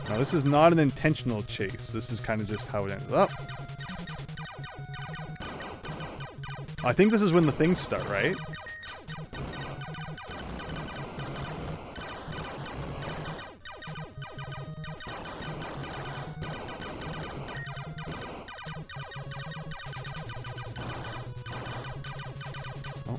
Now, this is not an intentional chase. This is kind of just how it ends up. I think this is when the things start, right? Oh.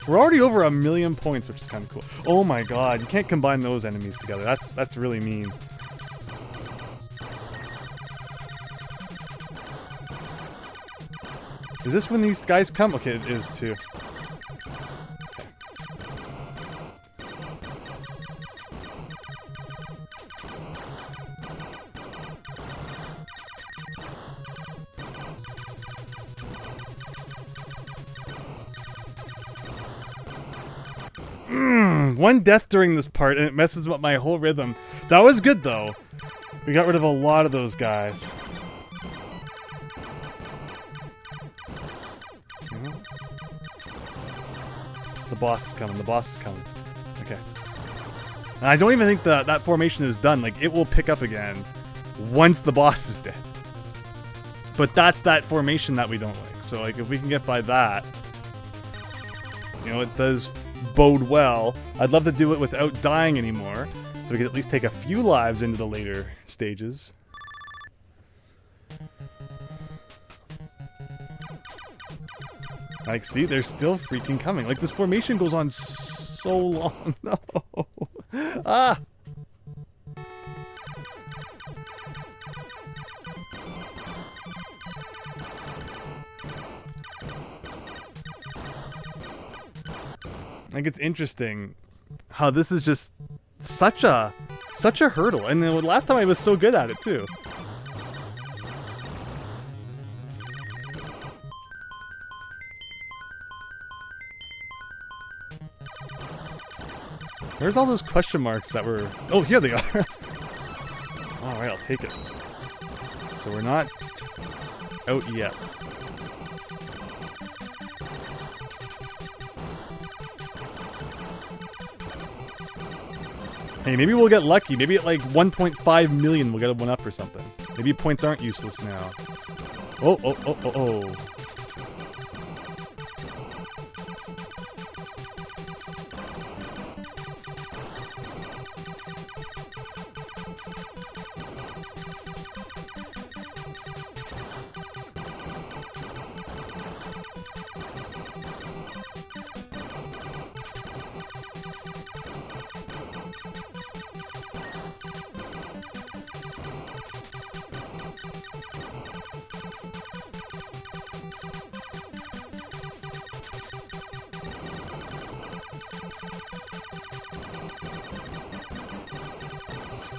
We're already over 1,000,000 points, which is kind of cool. Oh my god, you can't combine those enemies together. That's really mean. Is this when these guys come? Okay, it is too. One death during this part, and it messes up my whole rhythm. That was good, though. We got rid of a lot of those guys. The boss is coming. The boss is coming. Okay. And I don't even think that formation is done. Like, it will pick up again once the boss is dead. But that's that formation that we don't like. So, like, if we can get by that, you know, it does bode well. I'd love to do it without dying anymore, so we could at least take a few lives into the later stages. Like, see, they're still freaking coming. Like, this formation goes on so long. No. Ah! Like, it's interesting how this is just such a hurdle, and then last time I was so good at it too. Where's all those question marks that were... Oh, here they are. Alright, I'll take it. So we're not out yet. Hey, maybe we'll get lucky. Maybe at like 1.5 million we'll get one up or something. Maybe points aren't useless now. Oh, oh, oh, oh, oh.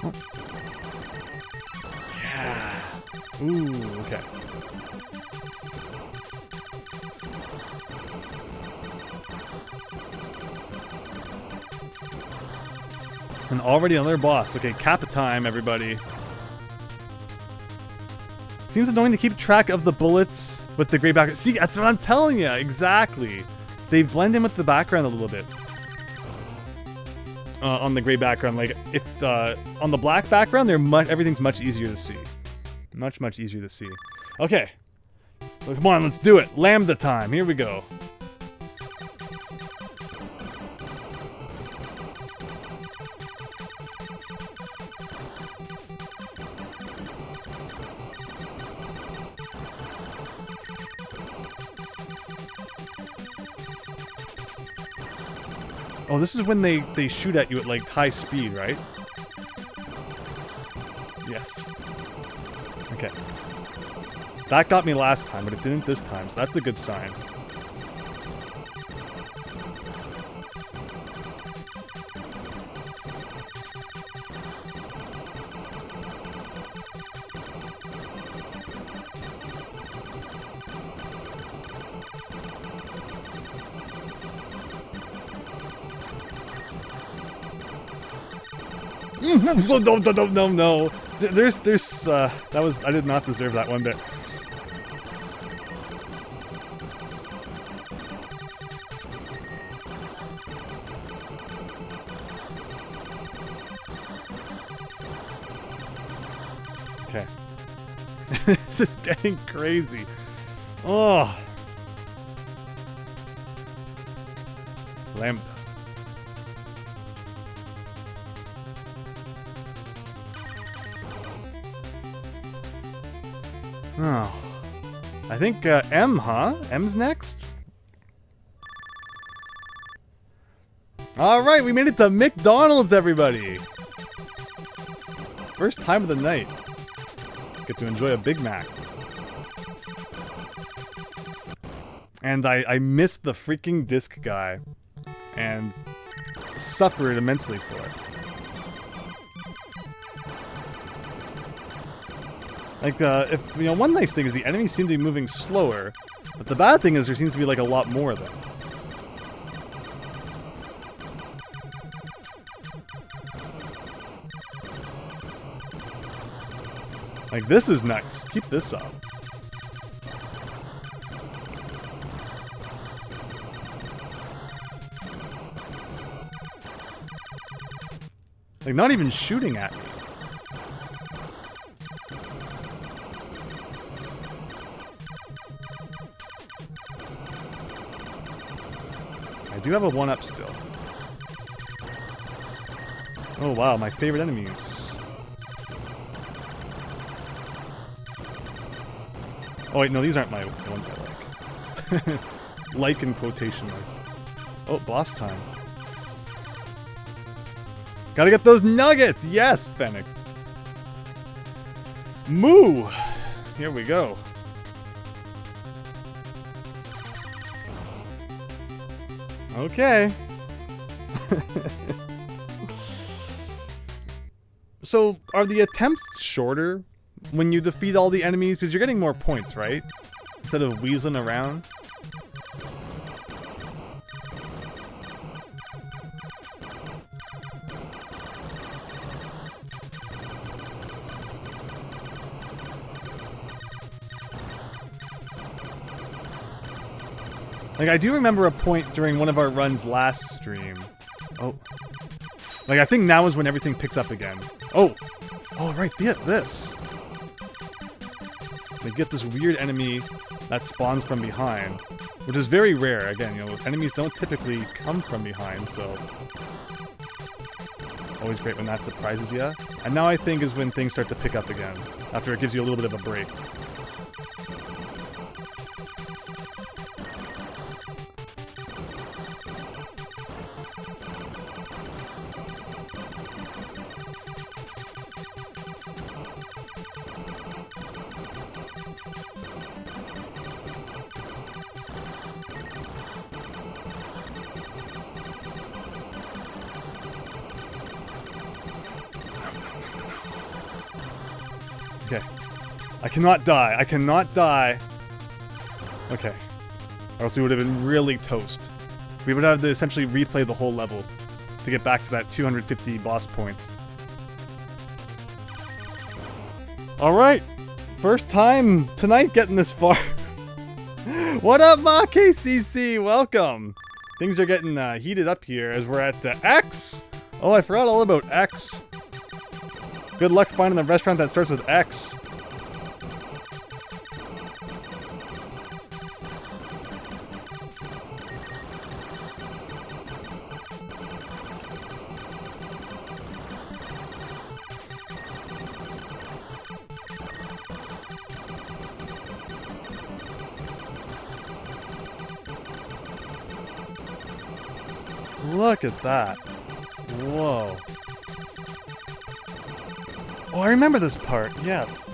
Oh. Yeah. Ooh, okay. And already another boss. Okay, Kappa time, everybody. Seems annoying to keep track of the bullets with the gray background. See, that's what I'm telling you. Exactly. They blend in with the background a little bit. On the gray background. Like, if on the black background, everything's much easier to see. Much, much easier to see. Okay. Well, come on, let's do it. Lambda time. Here we go. Oh, this is when they shoot at you at, like, high speed, right? Yes. Okay. That got me last time, but it didn't this time, so that's a good sign. No. I did not deserve that one bit. Okay. This is getting crazy. Oh. Lambda. Oh. I think M, huh? M's next? Alright, we made it to McDonald's, everybody! First time of the night. Get to enjoy a Big Mac. And I missed the freaking disc guy. And suffered immensely for it. Like, one nice thing is the enemies seem to be moving slower, but the bad thing is there seems to be, like, a lot more of them. Like, this is nice. Keep this up. Like, not even shooting at me. I do have a 1-up still. Oh wow, my favorite enemies. Oh wait, no, these aren't the ones I like. Like in quotation marks. Oh, boss time. Gotta get those nuggets! Yes, Fennec. Moo! Here we go. Okay. So, are the attempts shorter when you defeat all the enemies? Because you're getting more points, right? Instead of weaseling around? Like, I do remember a point during one of our runs last stream. Oh. Like, I think now is when everything picks up again. Oh! Oh, right, this. We get this weird enemy that spawns from behind, which is very rare. Again, enemies don't typically come from behind, so... Always great when that surprises you. And now I think is when things start to pick up again, after it gives you a little bit of a break. Okay. I cannot die. I cannot die. Okay. Or else we would have been really toast. We would have to essentially replay the whole level to get back to that 250 boss points. Alright. First time tonight getting this far. What up, Ma KCC? Welcome. Things are getting heated up here as we're at X. Oh, I forgot all about X. Good luck finding the restaurant that starts with X. Look at that. Whoa. Oh, I remember this part, yes.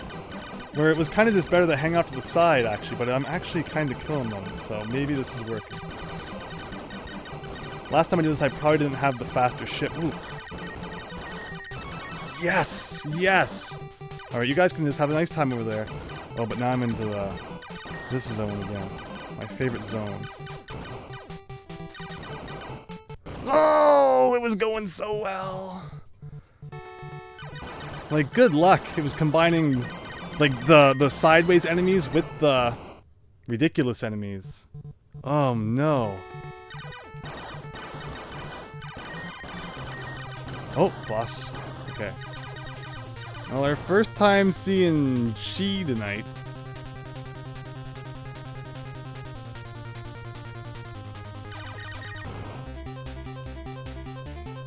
Where it was kind of just better to hang off to the side, actually, but I'm actually kind of killing them, so maybe this is working. Last time I did this, I probably didn't have the faster ship. Ooh. Yes! Yes! Alright, you guys can just have a nice time over there. Oh, but now I'm into this zone again. My favorite zone. Oh, it was going so well. Like, good luck. It was combining, like, the sideways enemies with the ridiculous enemies. Oh, no. Oh, boss. Okay. Well, our first time seeing She tonight.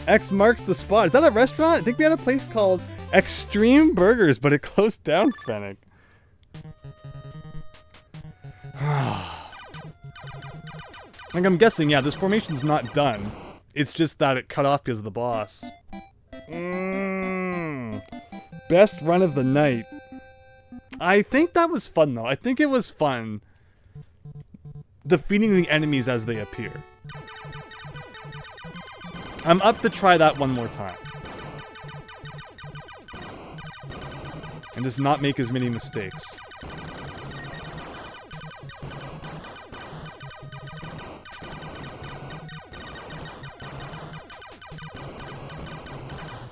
X marks the spot. Is that a restaurant? I think we had a place called Extreme Burgers, but it closed down, Fennec. Like, I'm guessing, yeah, this formation's not done. It's just that it cut off because of the boss. Best run of the night. I think that was fun, though. I think it was fun defeating the enemies as they appear. I'm up to try that one more time. And just not make as many mistakes.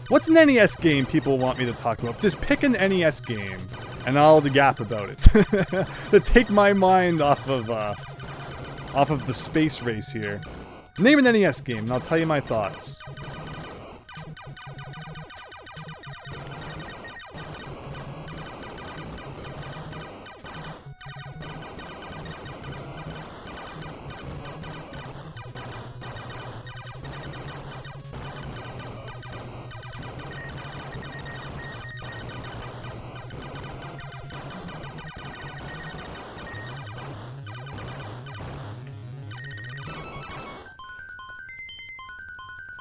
What's an NES game people want me to talk about? Just pick an NES game, and I'll yap about it. To take my mind off of the space race here. Name an NES game, and I'll tell you my thoughts.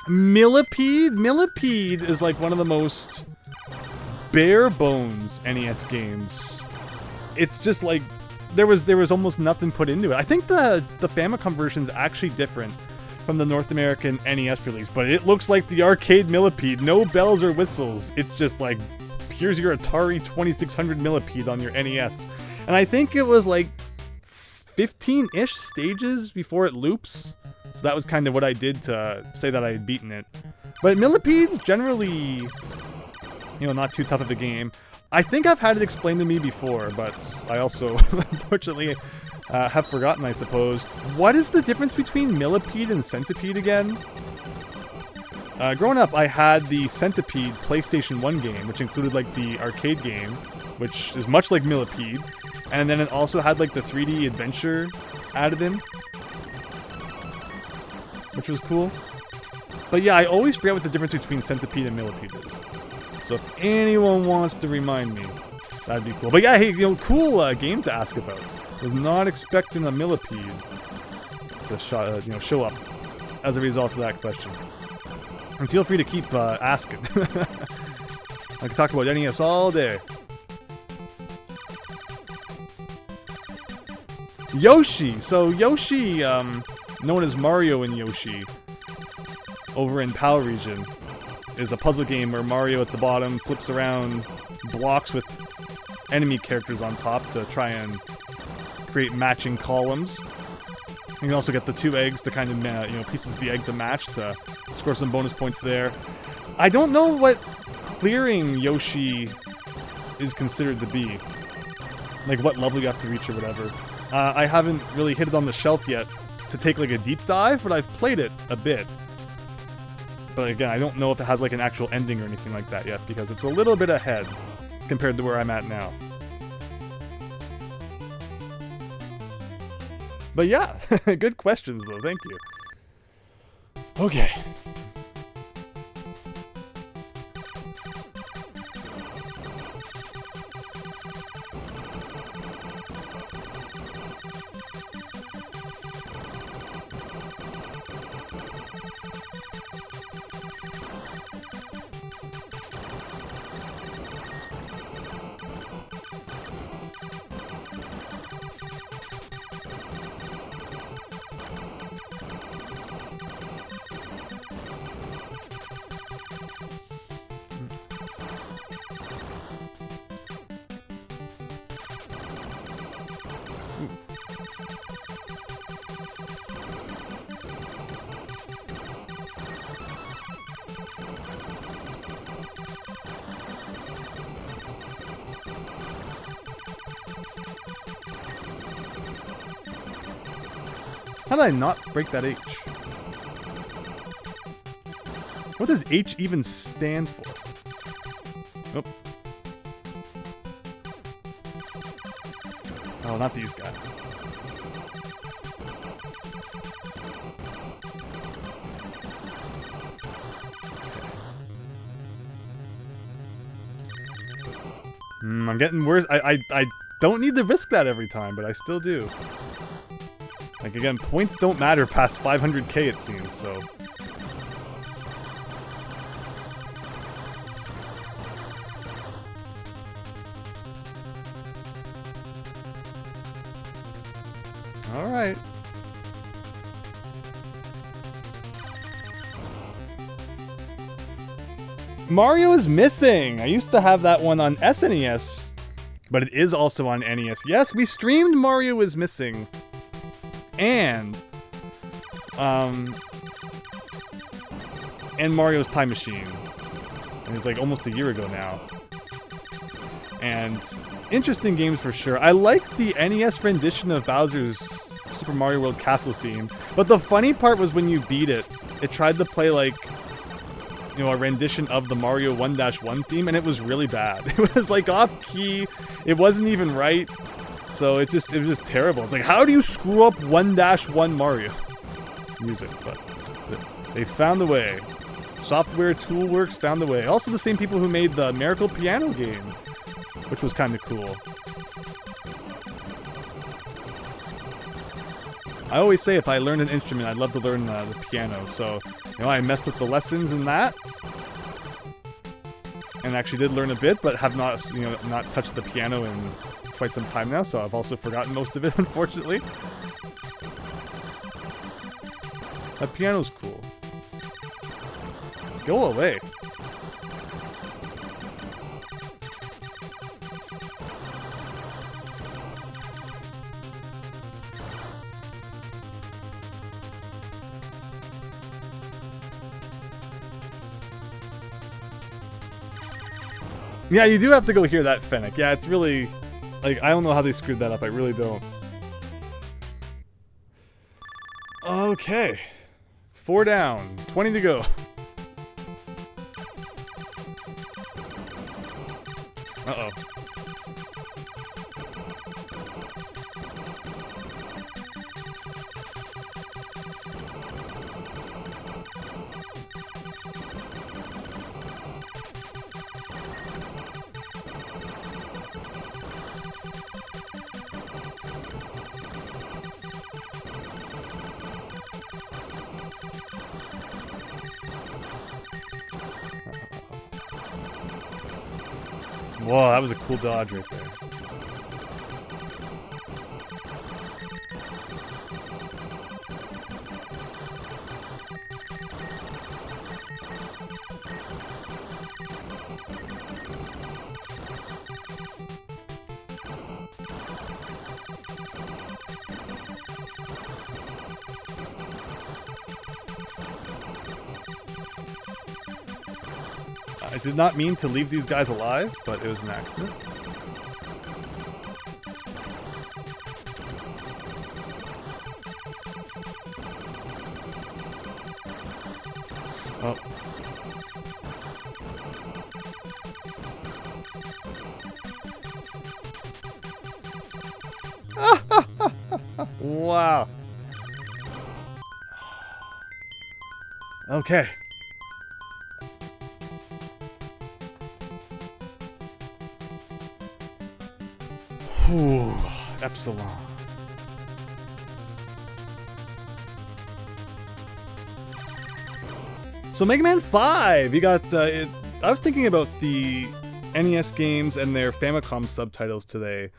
Millipede? Millipede is like one of the most bare bones NES games. It's just like there was almost nothing put into it. I think the Famicom version is actually different from the North American NES release, but it looks like the arcade Millipede. No bells or whistles. It's just like, here's your Atari 2600 Millipede on your NES. And I think it was like 15-ish stages before it loops. So that was kind of what I did to say that I had beaten it. But Millipede's generally, you know, not too tough of a game. I think I've had it explained to me before, but I also, unfortunately, have forgotten, I suppose. What is the difference between Millipede and Centipede again? Growing up, I had the Centipede PlayStation 1 game, which included, like, the arcade game, which is much like Millipede. And then it also had, like, the 3D adventure added in, which was cool. But yeah, I always forget what the difference between Centipede and Millipede is. So if anyone wants to remind me, that'd be cool. But yeah, hey, you know, cool game to ask about. Was not expecting a Millipede to show up as a result of that question. And feel free to keep asking. I can talk about NES all day. Yoshi! So Yoshi, known as Mario and Yoshi, over in PAL region, is a puzzle game where Mario at the bottom flips around blocks with enemy characters on top to try and create matching columns. You can also get the 2 eggs to kind of, pieces of the egg to match to score some bonus points there. I don't know what clearing Yoshi is considered to be. Like what level you have to reach or whatever. I haven't really hit it on the shelf yet to take like a deep dive, but I've played it a bit. But again, I don't know if it has like an actual ending or anything like that yet, because it's a little bit ahead compared to where I'm at now. But yeah, good questions though, thank you. Okay. How did I not break that H? What does H even stand for? Oh. Oh, not these guys. I'm getting worse. I don't need to risk that every time, but I still do. Like, again, points don't matter past 500k, it seems, so... Alright. Mario is missing! I used to have that one on SNES, but it is also on NES. Yes, we streamed Mario is Missing. And Mario's Time Machine. And it was like almost a year ago now. And interesting games for sure. I like the NES rendition of Bowser's Super Mario World Castle theme. But the funny part was when you beat it, it tried to play like, a rendition of the Mario 1-1 theme, and it was really bad. It was like off key. It wasn't even right. So it was just terrible. It's like, how do you screw up 1-1 Mario music? But they found a way. Software Toolworks found a way. Also the same people who made the Miracle Piano game, which was kind of cool. I always say if I learned an instrument, I'd love to learn the piano. So, I messed with the lessons in that. And actually did learn a bit, but have not, not touched the piano in quite some time now, so I've also forgotten most of it, unfortunately. That piano's cool. Go away. Yeah, you do have to go hear that, Fennec. Yeah, it's really... Like, I don't know how they screwed that up. I really don't. Okay. 4 down. 20 to go. Uh-oh. Whoa, that was a cool dodge right there. I did not mean to leave these guys alive, but it was an accident. Oh. Wow. Okay. Whew. Epsilon. So Mega Man 5, you got, I was thinking about the NES games and their Famicom subtitles today.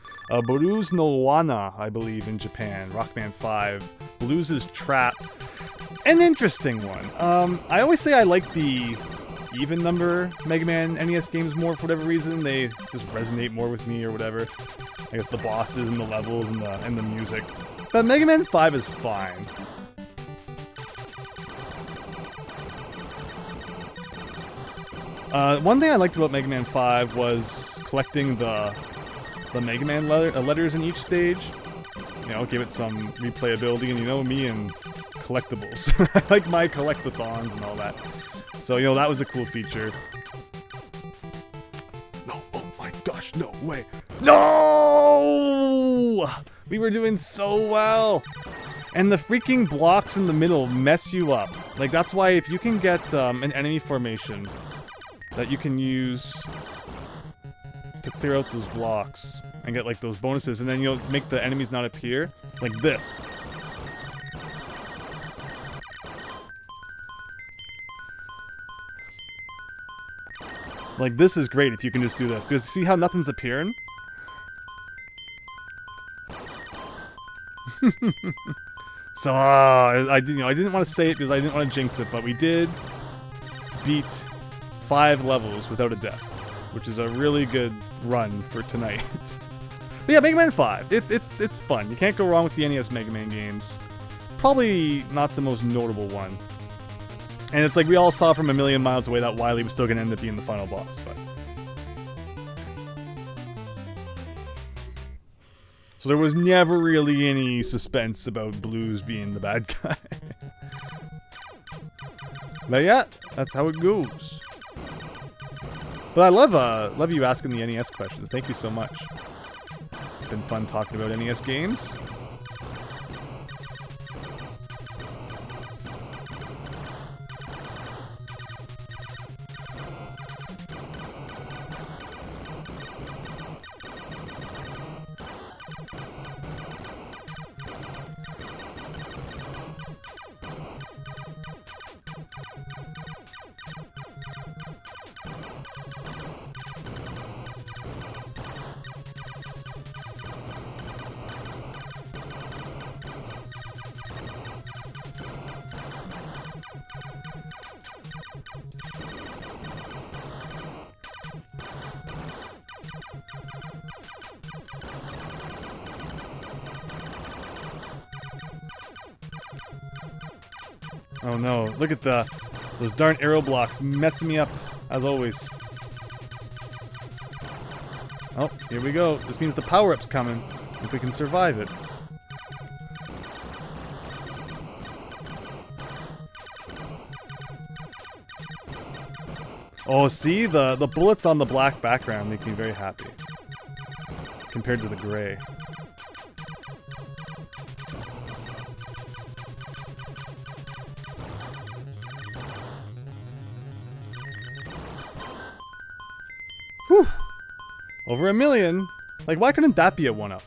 Blues no Wana, I believe, in Japan. Rockman 5. Blues' Trap. An interesting one. I always say I like the even number Mega Man NES games more for whatever reason. They just resonate more with me or whatever. I guess the bosses and the levels and the music. But Mega Man 5 is fine. One thing I liked about Mega Man 5 was collecting the Mega Man letters in each stage. You know, give it some replayability, and you know me and collectibles. I like my collectathons and all that. So, you know, that was a cool feature. No, oh my gosh, no way. No! We were doing so well. And the freaking blocks in the middle mess you up. Like, that's why if you can get an enemy formation that you can use to clear out those blocks and get like those bonuses, and then you'll make the enemies not appear like this. Like, this is great if you can just do this, because see how nothing's appearing? So I didn't want to say it because I didn't want to jinx it, but we did beat 5 levels without a death, which is a really good run for tonight. But yeah, Mega Man 5, it's fun. You can't go wrong with the NES Mega Man games. Probably not the most notable one. And it's like we all saw from a million miles away that Wily was still going to end up being the final boss, but... So there was never really any suspense about Blues being the bad guy. But yeah, that's how it goes. But I love you asking the NES questions. Thank you so much. It's been fun talking about NES games. Oh no, look at those darn arrow blocks messing me up, as always. Oh, here we go. This means the power-up's coming, if we can survive it. Oh, see? The bullets on the black background make me very happy. Compared to the gray. Whew. Over 1 million? Like, why couldn't that be a 1-up?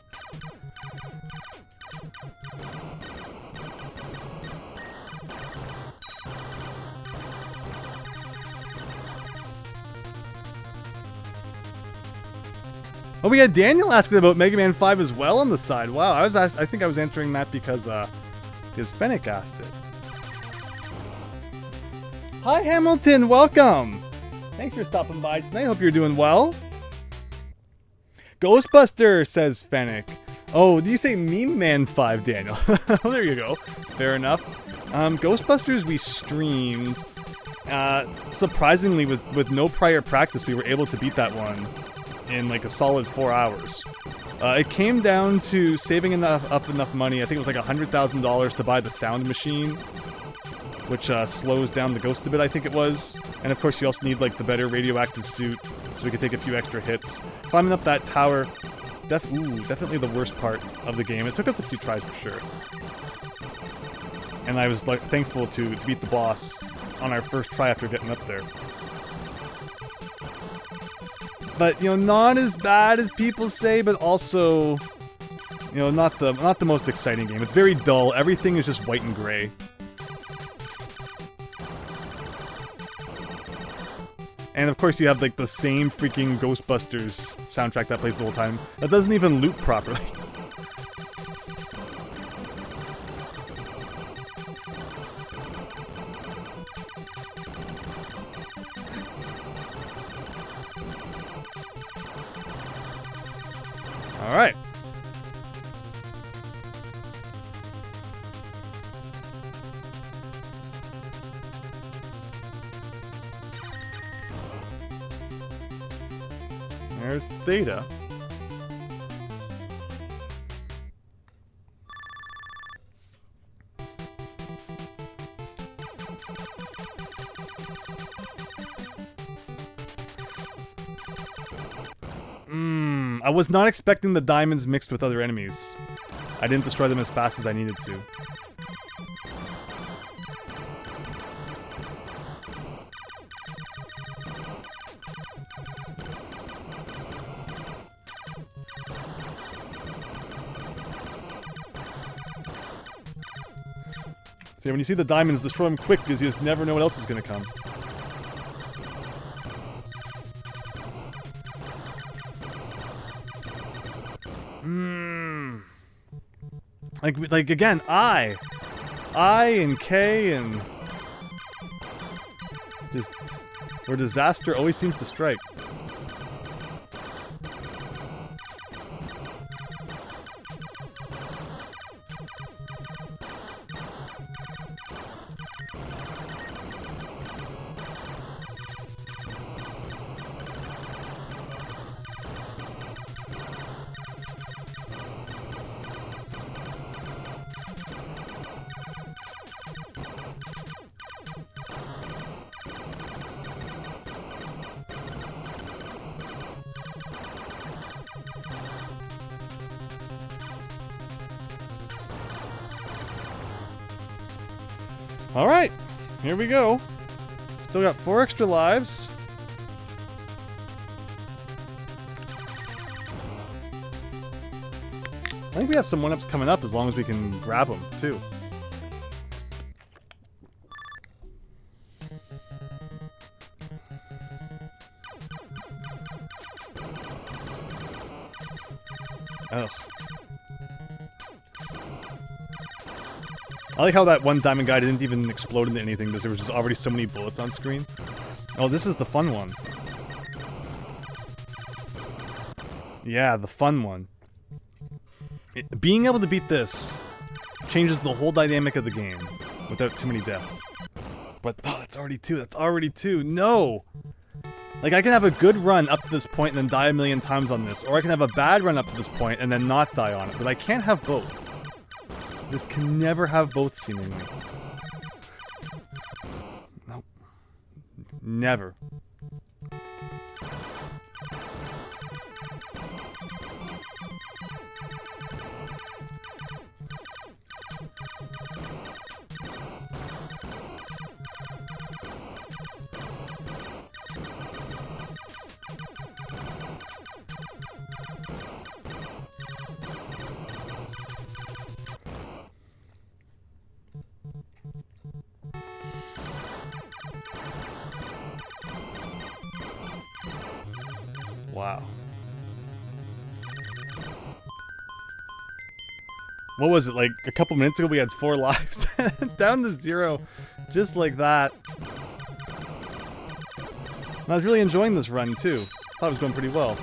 Oh, we had Daniel asking about Mega Man 5 as well on the side. Wow, I think I was answering that because Fennec asked it. Hi, Hamilton, welcome! Thanks for stopping by tonight. Hope you're doing well. Ghostbuster, says Fennec. Oh, did you say Meme Man 5, Daniel? Oh, there you go. Fair enough. Ghostbusters we streamed. surprisingly, with no prior practice, we were able to beat that one in like a solid 4 hours. It came down to saving up enough money. I think it was like $100,000 to buy the sound machine, which slows down the ghost a bit, I think it was. And of course, you also need like the better radioactive suit, so we could take a few extra hits. Climbing up that tower, definitely the worst part of the game. It took us a few tries for sure. And I was like thankful to beat the boss on our first try after getting up there. But, you know, not as bad as people say, but also, you know, not the most exciting game. It's very dull. Everything is just white and gray. And of course you have like the same freaking Ghostbusters soundtrack that plays the whole time. That doesn't even loop properly. All right. There's Theta. I was not expecting the diamonds mixed with other enemies. I didn't destroy them as fast as I needed to. So when you see the diamonds, destroy them quick because you just never know what else is going to come. Like again, I and K and just where disaster always seems to strike. Alright, here we go. Still got 4 extra lives. I think we have some 1-ups coming up as long as we can grab them, too. Ugh. I like how that one diamond guy didn't even explode into anything because there was just already so many bullets on screen. Oh, this is the fun one. Yeah, the fun one. Being able to beat this changes the whole dynamic of the game without too many deaths. But, oh, that's already 2. That's already 2. No! Like, I can have a good run up to this point and then die a million times on this. Or I can have a bad run up to this point and then not die on it. But I can't have both. This can never have both, seemingly. Nope. Never. Wow. What was it, like a couple minutes ago we had 4 lives? Down to 0, just like that. And I was really enjoying this run too. Thought it was going pretty well.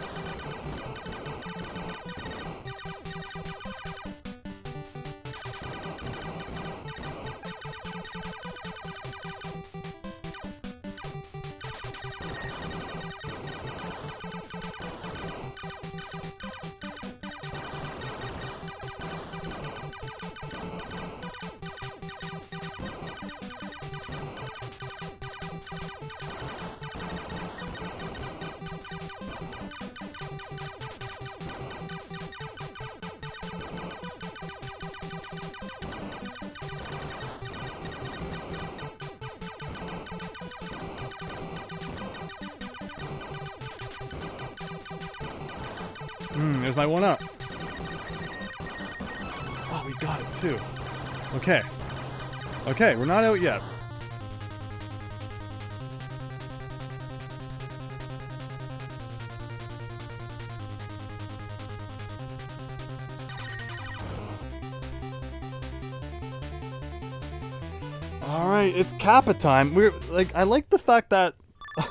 There's my 1-up. Oh, we got it too. Okay. Okay, we're not out yet. Alright, it's Kappa time. I like the fact that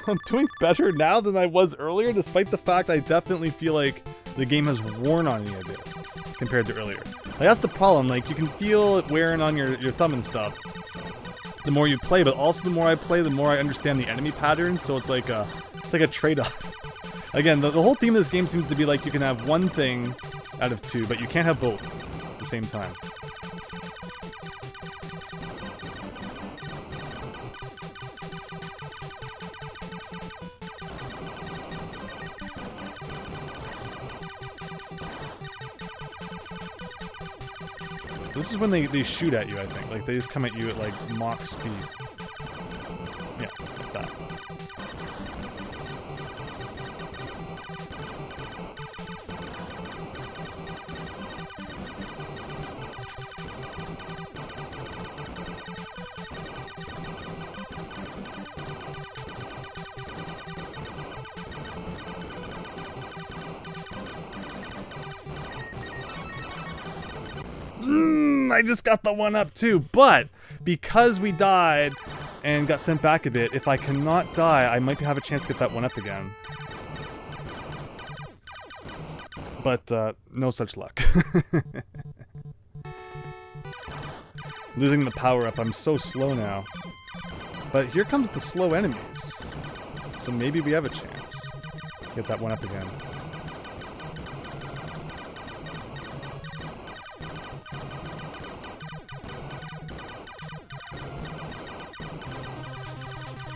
I'm doing better now than I was earlier, despite the fact I definitely feel like the game has worn on me a bit compared to earlier. Like, that's the problem. Like, you can feel it wearing on your thumb and stuff the more you play, but also the more I play, the more I understand the enemy patterns, so it's like a trade-off. Again, the whole theme of this game seems to be like you can have one thing out of two, but you can't have both at the same time. This is when they shoot at you, I think. Like, they just come at you at, like, Mach speed. Yeah, like that. I just got the 1-up too, but because we died and got sent back a bit, if I cannot die, I might have a chance to get that 1-up again. But no such luck. Losing the power-up, I'm so slow now. But here comes the slow enemies, so maybe we have a chance to get that 1-up again.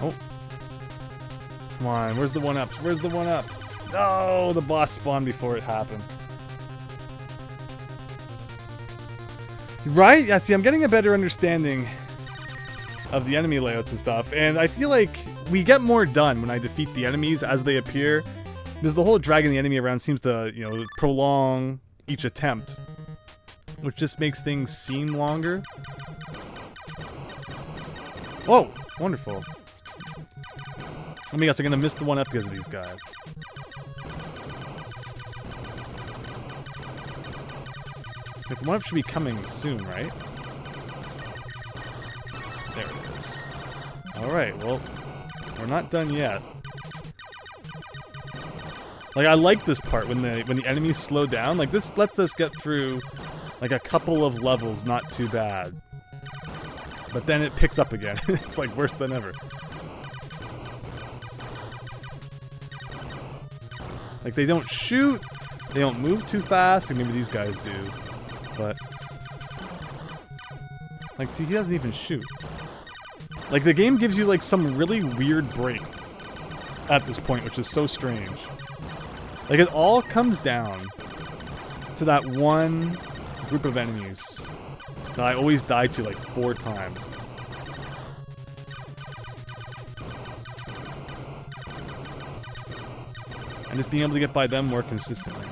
Oh. Come on, where's the 1-ups? Where's the 1-up? Oh, the boss spawned before it happened. Right? Yeah, see, I'm getting a better understanding of the enemy layouts and stuff, and I feel like we get more done when I defeat the enemies as they appear, because the whole dragging the enemy around seems to, you know, prolong each attempt, which just makes things seem longer. Whoa! Wonderful. Let me guess, I'm gonna miss the 1-up because of these guys. Like, the 1-up should be coming soon, right? There it is. Alright, well, we're not done yet. Like, I like this part when the enemies slow down. Like, this lets us get through, like, a couple of levels not too bad. But then it picks up again. It's, like, worse than ever. Like, they don't shoot, they don't move too fast, and maybe these guys do, but... Like, see, he doesn't even shoot. Like, the game gives you, like, some really weird break at this point, which is so strange. Like, it all comes down to that one group of enemies that I always die to, like, 4 times. And just being able to get by them more consistently.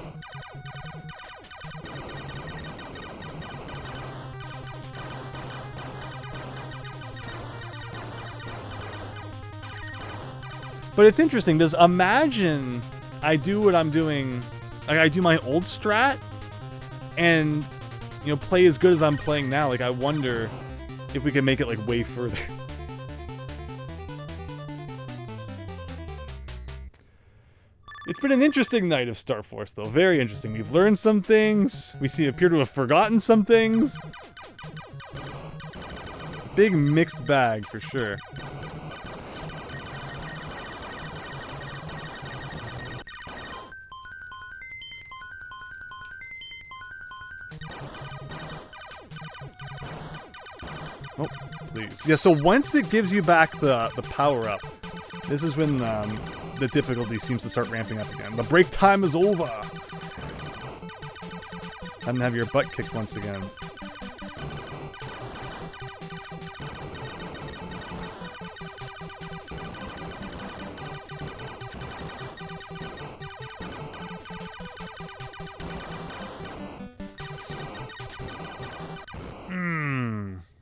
But it's interesting, because imagine I do what I'm doing, like I do my old strat, and, you know, play as good as I'm playing now. Like, I wonder if we can make it, like, way further. It's been an interesting night of Star Force, though. Very interesting. We've learned some things. We appear to have forgotten some things. Big mixed bag, for sure. Oh, please. Yeah, so once it gives you back the power-up, this is when the difficulty seems to start ramping up again. The break time is over! Time to have your butt kicked once again.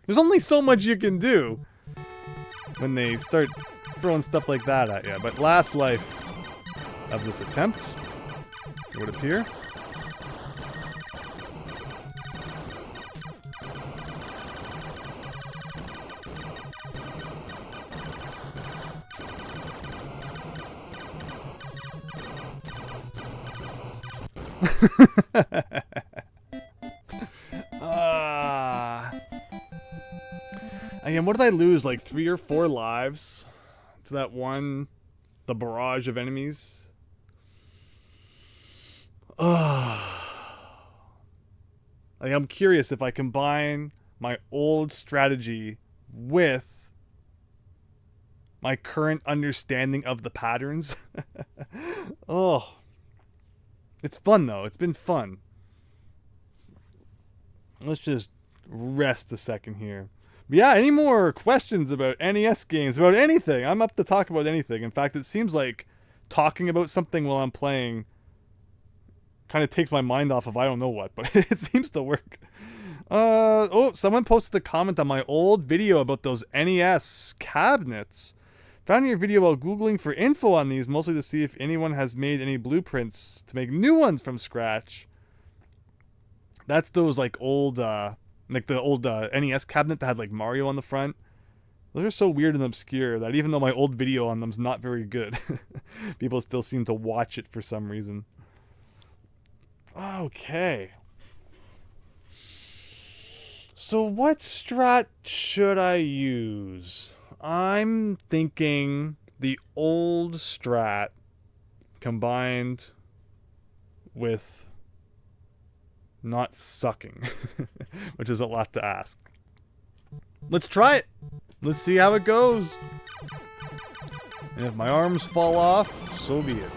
There's only so much you can do when they start throwing stuff like that at you. But last life of this attempt, it would appear. Again, what did I lose? Like 3 or 4 lives to that one, the barrage of enemies. Like, I'm curious if I combine my old strategy with my current understanding of the patterns. Oh. It's fun, though. It's been fun. Let's just rest a second here. But yeah, any more questions about NES games, about anything? I'm up to talk about anything. In fact, it seems like talking about something while I'm playing kind of takes my mind off of I don't know what, but it seems to work. Oh, someone posted a comment on my old video about those NES cabinets. Found your video while Googling for info on these, mostly to see if anyone has made any blueprints to make new ones from scratch. That's those like old, like the old NES cabinet that had like Mario on the front. Those are so weird and obscure that even though my old video on them's not very good, people still seem to watch it for some reason. Okay. So what strat should I use? I'm thinking the old strat combined with not sucking, which is a lot to ask. Let's try it. Let's see how it goes. And if my arms fall off, so be it.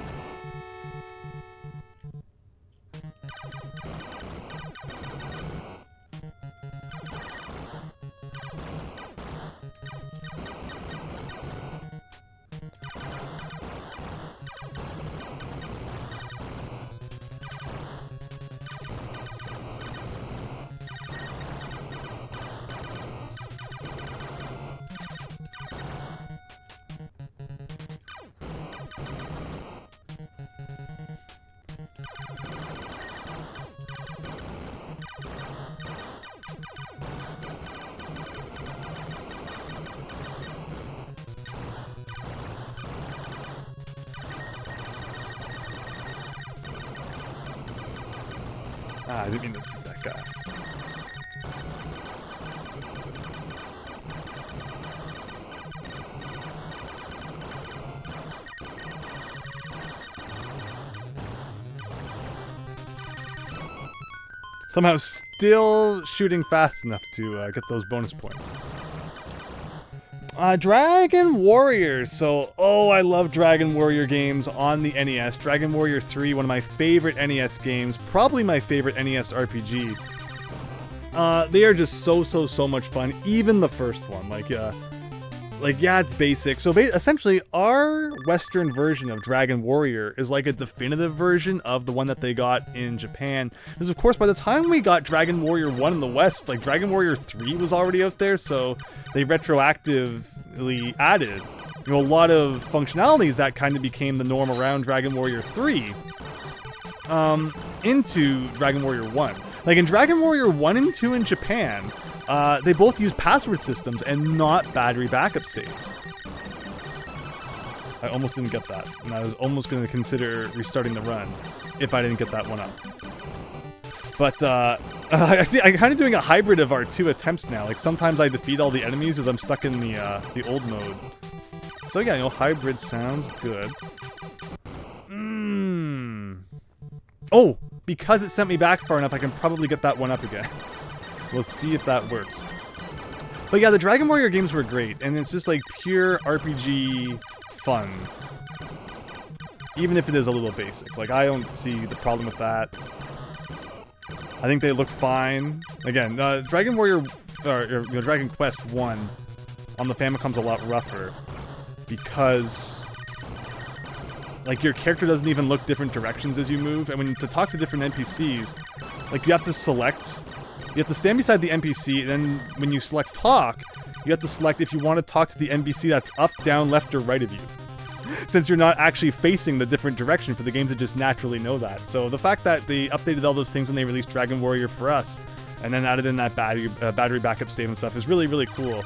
I didn't mean to shoot that guy. Somehow still shooting fast enough to get those bonus points. Dragon Warriors. So, I love Dragon Warrior games on the NES. Dragon Warrior 3, one of my favorite NES games. Probably my favorite NES RPG. They are just so much fun. Even the first one. Yeah, it's basic. So essentially, our Western version of Dragon Warrior is like a definitive version of the one that they got in Japan. Because of course, by the time we got Dragon Warrior 1 in the West, like Dragon Warrior 3 was already out there, so they retroactively added, a lot of functionalities that kind of became the norm around Dragon Warrior 3 into Dragon Warrior 1. Like in Dragon Warrior 1 and 2 in Japan, they both use password systems and not battery backup saves. I almost didn't get that, and I was almost going to consider restarting the run if I didn't get that one up. But I see. I'm kind of doing a hybrid of our 2 attempts now. Like sometimes I defeat all the enemies as I'm stuck in the old mode. So yeah, hybrid sounds good. Oh, because it sent me back far enough, I can probably get that one up again. We'll see if that works. But yeah, the Dragon Warrior games were great, and it's just like pure RPG fun. Even if it is a little basic. Like, I don't see the problem with that. I think they look fine. Again, Dragon Warrior, Dragon Quest 1 on the Famicom's a lot rougher because like your character doesn't even look different directions as you move, and when to talk to different NPCs, like you have to select You have to stand beside the NPC, and then when you select talk, you have to select if you want to talk to the NPC that's up, down, left, or right of you. Since you're not actually facing the different direction for the game to just naturally know that. So the fact that they updated all those things when they released Dragon Warrior for us, and then added in that battery backup save and stuff is really, really cool.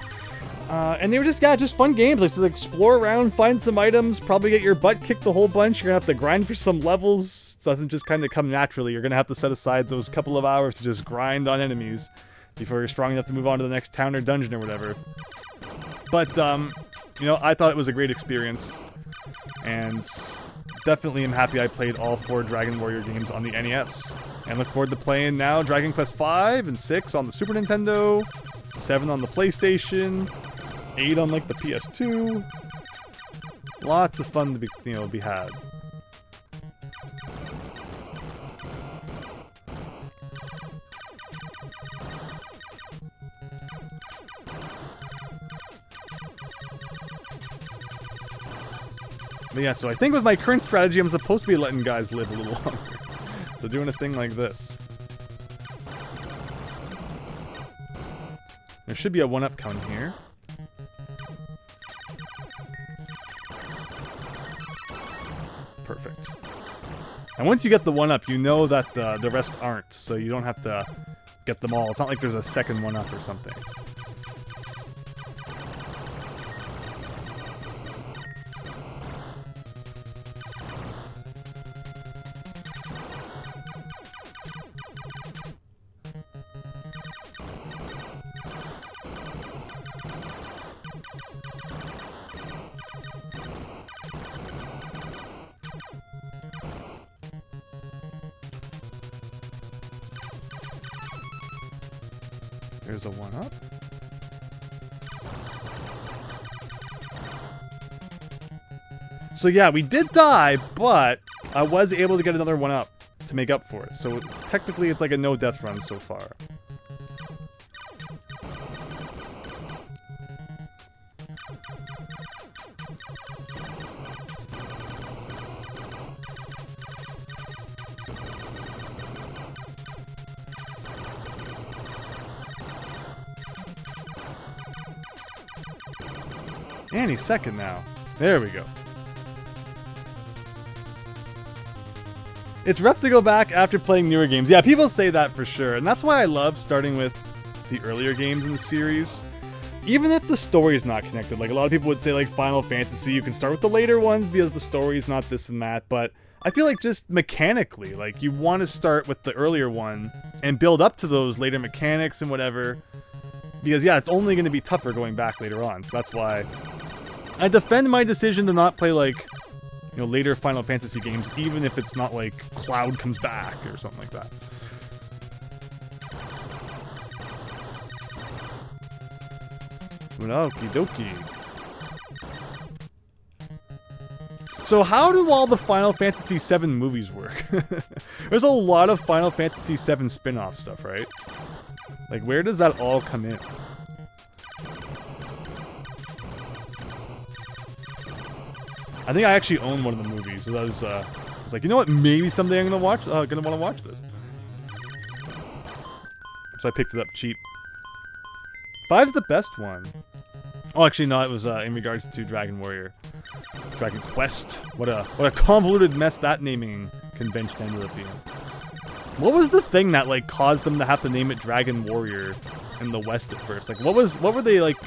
And they were just, yeah, just fun games. Like, to explore around, find some items, probably get your butt kicked a whole bunch. You're gonna have to grind for some levels. It doesn't just kind of come naturally. You're gonna have to set aside those couple of hours to just grind on enemies before you're strong enough to move on to the next town or dungeon or whatever. But, you know, I thought it was a great experience. And definitely am happy I played all 4 Dragon Warrior games on the NES. And look forward to playing now Dragon Quest V and 6 on the Super Nintendo, 7 on the PlayStation, 8 on like the PS2. Lots of fun to be had. But yeah, so I think with my current strategy, I'm supposed to be letting guys live a little longer. So doing a thing like this. There should be a 1-up coming here. Perfect. And once you get the 1-up, you know that the rest aren't, so you don't have to get them all. It's not like there's a second 1-up or something. There's a 1-up. So yeah, we did die, but I was able to get another 1-up to make up for it. So technically it's like a no death run so far. And he's second now. There we go. It's rough to go back after playing newer games. Yeah, people say that for sure. And that's why I love starting with the earlier games in the series. Even if the story is not connected. Like, a lot of people would say, like, Final Fantasy, you can start with the later ones because the story's not this and that. But I feel like just mechanically, like, you want to start with the earlier one and build up to those later mechanics and whatever. Because, yeah, it's only going to be tougher going back later on. So that's why I defend my decision to not play, like, you know, later Final Fantasy games, even if it's not like Cloud comes back or something like that. Okie dokie. So how do all the Final Fantasy VII movies work? There's a lot of Final Fantasy VII spin-off stuff, right? Like, where does that all come in? I think I actually own one of the movies, so I was like, you know what? Maybe someday I'm gonna want to watch this. So I picked it up cheap. 5's the best one. Oh, actually, no, it was in regards to Dragon Warrior, Dragon Quest. What a convoluted mess that naming convention ended up being. What was the thing that like caused them to have to name it Dragon Warrior in the West at first? Like, what were they like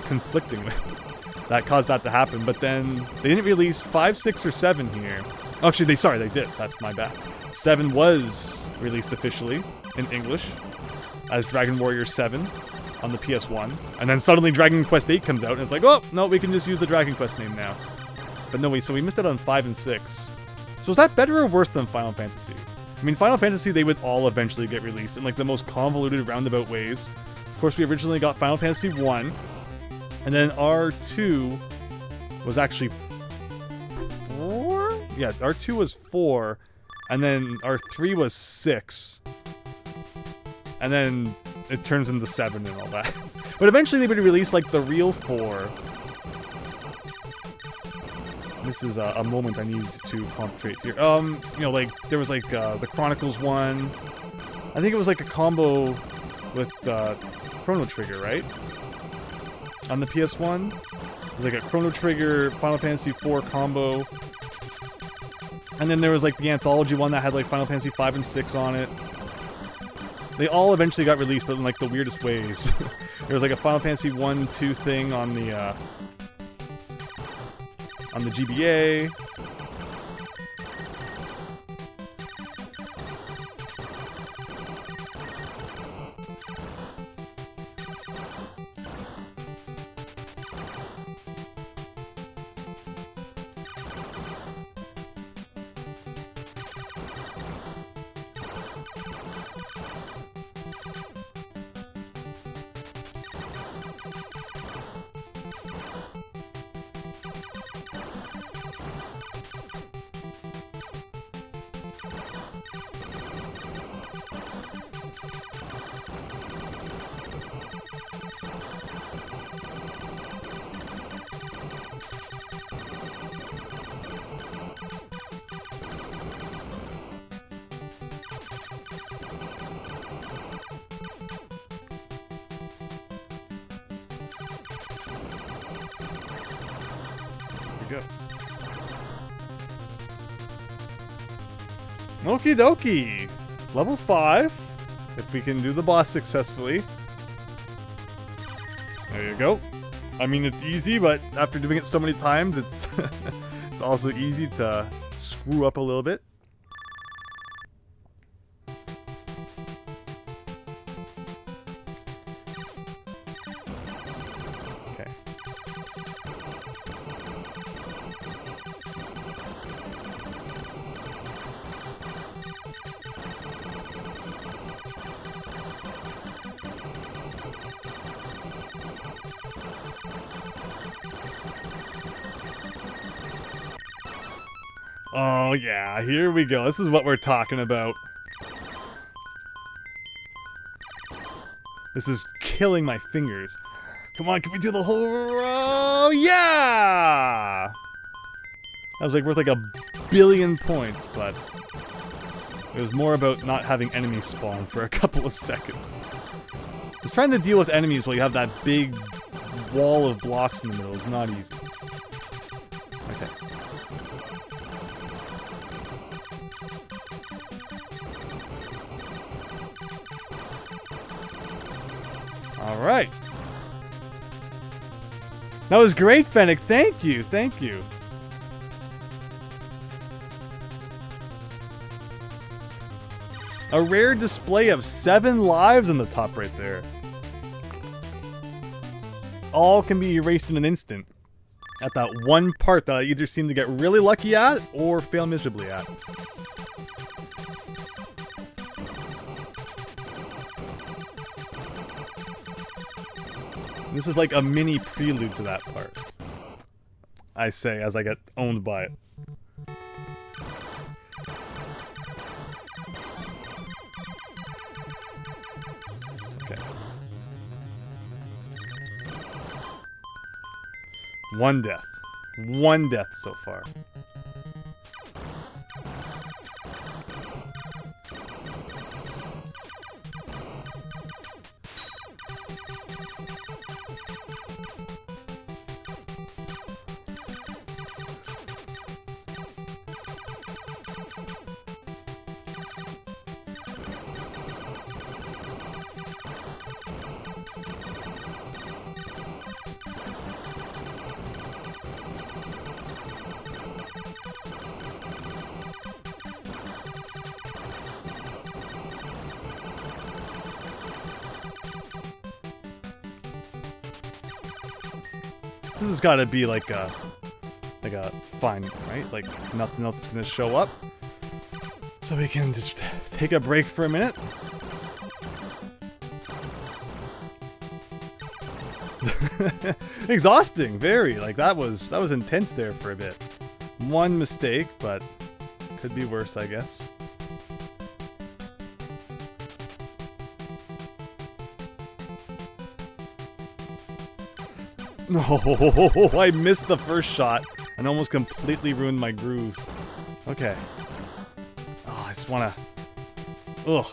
conflicting with? That caused that to happen, but then they didn't release 5, 6, or 7 here. Actually, they did. That's my bad. 7 was released officially in English as Dragon Warrior 7 on the PS1, and then suddenly Dragon Quest 8 comes out, and it's like, oh, no, we can just use the Dragon Quest name now. But no, so we missed out on 5 and 6. So is that better or worse than Final Fantasy? I mean, Final Fantasy, they would all eventually get released in like the most convoluted, roundabout ways. Of course, we originally got Final Fantasy 1, and then R2 was actually 4? Yeah, R2 was 4, and then R3 was 6. And then it turns into 7 and all that. But eventually they would release like the real 4. This is a moment I need to concentrate here. You know, like there was like the Chronicles one. I think it was like a combo with Chrono Trigger, right? On the PS1, there's like a Chrono Trigger Final Fantasy IV combo, and then there was like the anthology one that had like Final Fantasy 5 and 6 on it. They all eventually got released, but in like the weirdest ways. There was like a Final Fantasy 1-2 thing on the GBA. Go. Okie dokie. Level 5. If we can do the boss successfully. There you go. I mean, it's easy, but after doing it so many times, it's it's also easy to screw up a little bit. Oh yeah, here we go. This is what we're talking about. This is killing my fingers. Come on, can we do the whole row? Yeah! That was like worth like 1 billion points, but it was more about not having enemies spawn for a couple of seconds. Just trying to deal with enemies while you have that big wall of blocks in the middle is not easy. Okay. Alright. That was great, Fennec. Thank you. Thank you. A rare display of 7 lives in the top right there. All can be erased in an instant. At that one part that I either seem to get really lucky at or fail miserably at. This is like a mini prelude to that part. I say as I get owned by it. Okay. One death. One death so far. This has got to be like a fine, right? Like nothing else is gonna show up, so we can just take a break for a minute. Exhausting, very. Like that was intense there for a bit. One mistake, but could be worse, I guess. No, I missed the first shot and almost completely ruined my groove. Okay. Oh, I just wanna... Ugh.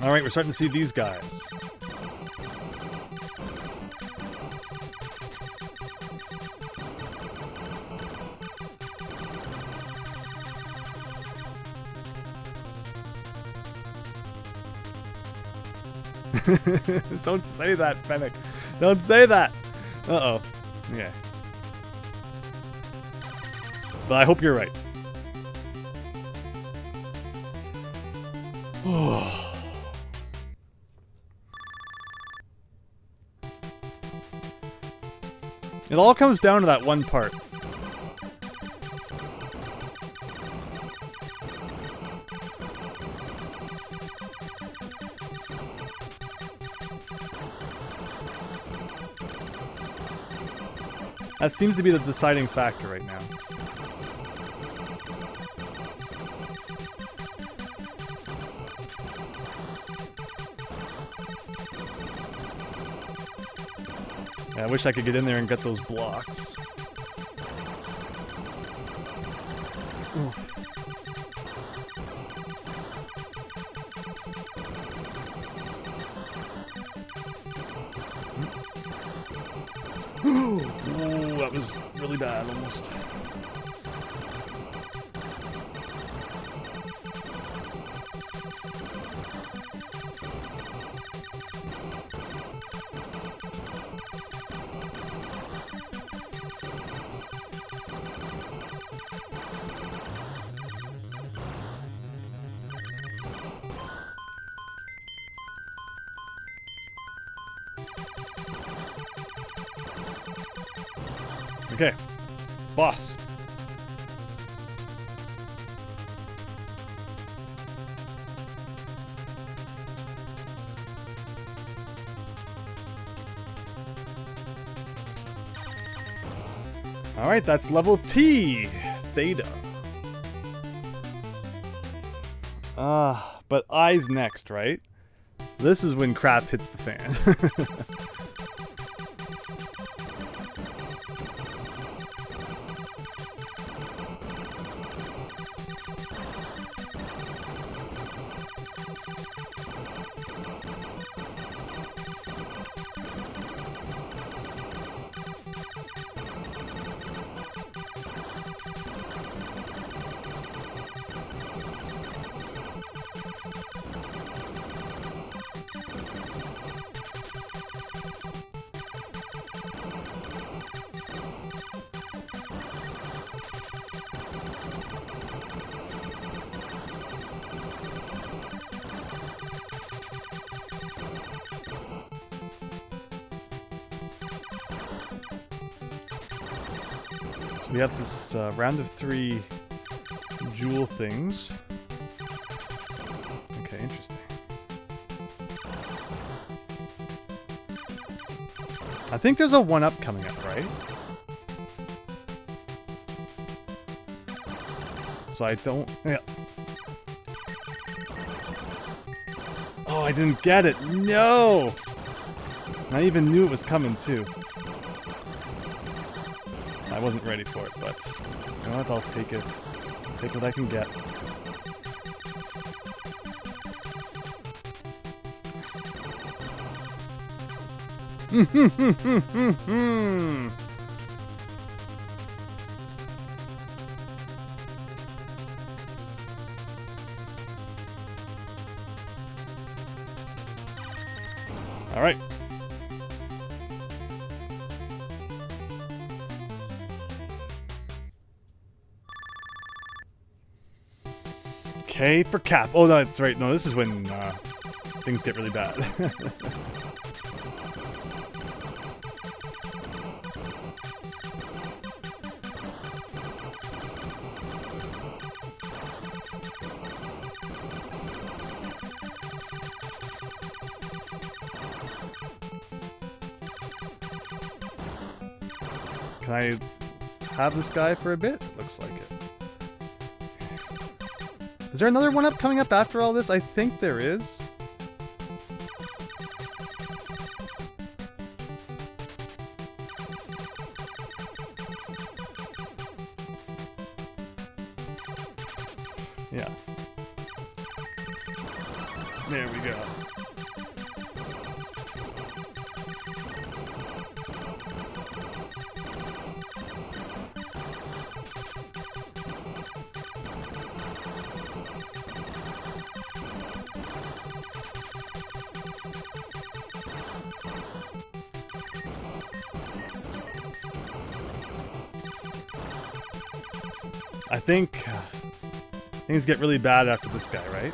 Alright, we're starting to see these guys. Don't say that, Fennec. Don't say that. Uh-oh. Okay. But I hope you're right. It all comes down to that one part. That seems to be the deciding factor right now. I wish I could get in there and get those blocks. Ooh, that was really bad, almost. Okay, boss. All right, that's level T, Theta. But I's next, right? This is when crap hits the fan. We have this round of 3 jewel things. Okay, interesting. I think there's a 1-up coming up, right? So I don't... Yeah. Oh, I didn't get it. No! I even knew it was coming, too. I wasn't ready for it, but you know what? I'll take it. Take what I can get. All right. K for Cap. Oh, that's right. No, this is when things get really bad. Can I have this guy for a bit? Looks like it. Is there another 1-up coming up after all this? I think there is. Yeah. There we go. I think things get really bad after this guy, right?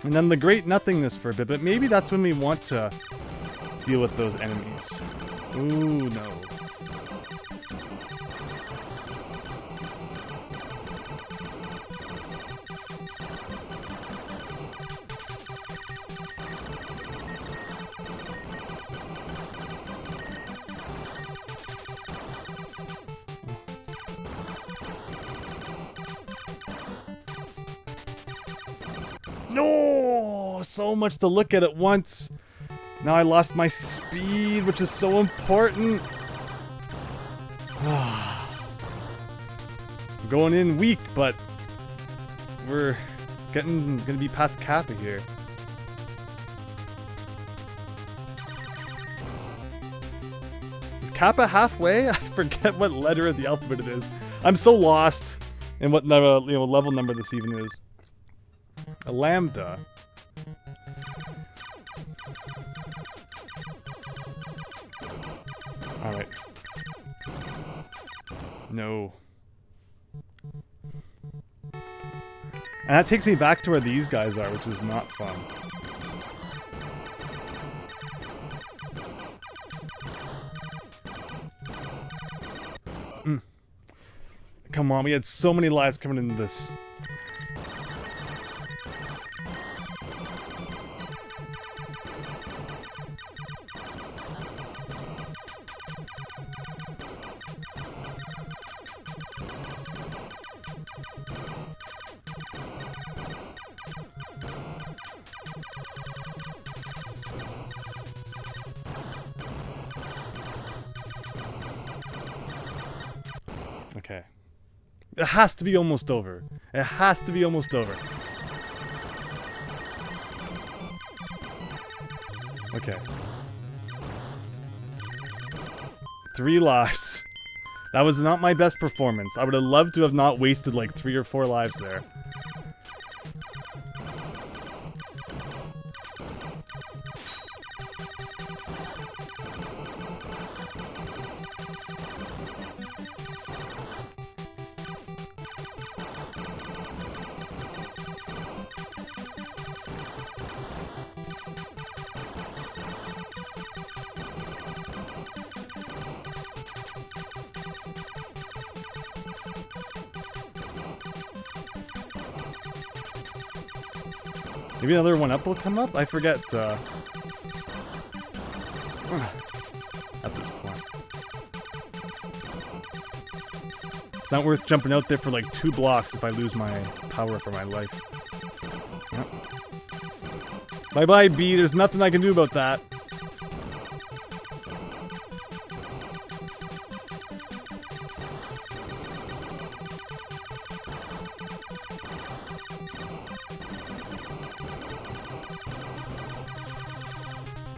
And then the great nothingness for a bit, but maybe that's when we want to deal with those enemies. Ooh, no. No! So much to look at once. Now I lost my speed, which is so important. I'm going in weak, but we're gonna be past Kappa here. Is Kappa halfway? I forget what letter of the alphabet it is. I'm so lost in what level number this even is. A lambda. Alright. No. And that takes me back to where these guys are, which is not fun. Come on, we had so many lives coming into this. Okay. It has to be almost over. It has to be almost over. Okay. 3 lives. That was not my best performance. I would have loved to have not wasted like 3 or 4 lives there. Maybe another one up will come up? I forget, at this point. It's not worth jumping out there for like 2 blocks if I lose my power for my life. Yep. Bye-bye, B. There's nothing I can do about that.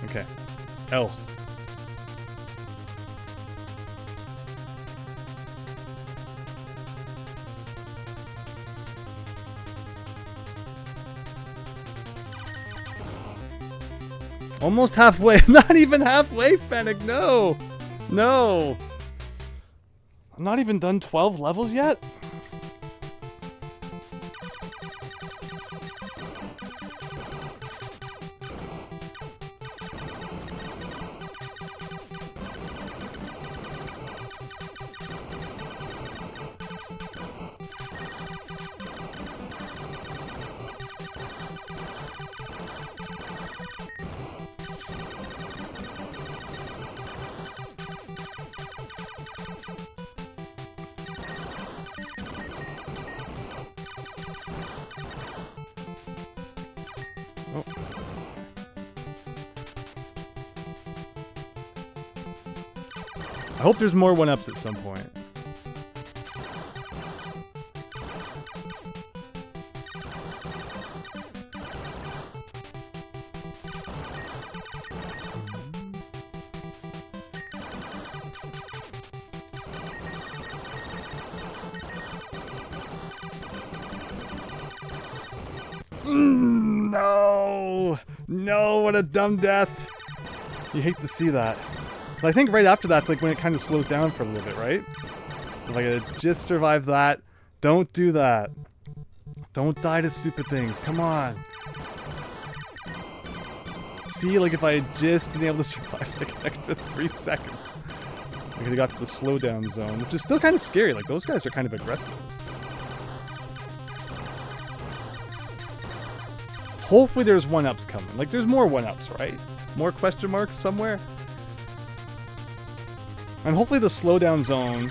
Okay. L. Almost halfway. Not even halfway, Fennec. No. No. I'm not even done 12 levels yet? I hope there's more 1-ups at some point. No! No, what a dumb death. You hate to see that. But I think right after that's like when it kind of slows down for a little bit, right? So if I could just survive that, don't do that. Don't die to stupid things, come on. See, like if I had just been able to survive like an extra 3 seconds, I could have got to the slowdown zone, which is still kind of scary. Like those guys are kind of aggressive. Hopefully there's 1-ups coming. Like there's more 1-ups, right? More question marks somewhere. And hopefully the slowdown zone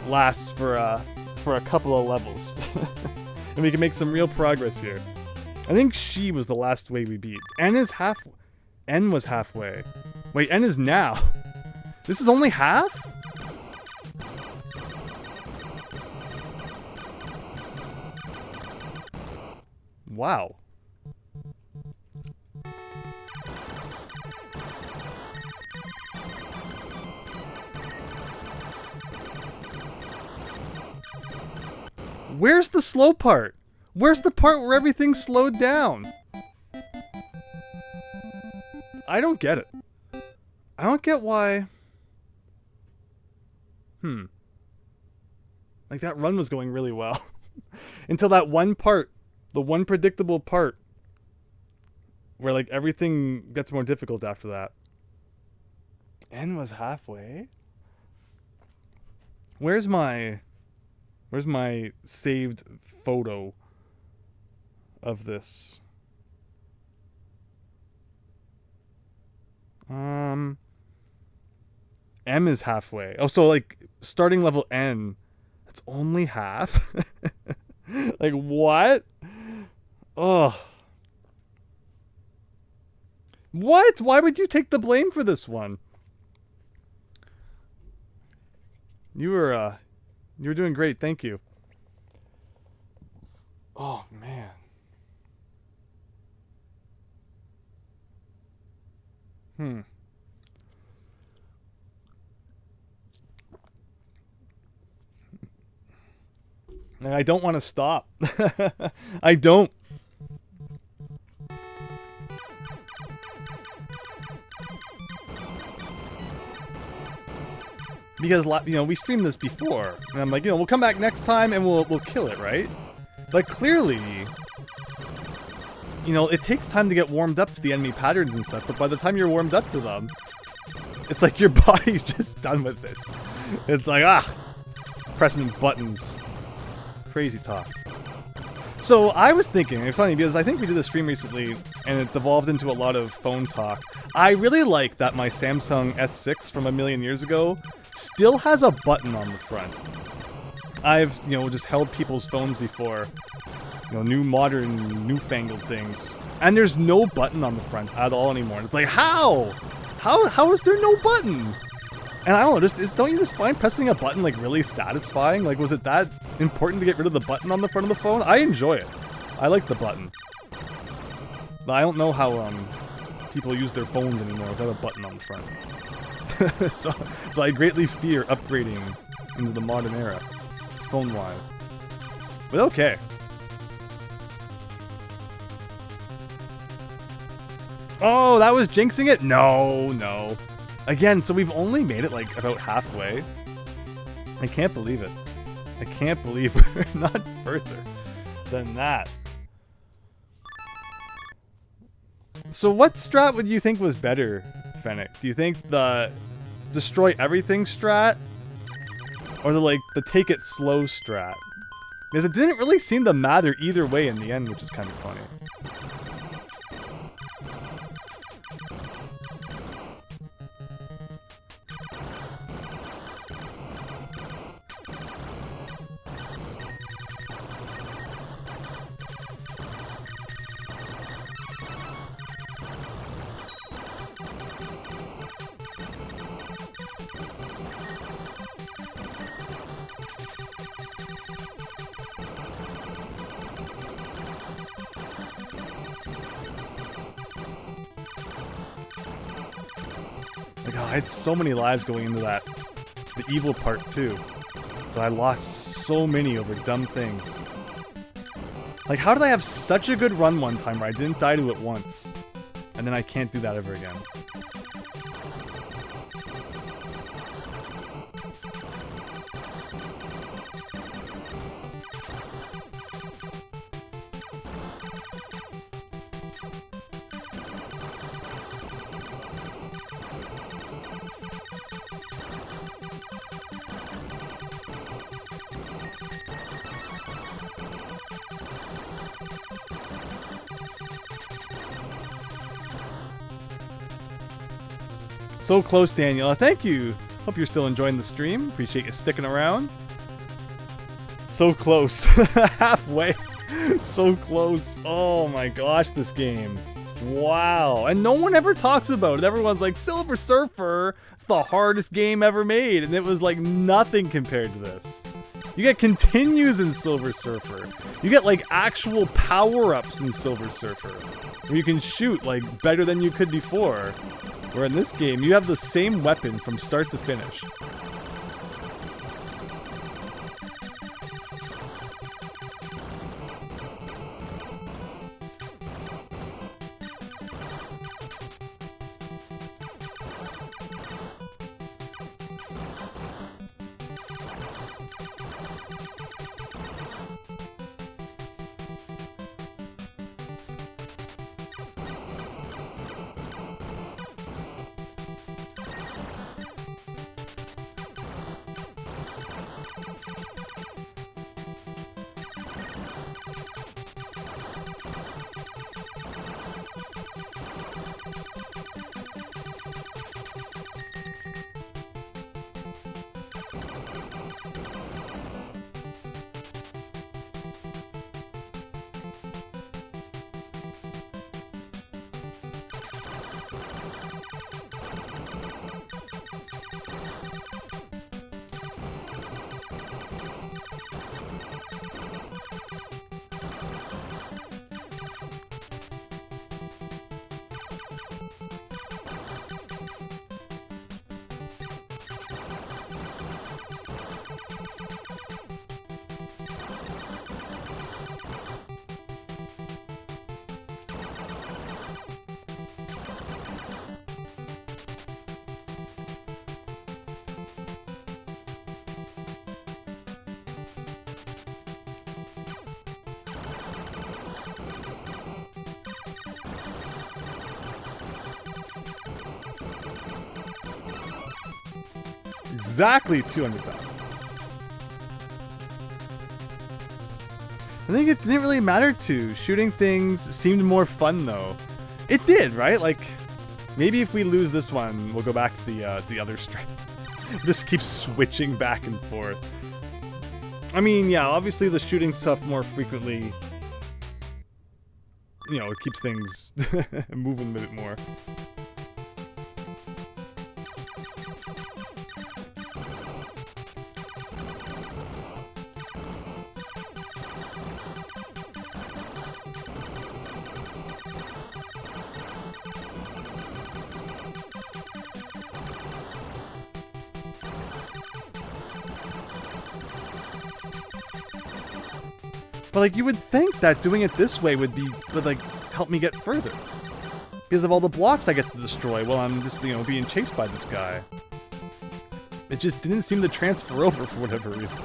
lasts for a couple of levels. And we can make some real progress here. I think she was the last way we beat. N was halfway. Wait, N is now. This is only half? Wow. Where's the slow part? Where's the part where everything's slowed down? I don't get it. I don't get why... Like that run was going really well. Until that one part. The one predictable part. Where like everything gets more difficult after that. N was halfway? Where's my saved photo of this? M is halfway. Oh, so like starting level N, that's only half? Like what? Oh. What? Why would you take the blame for this one? You were doing great, thank you. Oh, man. And I don't want to stop. I don't. Because, you know, we streamed this before, and I'm like, you know, we'll come back next time and we'll kill it, right? But clearly, you know, it takes time to get warmed up to the enemy patterns and stuff, but by the time you're warmed up to them, it's like your body's just done with it. It's like, pressing buttons. Crazy talk. So I was thinking, it's funny because I think we did a stream recently and it devolved into a lot of phone talk. I really like that my Samsung S6 from a million years ago still has a button on the front. I've, you know, just held people's phones before. You know, new modern, newfangled things. And there's no button on the front at all anymore. And it's like, how? How is there no button? And I don't know, don't you just find pressing a button, like, really satisfying? Like, was it that important to get rid of the button on the front of the phone? I enjoy it. I like the button. But I don't know how, people use their phones anymore without a button on the front. so I greatly fear upgrading into the modern era, phone-wise. But okay. Oh, that was jinxing it? No. Again, so we've only made it like about halfway. I can't believe it. I can't believe we're not further than that. So what strat would you think was better, Fennec? Do you think the destroy everything strat? Or the take it slow strat? Because it didn't really seem to matter either way in the end, which is kind of funny. Like, oh, I had so many lives going into that. The evil part, too. But I lost so many over dumb things. Like, how did I have such a good run one time where I didn't die to it once? And then I can't do that ever again. So close, Daniela. Thank you. Hope you're still enjoying the stream. Appreciate you sticking around. So close. Halfway. So close. Oh my gosh, this game. Wow. And no one ever talks about it. Everyone's like, Silver Surfer, it's the hardest game ever made. And it was like nothing compared to this. You get continues in Silver Surfer. You get like actual power-ups in Silver Surfer. Where you can shoot like better than you could before. Where in this game, you have the same weapon from start to finish. Exactly 200,000. I think it didn't really matter too. Shooting things seemed more fun though. It did, right? Like, maybe if we lose this one, we'll go back to the other strip. Just keep switching back and forth. I mean, yeah, obviously the shooting stuff more frequently, you know, it keeps things moving a bit more. But like, you would think that doing it this way would like help me get further, because of all the blocks I get to destroy while I'm just, you know, being chased by this guy. It just didn't seem to transfer over for whatever reason.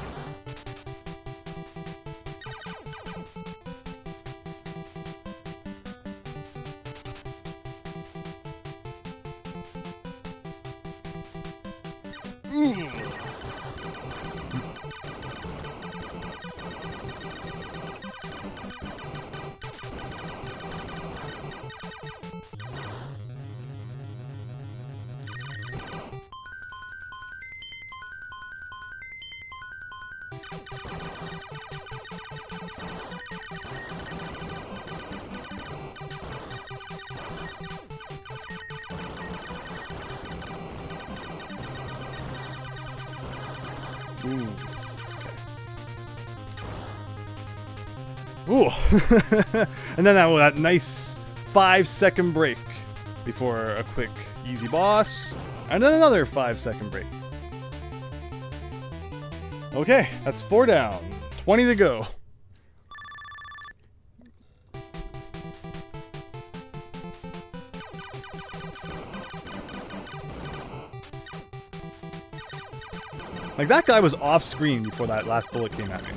Ooh. And then that nice 5-second break before a quick easy boss. And then another 5-second break. Okay, that's 4 down. 20 to go. Like, that guy was off screen before that last bullet came at me.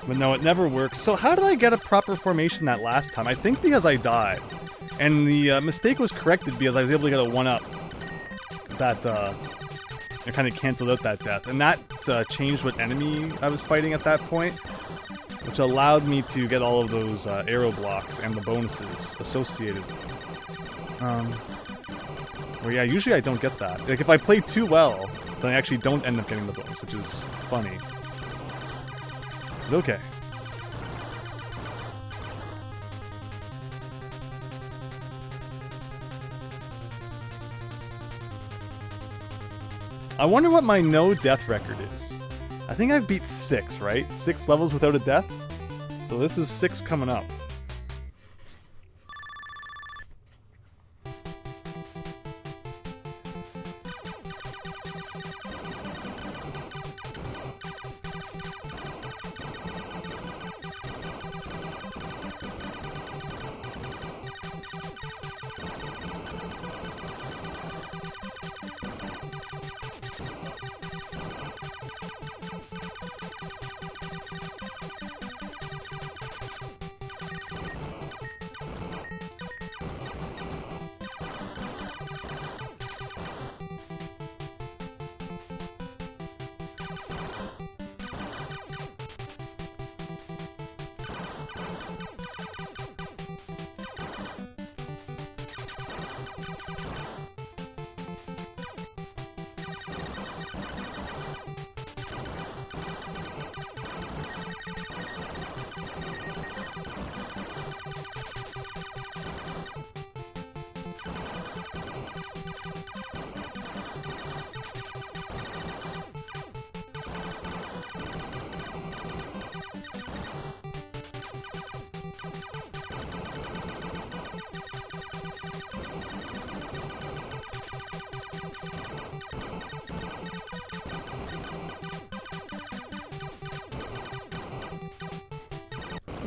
But no, it never works. So how did I get a proper formation that last time? I think because I died. And the mistake was corrected because I was able to get a 1-up. That, it kind of canceled out that death. And that changed what enemy I was fighting at that point. Which allowed me to get all of those arrow blocks and the bonuses associated. Where yeah, usually I don't get that. Like if I play too well, then I actually don't end up getting the bonus, which is funny. But okay. I wonder what my no death record is. I think I've beat 6, right? 6 levels without a death? So this is 6 coming up.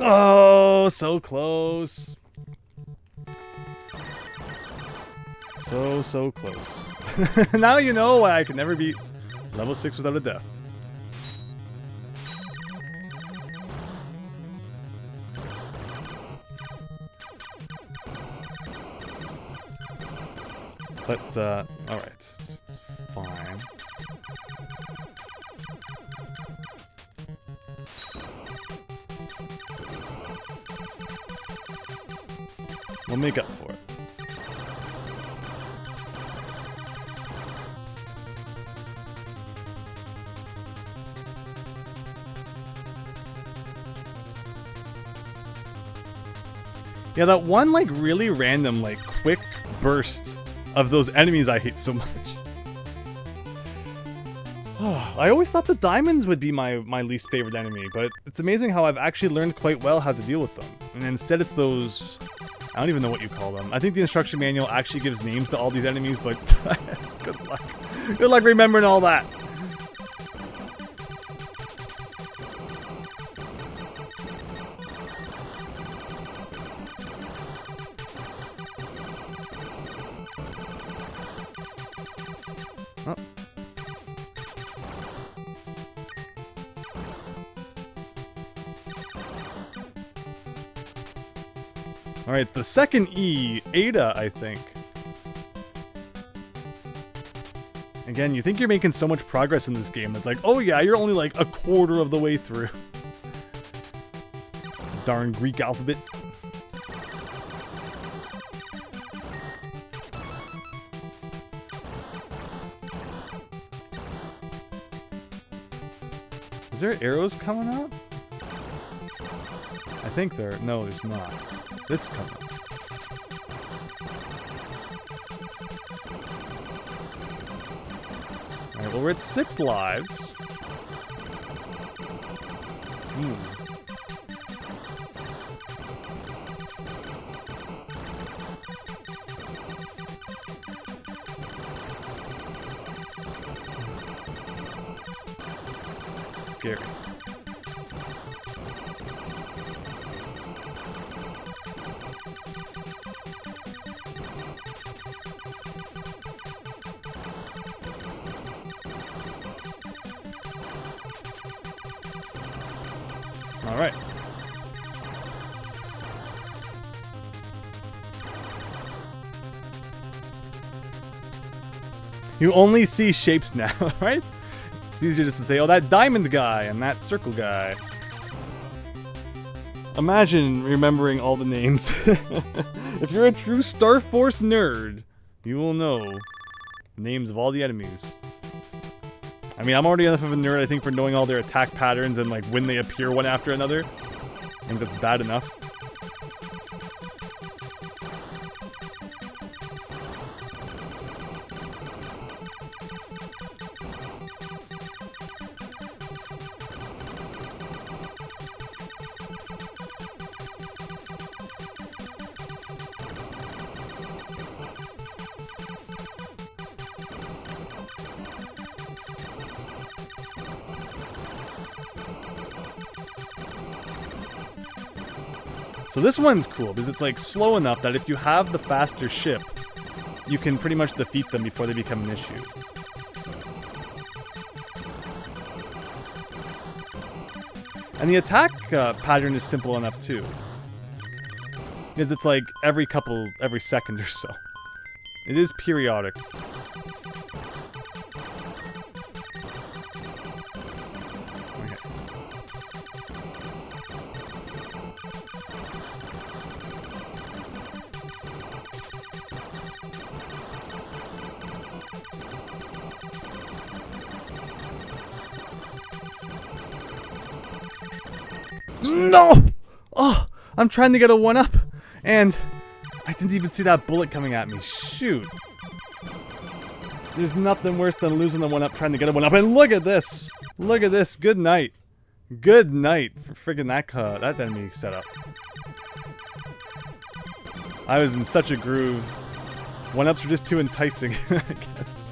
Oh, so close. So close. Now you know why I could never beat level 6 without a death. But, alright. It's fine. We'll make up for it. Yeah, that one, like, really random, like, quick burst of those enemies I hate so much. I always thought the diamonds would be my least favorite enemy, but it's amazing how I've actually learned quite well how to deal with them. And instead it's those... I don't even know what you call them. I think the instruction manual actually gives names to all these enemies, but good luck. Good luck remembering all that. Alright, it's the second E, Ada, I think. Again, you think you're making so much progress in this game. It's like, oh yeah, you're only like a quarter of the way through. Darn Greek alphabet. Is there arrows coming up? I think there... No, there's not. This is coming up. Alright, well, we're at 6 lives. Scary. All right. You only see shapes now, right? It's easier just to say, oh, that diamond guy and that circle guy. Imagine remembering all the names. If you're a true Star Force nerd, you will know the names of all the enemies. I mean, I'm already enough of a nerd, I think, for knowing all their attack patterns and, like, when they appear one after another. I think that's bad enough. So this one's cool, because it's like slow enough that if you have the faster ship, you can pretty much defeat them before they become an issue. And the attack pattern is simple enough too. Because it's like every second or so. It is periodic. No! Oh, I'm trying to get a 1-up, and I didn't even see that bullet coming at me. Shoot. There's nothing worse than losing the 1-up trying to get a 1-up, and look at this! Look at this. Good night. Good night for friggin' that enemy setup. I was in such a groove. 1-ups were just too enticing, I guess.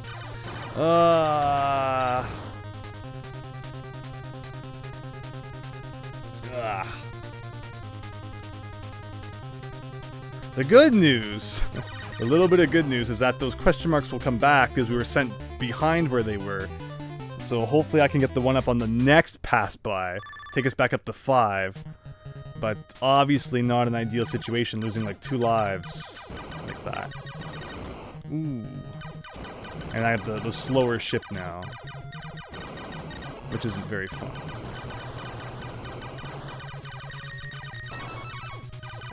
The good news, a little bit of good news, is that those question marks will come back because we were sent behind where they were. So hopefully I can get the 1-up on the next pass by, take us back up to 5. But obviously not an ideal situation, losing like 2 lives like that. Ooh. And I have the slower ship now, which isn't very fun.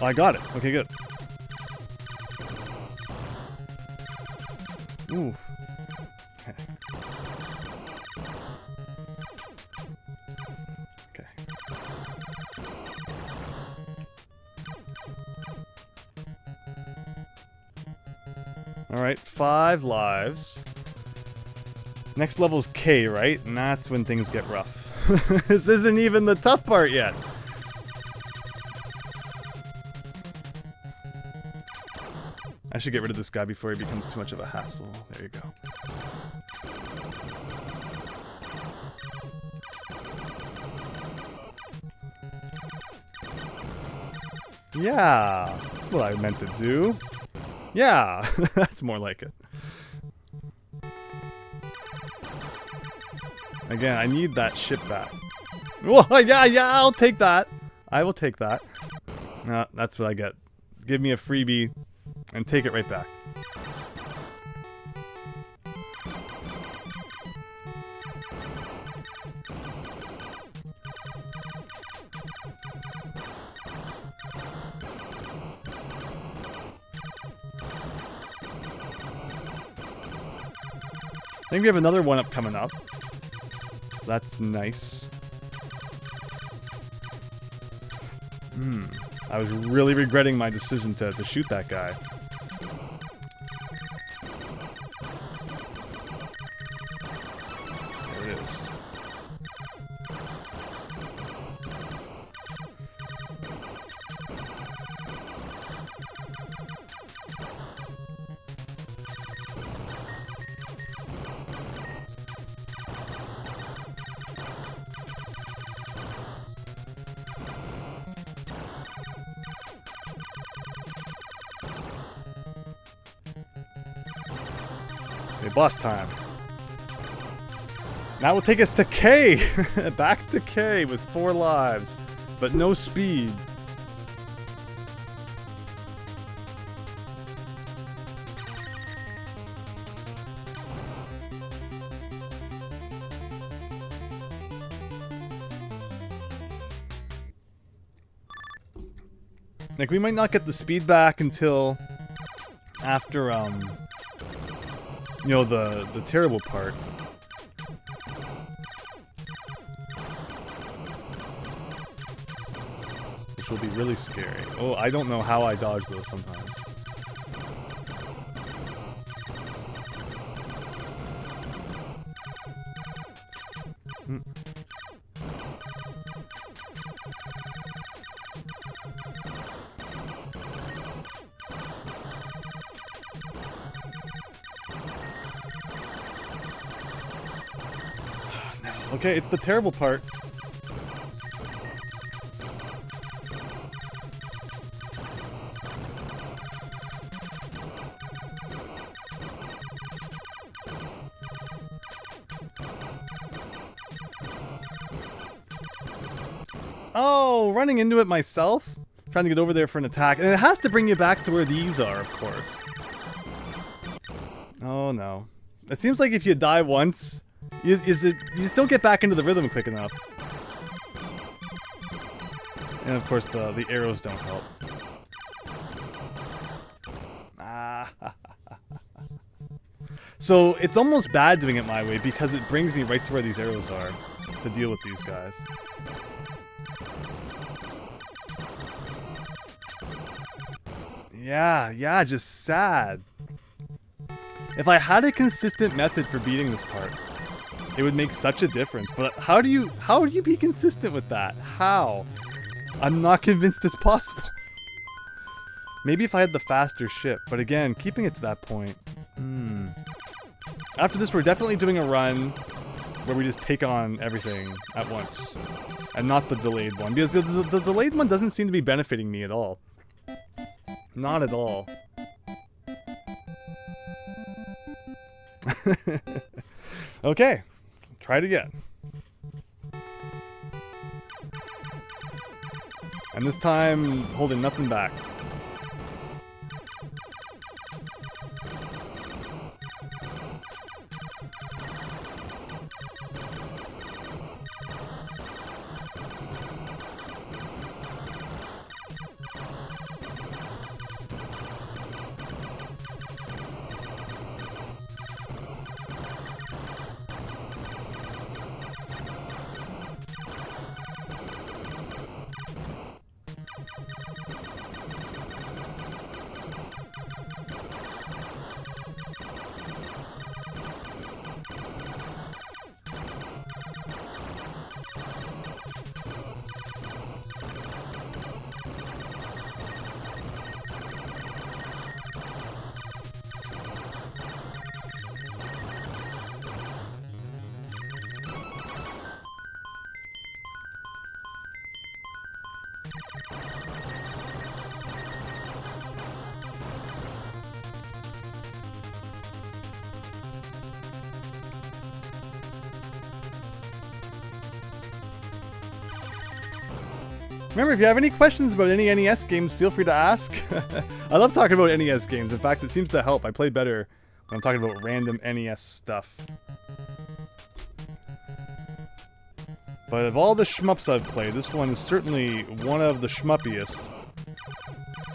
Oh, I got it. Okay, good. Ooh. Okay. Alright, 5 lives. Next level's K, right? And that's when things get rough. This isn't even the tough part yet. I should get rid of this guy before he becomes too much of a hassle. There you go. Yeah, that's what I meant to do. Yeah, that's more like it. Again, I need that ship back. Whoa, yeah, I'll take that. I will take that. No, that's what I get. give me a freebie, and take it right back. I think we have another one-up coming up. So that's nice. I was really regretting my decision to shoot that guy. There it is. Boss time. That will take us to K! Back to K with 4 lives, but no speed. Like, we might not get the speed back until after, you know, the terrible part. Which will be really scary. Oh, I don't know how I dodge those sometimes. Okay, it's the terrible part. Oh, running into it myself? Trying to get over there for an attack. And it has to bring you back to where these are, of course. Oh no. It seems like if you die once, you just don't get back into the rhythm quick enough. And of course the arrows don't help. So it's almost bad doing it my way because it brings me right to where these arrows are to deal with these guys. Yeah, just sad. If I had a consistent method for beating this part, it would make such a difference. But how do you be consistent with that? How? I'm not convinced it's possible. Maybe if I had the faster ship, but again, keeping it to that point. After this, we're definitely doing a run where we just take on everything at once. And not the delayed one, because the delayed one doesn't seem to be benefiting me at all. Not at all. Okay, try it again. And this time, holding nothing back. Remember, if you have any questions about any NES games, feel free to ask. I love talking about NES games. In fact, it seems to help. I play better when I'm talking about random NES stuff. But of all the shmups I've played, this one is certainly one of the shmuppiest.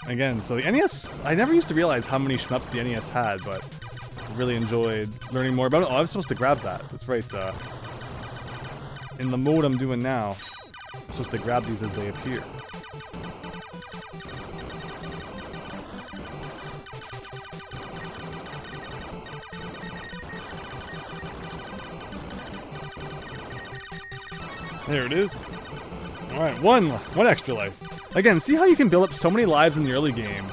Again, so the NES, I never used to realize how many shmups the NES had, but I really enjoyed learning more about it. Oh, I was supposed to grab that. That's right. In the mode I'm doing now, I'm supposed to grab these as they appear. There it is. Alright, one extra life. Again, see how you can build up so many lives in the early game,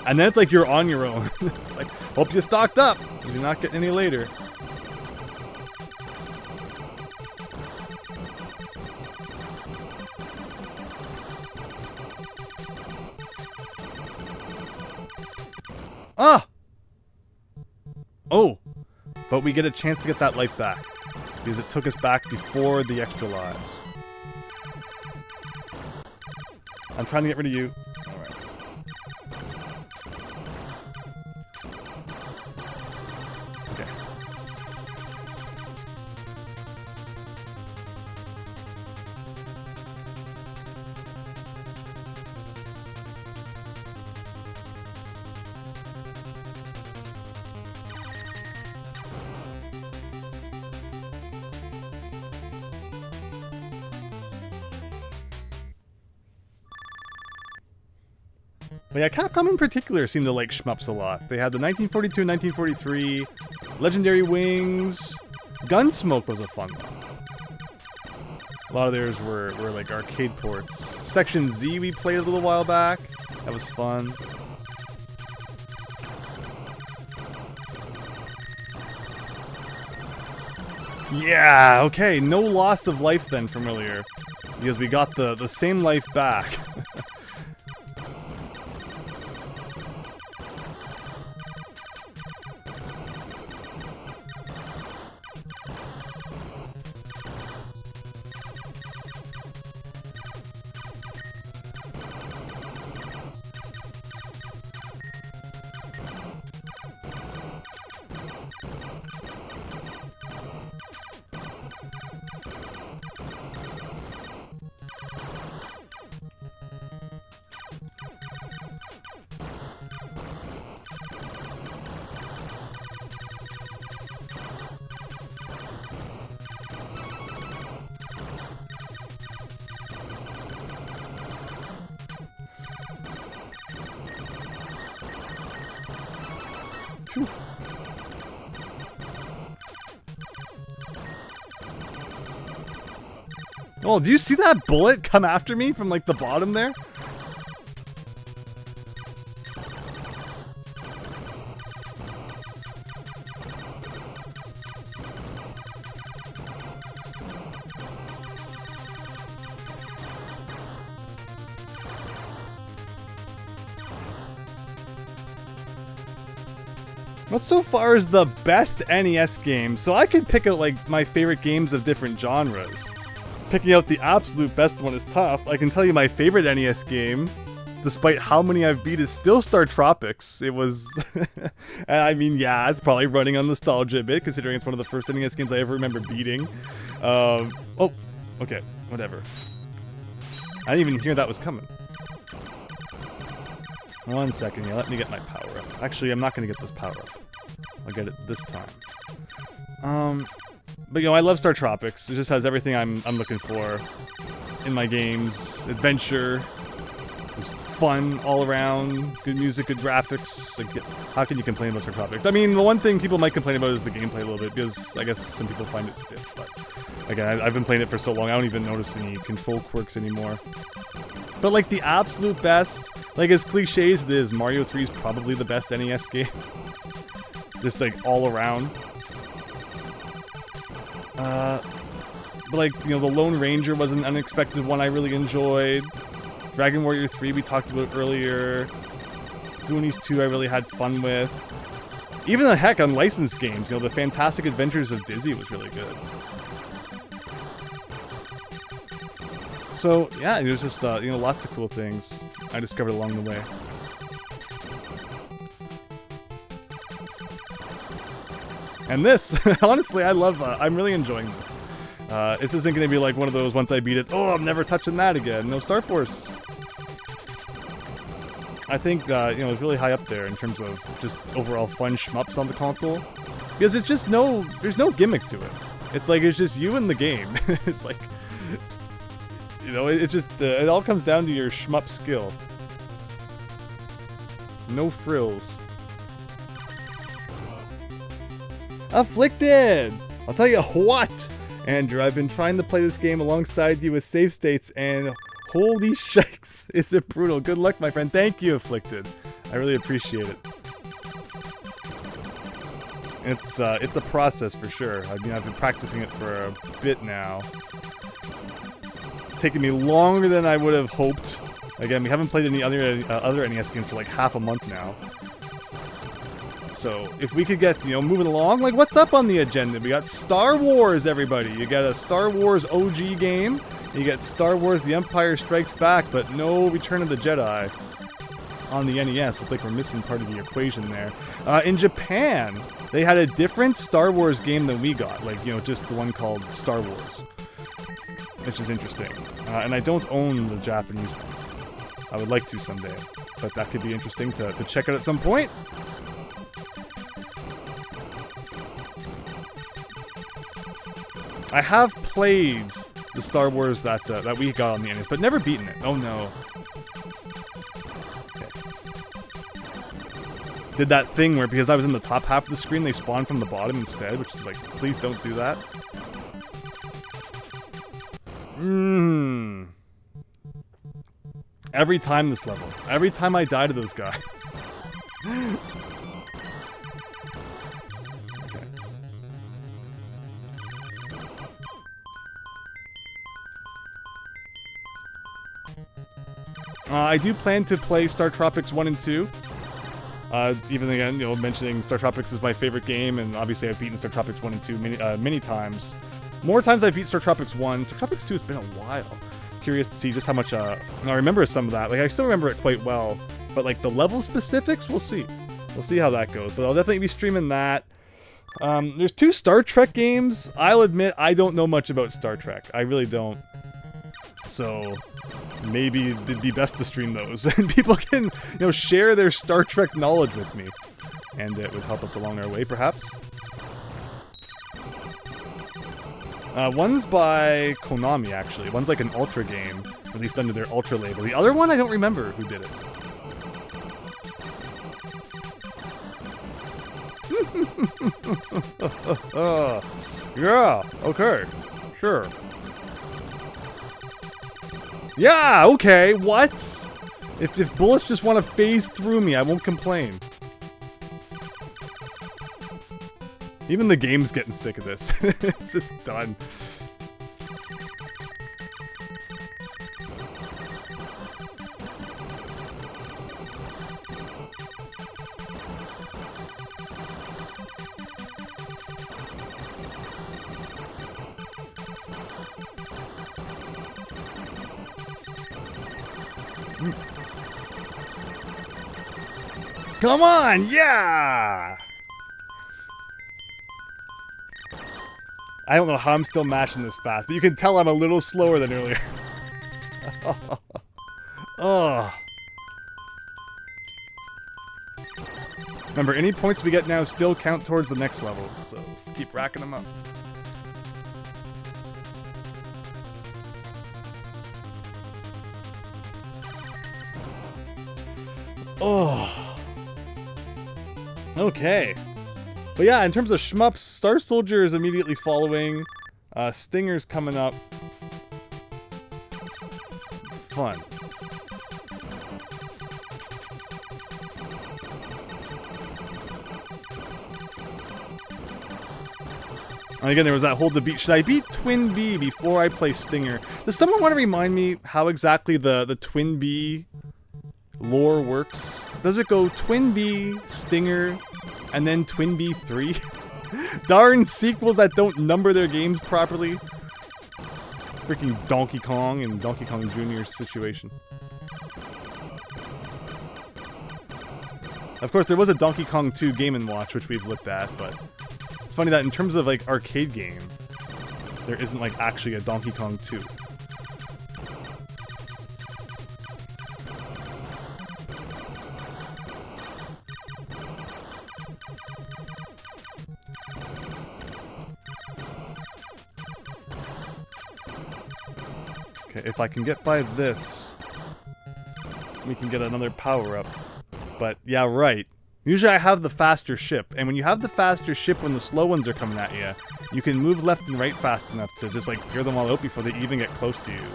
and then it's like you're on your own. It's like, hope you stocked up. You're not getting any later. Ah! Oh! But we get a chance to get that life back, because it took us back before the extra lives. I'm trying to get rid of you. Alright. Okay. But yeah, Capcom in particular seemed to like shmups a lot. They had the 1942 and 1943, Legendary Wings, Gunsmoke was a fun one. A lot of theirs were like arcade ports. Section Z we played a little while back. That was fun. Yeah, okay, no loss of life then from earlier, because we got the same life back. Phew. Oh, do you see that bullet come after me from like the bottom there? What so far is the best NES game? So I could pick out like my favorite games of different genres. Picking out the absolute best one is tough. I can tell you my favorite NES game, despite how many I've beat, is still Star Tropics. It was... I mean, yeah, it's probably running on nostalgia a bit, considering it's one of the first NES games I ever remember beating. Oh, okay, whatever. I didn't even hear that was coming. 1 second, yeah, let me get my power up. Actually, I'm not going to get this power up. I'll get it this time. But you know, I love Star Tropics. It just has everything I'm looking for in my games. Adventure, just fun all around, good music, good graphics. Like, how can you complain about Star Tropics? I mean, the one thing people might complain about is the gameplay a little bit, because I guess some people find it stiff. But again, I've been playing it for so long, I don't even notice any control quirks anymore. But like the absolute best, like as cliche as it is, Mario 3 is probably the best NES game. Just like all around. But like, you know, the Lone Ranger was an unexpected one I really enjoyed. Dragon Warrior 3 we talked about earlier. Goonies 2 I really had fun with. Even the heck unlicensed games, you know, the Fantastic Adventures of Dizzy was really good. So yeah, it was just you know, lots of cool things I discovered along the way. And this, honestly, I love. I'm really enjoying this. This isn't going to be like one of those once I beat it. Oh, I'm never touching that again. No, Star Force. I think you know, it's really high up there in terms of just overall fun shmups on the console, because it's just there's no gimmick to it. It's like it's just you in the game. It's like, you know, it just it all comes down to your shmup skill. No frills. Afflicted! I'll tell you what, Andrew, I've been trying to play this game alongside you with save states, and holy shikes, is it brutal. Good luck, my friend. Thank you, Afflicted. I really appreciate it. It's a process for sure. I mean, I've been practicing it for a bit now. It's taken me longer than I would have hoped. Again, we haven't played any other NES games for like half a month now. So if we could get, you know, moving along, like what's up on the agenda? We got Star Wars, everybody. You got a Star Wars OG game. You get Star Wars The Empire Strikes Back, but no Return of the Jedi on the NES. Looks like we're missing part of the equation there. In Japan, they had a different Star Wars game than we got. Like, you know, just the one called Star Wars. Which is interesting. And I don't own the Japanese one. I would like to someday. But that could be interesting to check out at some point. I have played the Star Wars that we got on the NES, but never beaten it. Oh no. Okay. Did that thing where because I was in the top half of the screen, they spawned from the bottom instead, which is like, please don't do that. Every time this level. Every time I die to those guys. I do plan to play Star Tropics 1 and 2. Even again, you know, mentioning Star Tropics is my favorite game, and obviously I've beaten Star Tropics 1 and 2 many times. More times I've beat Star Tropics 1. Star Tropics 2 has been a while. Curious to see just how much, I remember some of that. Like, I still remember it quite well, but like the level specifics, we'll see. We'll see how that goes, but I'll definitely be streaming that. There's 2 Star Trek games. I'll admit, I don't know much about Star Trek. I really don't. So maybe it'd be best to stream those, and people can, you know, share their Star Trek knowledge with me, and it would help us along our way, perhaps. One's by Konami, actually. One's like an Ultra game, released under their Ultra label. The other one, I don't remember who did it. Yeah, okay, sure. Yeah, okay, what? If bullets just want to phase through me, I won't complain. Even the game's getting sick of this. It's just done. Come on, yeah! I don't know how I'm still mashing this fast, but you can tell I'm a little slower than earlier. Oh. Remember, any points we get now still count towards the next level, so keep racking them up. Oh. Okay. But yeah, in terms of shmups, Star Soldier is immediately following. Stinger's coming up. Fun. And again, there was that whole debate. Should I beat Twin B before I play Stinger? Does someone want to remind me how exactly the Twin B lore works? Does it go Twin B, Stinger, and then Twin B 3? Darn sequels that don't number their games properly. freaking Donkey Kong and Donkey Kong Jr. situation. Of course, there was a Donkey Kong 2 Game & Watch, which we've looked at, but it's funny that in terms of, like, arcade game, there isn't, like, actually a Donkey Kong 2. Okay, if I can get by this, we can get another power-up. But, yeah, right. Usually I have the faster ship, and when you have the faster ship when the slow ones are coming at you, you can move left and right fast enough to just, like, clear them all out before they even get close to you.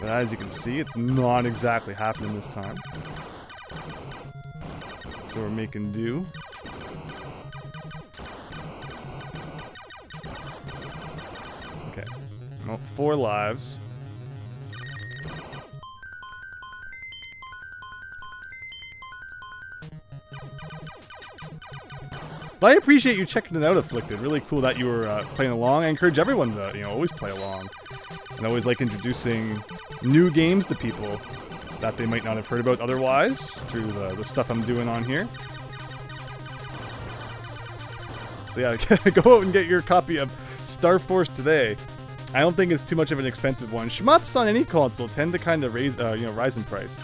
But as you can see, it's not exactly happening this time. So we're making do. Okay. Well, 4 lives. But I appreciate you checking it out, Afflicted. Really cool that you were playing along. I encourage everyone to, you know, always play along. And always like introducing new games to people that they might not have heard about otherwise through the stuff I'm doing on here. So yeah, go out and get your copy of Star Force today. I don't think it's too much of an expensive one. Shmups on any console tend to kind of raise, rise in price.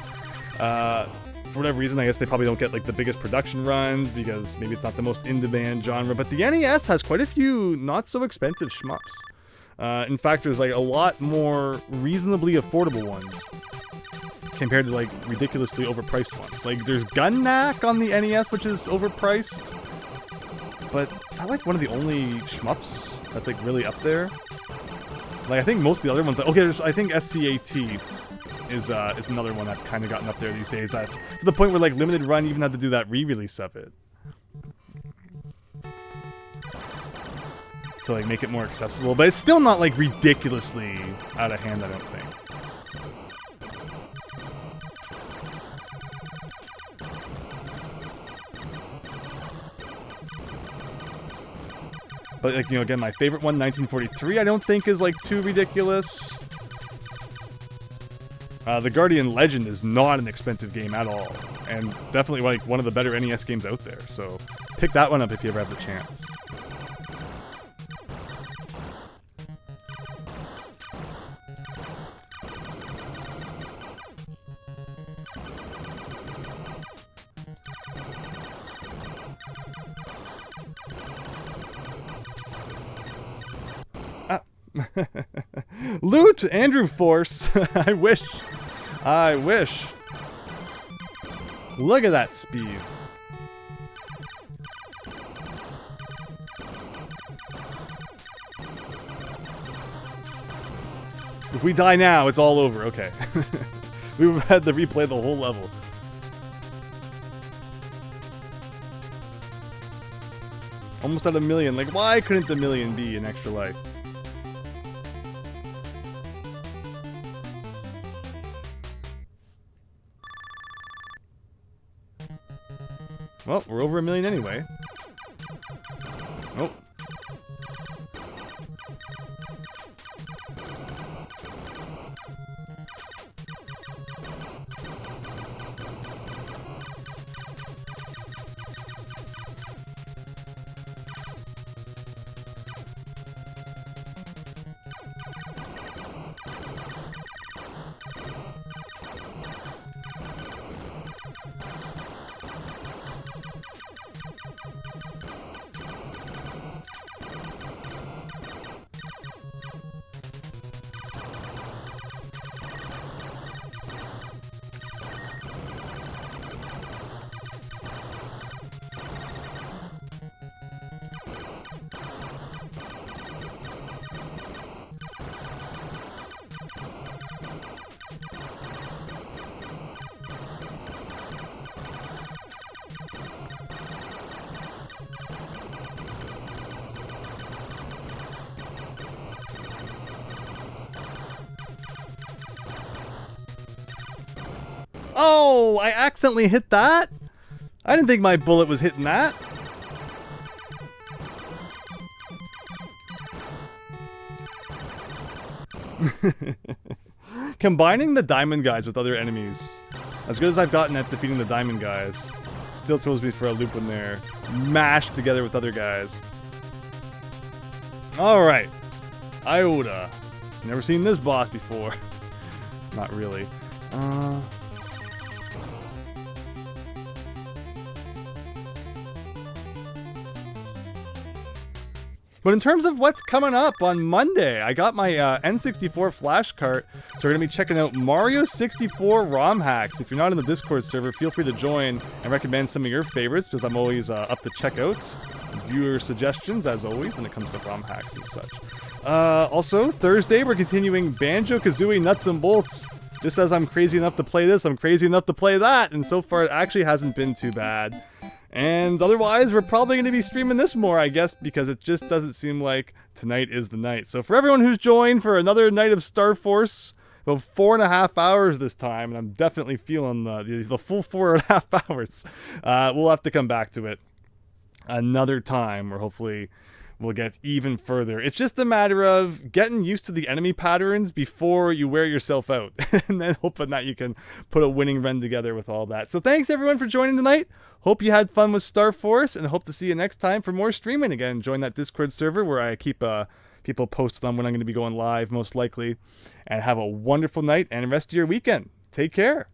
For whatever reason, I guess they probably don't get like the biggest production runs because maybe it's not the most in-demand genre, but the NES has quite a few not so expensive shmups. In fact, there's like a lot more reasonably affordable ones compared to like ridiculously overpriced ones. Like there's Gun Knack on the NES, which is overpriced, but I like one of the only shmups that's like really up there. Like I think most of the other ones, okay, I think SCAT is another one that's kind of gotten up there these days. That's to the point where like Limited Run even had to do that re-release of it to like make it more accessible, but it's still not like ridiculously out of hand, I don't think. But like, you know, again, my favorite one, 1943, I don't think is like too ridiculous. The Guardian Legend is not an expensive game at all, and definitely like one of the better NES games out there, so pick that one up if you ever have the chance. Loot! Andrew Force! I wish. I wish. Look at that speed. If we die now, it's all over. Okay. We've had to replay the whole level. Almost at 1,000,000. Like, why couldn't the 1,000,000 be an extra life? Well, we're over 1,000,000 anyway. Oh. Oh, I accidentally hit that? I didn't think my bullet was hitting that. Combining the diamond guys with other enemies. As good as I've gotten at defeating the diamond guys, still throws me for a loop when they're mashed together with other guys. Alright. Iota. Never seen this boss before. Not really. But in terms of what's coming up on Monday, I got my N64 flash cart, so we're going to be checking out Mario 64 ROM hacks. If you're not in the Discord server, feel free to join and recommend some of your favorites, because I'm always up to check out viewer suggestions, as always, when it comes to ROM hacks and such. Also, Thursday, we're continuing Banjo-Kazooie Nuts and Bolts. Just as I'm crazy enough to play this, I'm crazy enough to play that, and so far it actually hasn't been too bad. And otherwise, we're probably going to be streaming this more, I guess, because it just doesn't seem like tonight is the night. So for everyone who's joined for another night of Star Force, about 4.5 hours this time, and I'm definitely feeling the full 4.5 hours, we'll have to come back to it another time, or hopefully we'll get even further. It's just a matter of getting used to the enemy patterns before you wear yourself out, and then hoping that you can put a winning run together with all that. So thanks everyone for joining tonight. Hope you had fun with Star Force, and hope to see you next time for more streaming. Again, join that Discord server where I keep people posted on when I'm going to be going live, most likely. And have a wonderful night and rest of your weekend. Take care.